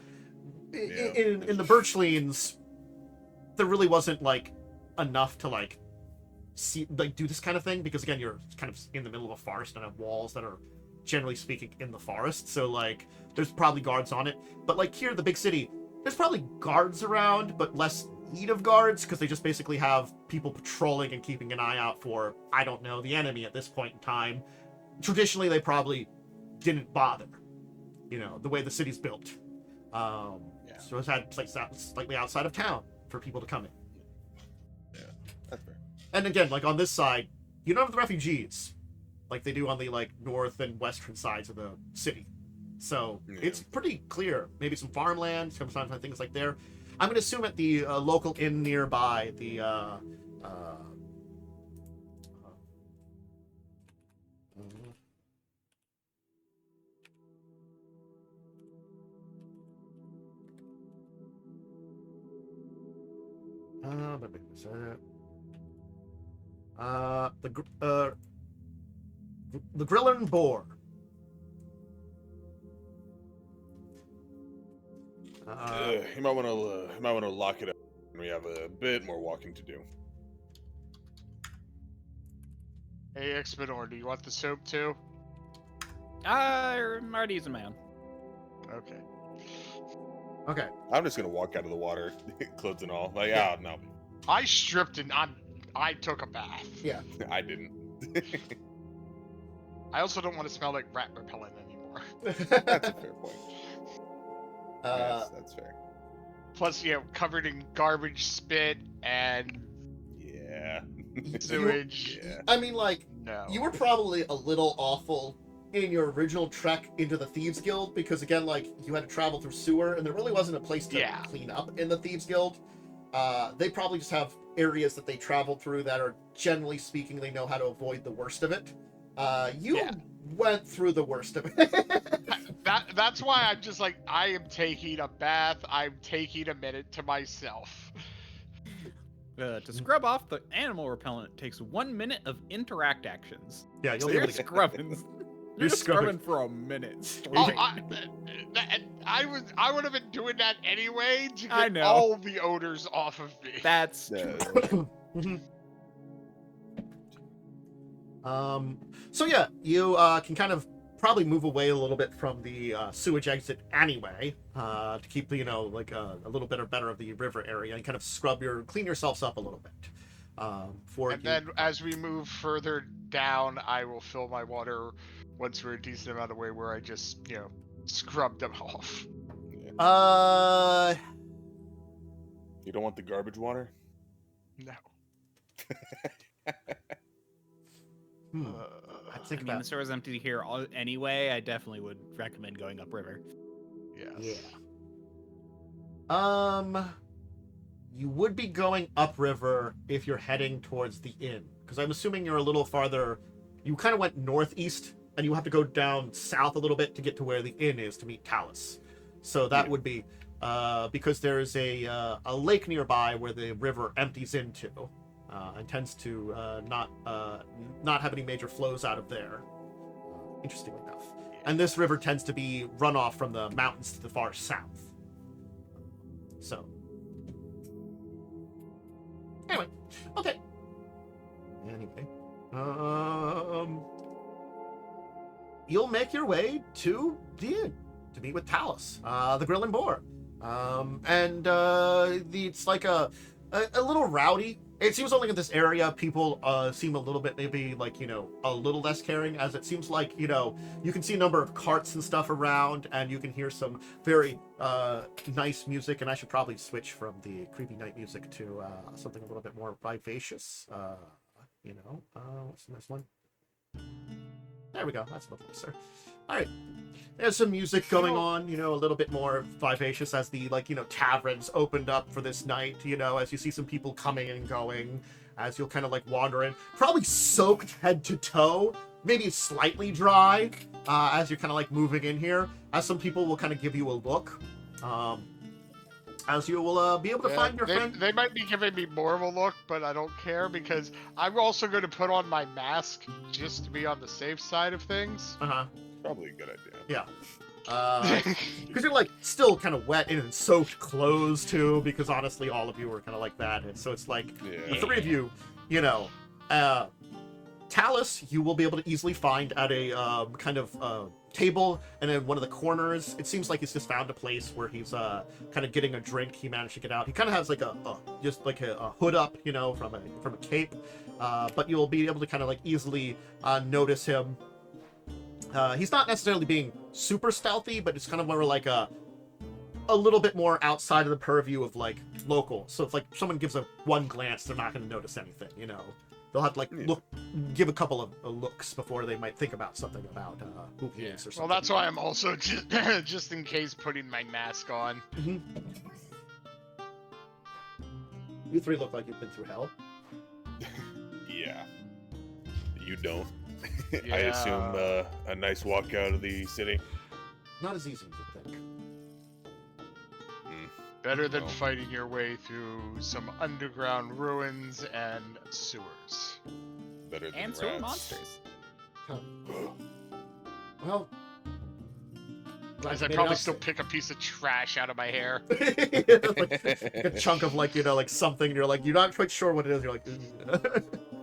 in the Birchlines, there really wasn't like enough to like do this kind of thing, because again, you're kind of in the middle of a forest and have walls that are generally speaking in the forest, so like there's probably guards on it. But like here, the big city, there's probably guards around, but less need of guards, because they just basically have people patrolling and keeping an eye out for, I don't know, the enemy at this point in time. Traditionally, they probably didn't bother, you know, the way the city's built. So it's had places slightly outside of town for people to come in. Yeah, that's fair. And again, like on this side, you don't have the refugees like they do on the like north and western sides of the city. So it's pretty clear. Maybe some farmland, sometimes things like there. I'm going to assume at the local inn nearby, the the Griller and Boar. You might want to lock it up. We have a bit more walking to do. Hey, Ixbanor, do you want the soap too? I'm already using my own. Okay. Okay. I'm just gonna walk out of the water, clothes and all. Like, no, I stripped and I took a bath. Yeah. I didn't. I also don't want to smell like rat repellent anymore. That's a fair point. Yes, that's fair. Plus, covered in garbage, spit, and sewage. I mean, like, No. you were probably a little awful in your original trek into the Thieves Guild, because again, like, you had to travel through sewer, and there really wasn't a place to clean up in the Thieves Guild. They probably just have areas that they travel through that are, generally speaking, they know how to avoid the worst of it. You went through the worst of it. That's why I'm just like, I am taking a bath. I'm taking a minute to myself. To scrub off the animal repellent takes 1 minute of interact actions. Yeah, you'll So be you're able to get... scrubbing. You're scrubbing. scrubbing for a minute straight. I would have been doing that anyway to I get know. all the odors off of me. That's true. So yeah, you can kind of probably move away a little bit from the sewage exit anyway, to keep the, like a little bit or better of the river area, and kind of clean yourselves up a little bit. Then as we move further down, I will fill my water once we're a decent amount away where I just, scrub them off. You don't want the garbage water? No. I think I mean, the store's empty here anyway. I definitely would recommend going upriver. Yes. Yeah. You would be going upriver if you're heading towards the inn, because I'm assuming you're a little farther. You kind of went northeast, and you have to go down south a little bit to get to where the inn is to meet Talas. So that would be because there's a lake nearby where the river empties into. And tends to not have any major flows out of there, interestingly enough. And this river tends to be runoff from the mountains to the far south. So, anyway, okay. Anyway, you'll make your way to the inn to meet with Talas, the Grill and Boar, it's like a little rowdy. It seems only in this area people seem a little bit maybe like, a little less caring, as it seems like, you can see a number of carts and stuff around, and you can hear some very nice music, and I should probably switch from the creepy night music to something a little bit more vivacious. What's the next one? There we go. That's much nicer. All right. There's some music going on, a little bit more vivacious as the, taverns opened up for this night, as you see some people coming and going, as you'll kind of, wander in. Probably soaked head to toe, maybe slightly dry, as you're kind of, moving in here, as some people will kind of give you a look, as you will be able to find your friend. They might be giving me more of a look, but I don't care, because I'm also going to put on my mask just to be on the safe side of things. Uh-huh. Probably a good idea. Yeah. Because you're still kind of wet and in soaked clothes too, because honestly all of you are kind of like that, and so it's the three of you, Talas you will be able to easily find at a kind of table, and in one of the corners it seems like he's just found a place where he's kind of getting a drink. He managed to get out. He kind of has a hood up, from a cape, but you'll be able to kind of easily notice him. He's not necessarily being super stealthy, but it's kind of more a little bit more outside of the purview of local. So if someone gives one glance, they're not going to notice anything. They'll have to give a couple of looks before they might think about something about who he is or something. Well, that's why I'm also just in case putting my mask on. Mm-hmm. You three look like you've been through hell. Yeah. You don't. Yeah. I assume a nice walk out of the city. Not as easy as you think. Better than fighting your way through some underground ruins and sewers. Better than And sewer rats. monsters. Huh. Well, As I probably still pick a piece of trash out of my hair. a chunk of something, and you're not quite sure what it is. You're like,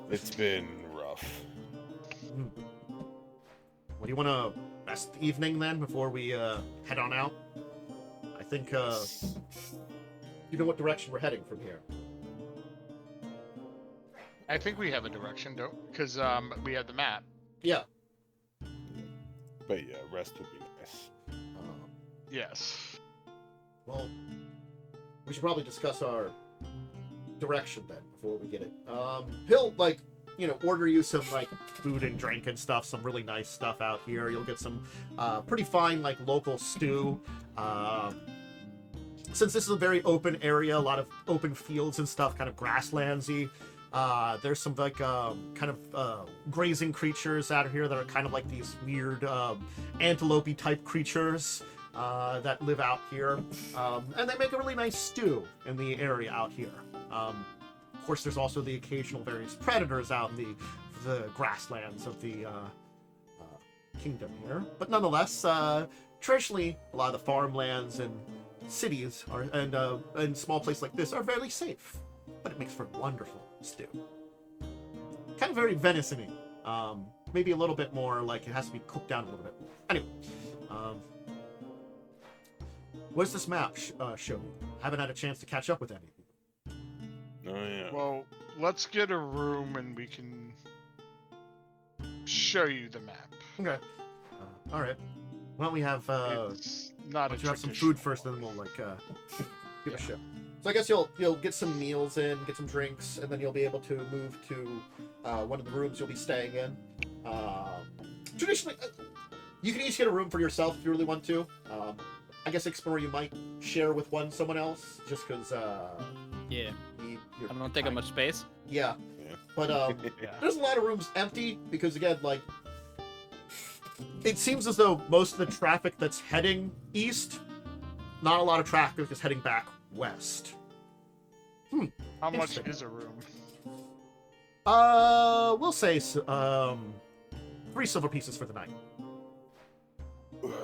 It's been rough. What do you want to rest the evening then before we head on out? I think you know what direction we're heading from here. I think we have a direction, don't? Because we have the map. Yeah. But yeah, rest would be nice. Yes. Well, we should probably discuss our direction then before we get it. He'll order you some food and drink and stuff, some really nice stuff out here. You'll get some pretty fine local stew. Since this is a very open area, a lot of open fields and stuff, kind of grasslandsy. There's some kind of grazing creatures out here that are kind of like these weird antelope type creatures that live out here, and they make a really nice stew in the area out here. Of course, there's also the occasional various predators out in the grasslands of the kingdom here, but nonetheless, traditionally, a lot of the farmlands and cities and small places like this are fairly safe, but it makes for wonderful stew. Kind of very venison-y. Maybe a little bit more it has to be cooked down a little bit. Anyway, what does this map show me? Haven't had a chance to catch up with any of you. Oh yeah. Well, let's get a room and we can show you the map. Okay. All right. Why don't we have It's not why a don't you have some traditional food first, and then we'll give Yeah. a show. So I guess you'll get some meals in, get some drinks, and then you'll be able to move to one of the rooms you'll be staying in. Traditionally, you can each get a room for yourself if you really want to. I guess Ixbanor you might share with someone else, just because. Yeah. You're I don't take up much space. Yeah. Yeah. But Yeah. there's a lot of rooms empty because again, it seems as though most of the traffic that's heading east, not a lot of traffic is heading back west. How much Interesting. is a room? We'll say 3 silver pieces for the night.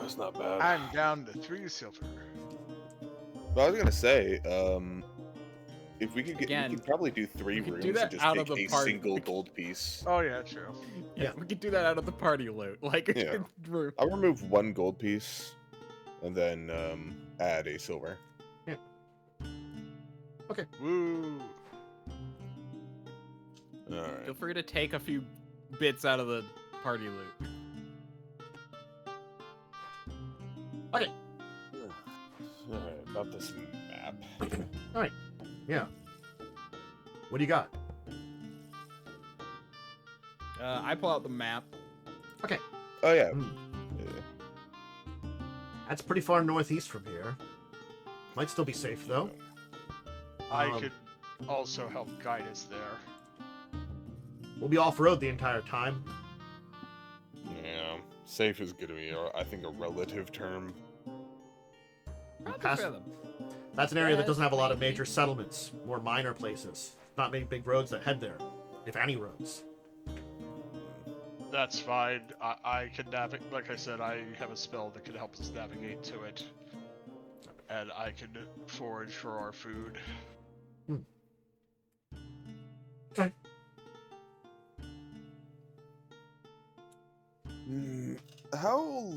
That's not bad. I'm down to 3 silver. Well, I was gonna say, if we could Again, we could probably do 3 we could rooms do that and just out take of the a party. single gold piece. Oh yeah, true. Yeah. We could do that out of the party loot. Yeah. I'll remove 1 gold piece, and then add a silver. Woo. All right. Feel free to take a few bits out of the party loot. Okay. All right. About this map. All right. Yeah. What do you got? I pull out the map. Oh yeah. Hmm. Yeah. That's pretty far northeast from here. Might still be safe though. I Um, could also help guide us there. We'll be off road the entire time. Yeah. Safe is going to be, I think, a relative term. Pass- Rather them. That's an area that Yes, doesn't have a lot of maybe. major settlements, more minor places. Not many big roads that head there, if any roads. That's fine. I can navigate. Like I said, I have a spell that can help us navigate to it, and I can forage for our food. Okay. How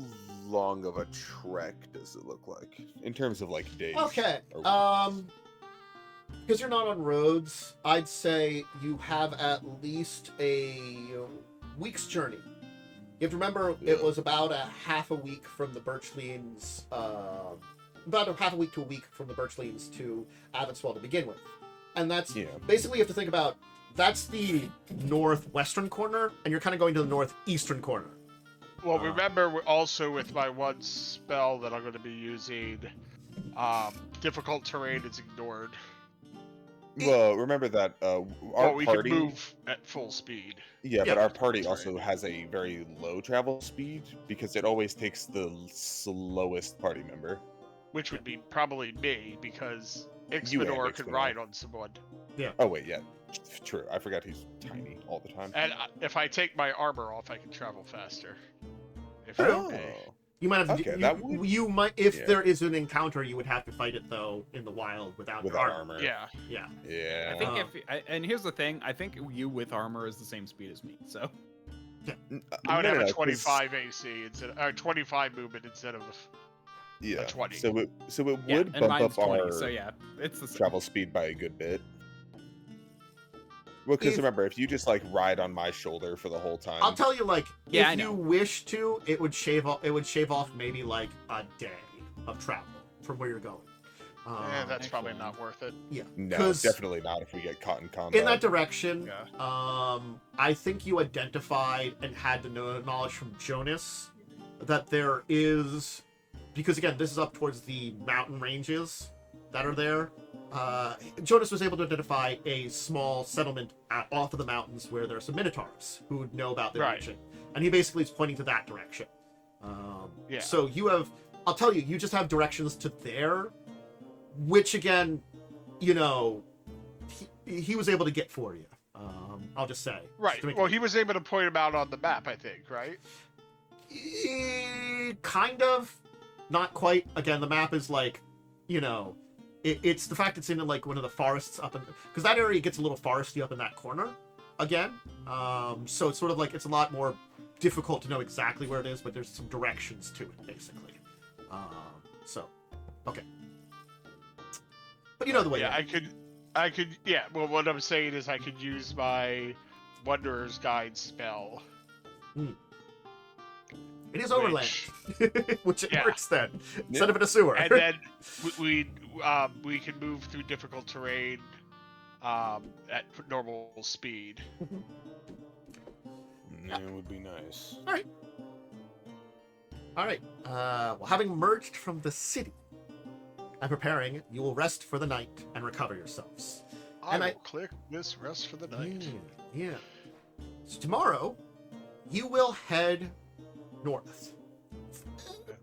long of a trek does it look like in terms of like days? Okay. or weeks? Because you're not on roads, I'd say you have at least a week's journey. You have to remember it was about a half a week from the Birchlines, about a half a week to a week from the Birchlines to Avanswell to begin with. And that's Yeah. basically you have to think about that's the northwestern corner, and you're kind of going to the northeastern corner. Well, remember also with my one spell that I'm going to be using, difficult terrain is ignored. Well, remember that our Well, we party. can move at full speed. Yeah, Yeah, but our party that's also has a very low travel speed because it always takes the slowest party member. Which would be probably me, because You and Ixbanor can Ixbanor. ride on someone. Oh wait, yeah, true. I forgot he's tiny all the time. And if I take my armor off, I can travel faster. If Oh, You might have to. Okay, you, that would- you might, if yeah. there is an encounter, you would have to fight it though in the wild without your without armor. armor. yeah. Yeah. Yeah. I think Uh, and here's the thing, I think you with armor is the same speed as me, so. I would No, have no, a no, 'cause- 25 AC instead, 25 movement instead of. Yeah. 20. So it Yeah, would and bump mine's up 20, our so yeah, it's the same. travel speed by a good bit. Well, because If- remember, if you just like ride on my shoulder for the whole time, I'll tell you, like, Yeah, I if you know. wish to, it would shave off. It would shave off maybe like a day of travel from where you're going. That's probably Actually. not worth it. Yeah, no, 'cause definitely not if we get caught in combat. in that direction. Yeah. I think you identified and had the knowledge from Jonas that there is, because again, this is up towards the mountain ranges that are there. Jonas was able to identify a small settlement off of the mountains where there are some minotaurs who would know about the Right. region, and he basically is pointing to that direction. Yeah. So you have, I'll tell you, you just have directions to there, which again, you know, he was able to get for you. I'll just say. Right. just to make Well, it- he was able to point him out on the map, I think, right? Kind of, not quite. Again, the map is like, you know, it's the fact it's in like one of the forests up in, because that area gets a little foresty up in that corner again. So it's sort of like it's a lot more difficult to know exactly where it is, but there's some directions to it basically. So, okay. But you know the way. Yeah, it is. I could. Yeah. Well, what I'm saying is, I could use my Wanderer's Guide spell. It is overland, which it Yeah. works then instead of in a sewer. And then we can move through difficult terrain at normal speed. It would be nice. All right. Well, having emerged from the city and preparing, you will rest for the night and recover yourselves. I And will I- click this rest for the night. Yeah. So tomorrow, you will head north.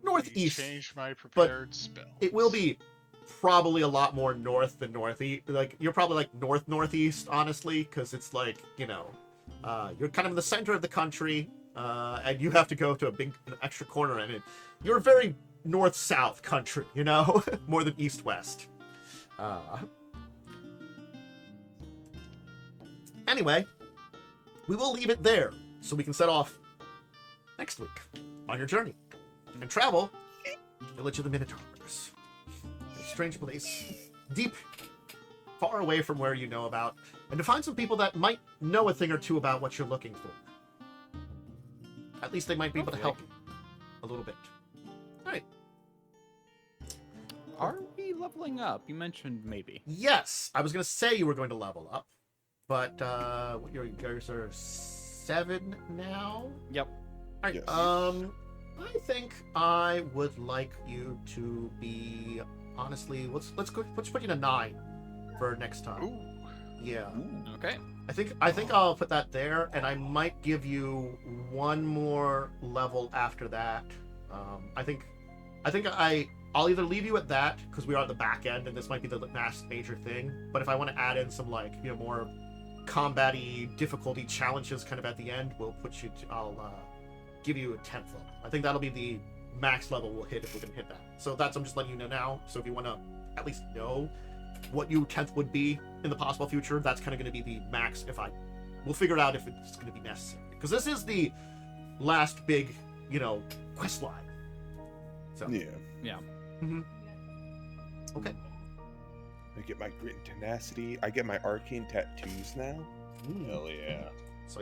Northeast. Change my prepared spell. It will be probably a lot more north than northeast. Like you're probably like northeast, honestly, because it's like you're kind of in the center of the country, and you have to go to an extra corner in it. You're very north-south country, more than east-west. Anyway, we will leave it there so we can set off next week on your journey and travel Village of the Minotaurs. A strange place, deep, far away from where you know about, and to find some people that might know a thing or two about what you're looking for. At least they might be able to help you a little bit. All right. Are we leveling up? You mentioned maybe. Yes, I was going to say you were going to level up, but yours are 7 now. Yep. All right. Yes. I think I would like you to be honestly. Let's put you to 9 for next time. Ooh. Yeah. Okay. I think I'll put that there, and I might give you one more level after that. I'll either leave you at that because we are at the back end, and this might be the last major thing. But if I want to add in some more combat-y difficulty challenges kind of at the end, I'll give you a 10th level. I think that'll be the max level we'll hit if we can hit that. So I'm just letting you know now. So if you want to at least know what your 10th would be in the possible future, that's kind of going to be the max. We'll figure it out if it's going to be necessary, because this is the last big quest line. So Yeah. Okay. I get my grit and tenacity. I get my arcane tattoos now. Hell yeah. So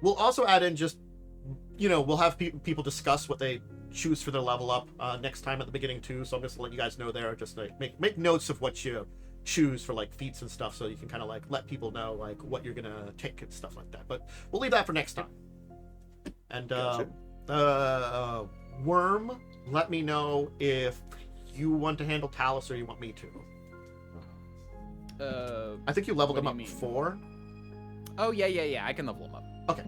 we'll also add in just we'll have people discuss what they choose for their level up next time at the beginning too. So I'm just let you guys know there. Just make notes of what you choose for feats and stuff, so you can kind of let people know what you're gonna take and stuff like that. But we'll leave that for next time. And Wyrm, let me know if you want to handle Talas or you want me to. I think you leveled what him do up you mean? before. Oh yeah. I can level him up. Okay.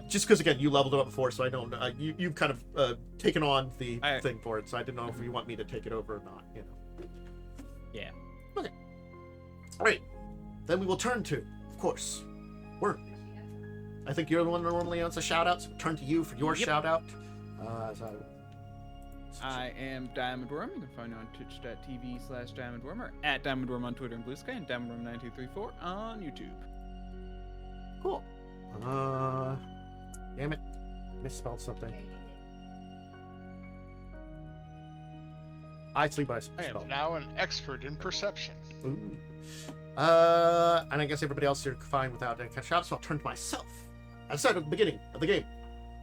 Just because again you leveled him up before, so I don't. You've kind of taken on the thing for it, so I didn't know if you want me to take it over or not. Yeah. Okay. All right. Then we will turn to, of course, Wyrm. I think you're the one that normally answers shout outs. So turn to you for your shout out. I am Diamond Wyrm. You can find me on twitch.tv/DiamondWyrm or at DiamondWyrm on Twitter and Blue Sky, and DiamondWyrm9234 on YouTube. Cool. Damn it. Misspelled something. I sleep by I spell. am now an expert in perception. Ooh. And I guess everybody else here fine without any kind of shout, so I'll turn to myself. As I said at the beginning of the game,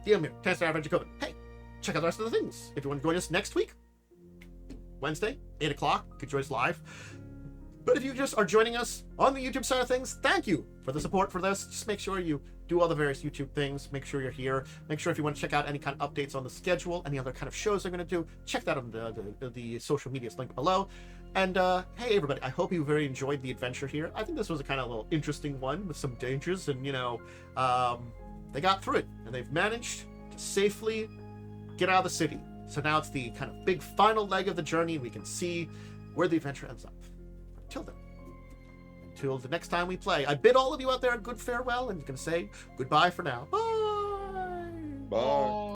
DM here, Talas Dracovin. Hey, check out the rest of the things. If you want to join us next week, Wednesday, 8 o'clock, you can join us live. But if you just are joining us on the YouTube side of things, thank you for the support for this. Just make sure you do all the various YouTube things. Make sure you're here. Make sure if you want to check out any kind of updates on the schedule, any other kind of shows they're going to do, check that on the social medias link below. And hey, everybody, I hope you very enjoyed the adventure here. I think this was a kind of little interesting one with some dangers, and they got through it, and they've managed to safely get out of the city. So now it's the kind of big final leg of the journey, and we can see where the adventure ends up. Until the next time we play, I bid all of you out there a good farewell, and you can say goodbye for now. Bye. Bye.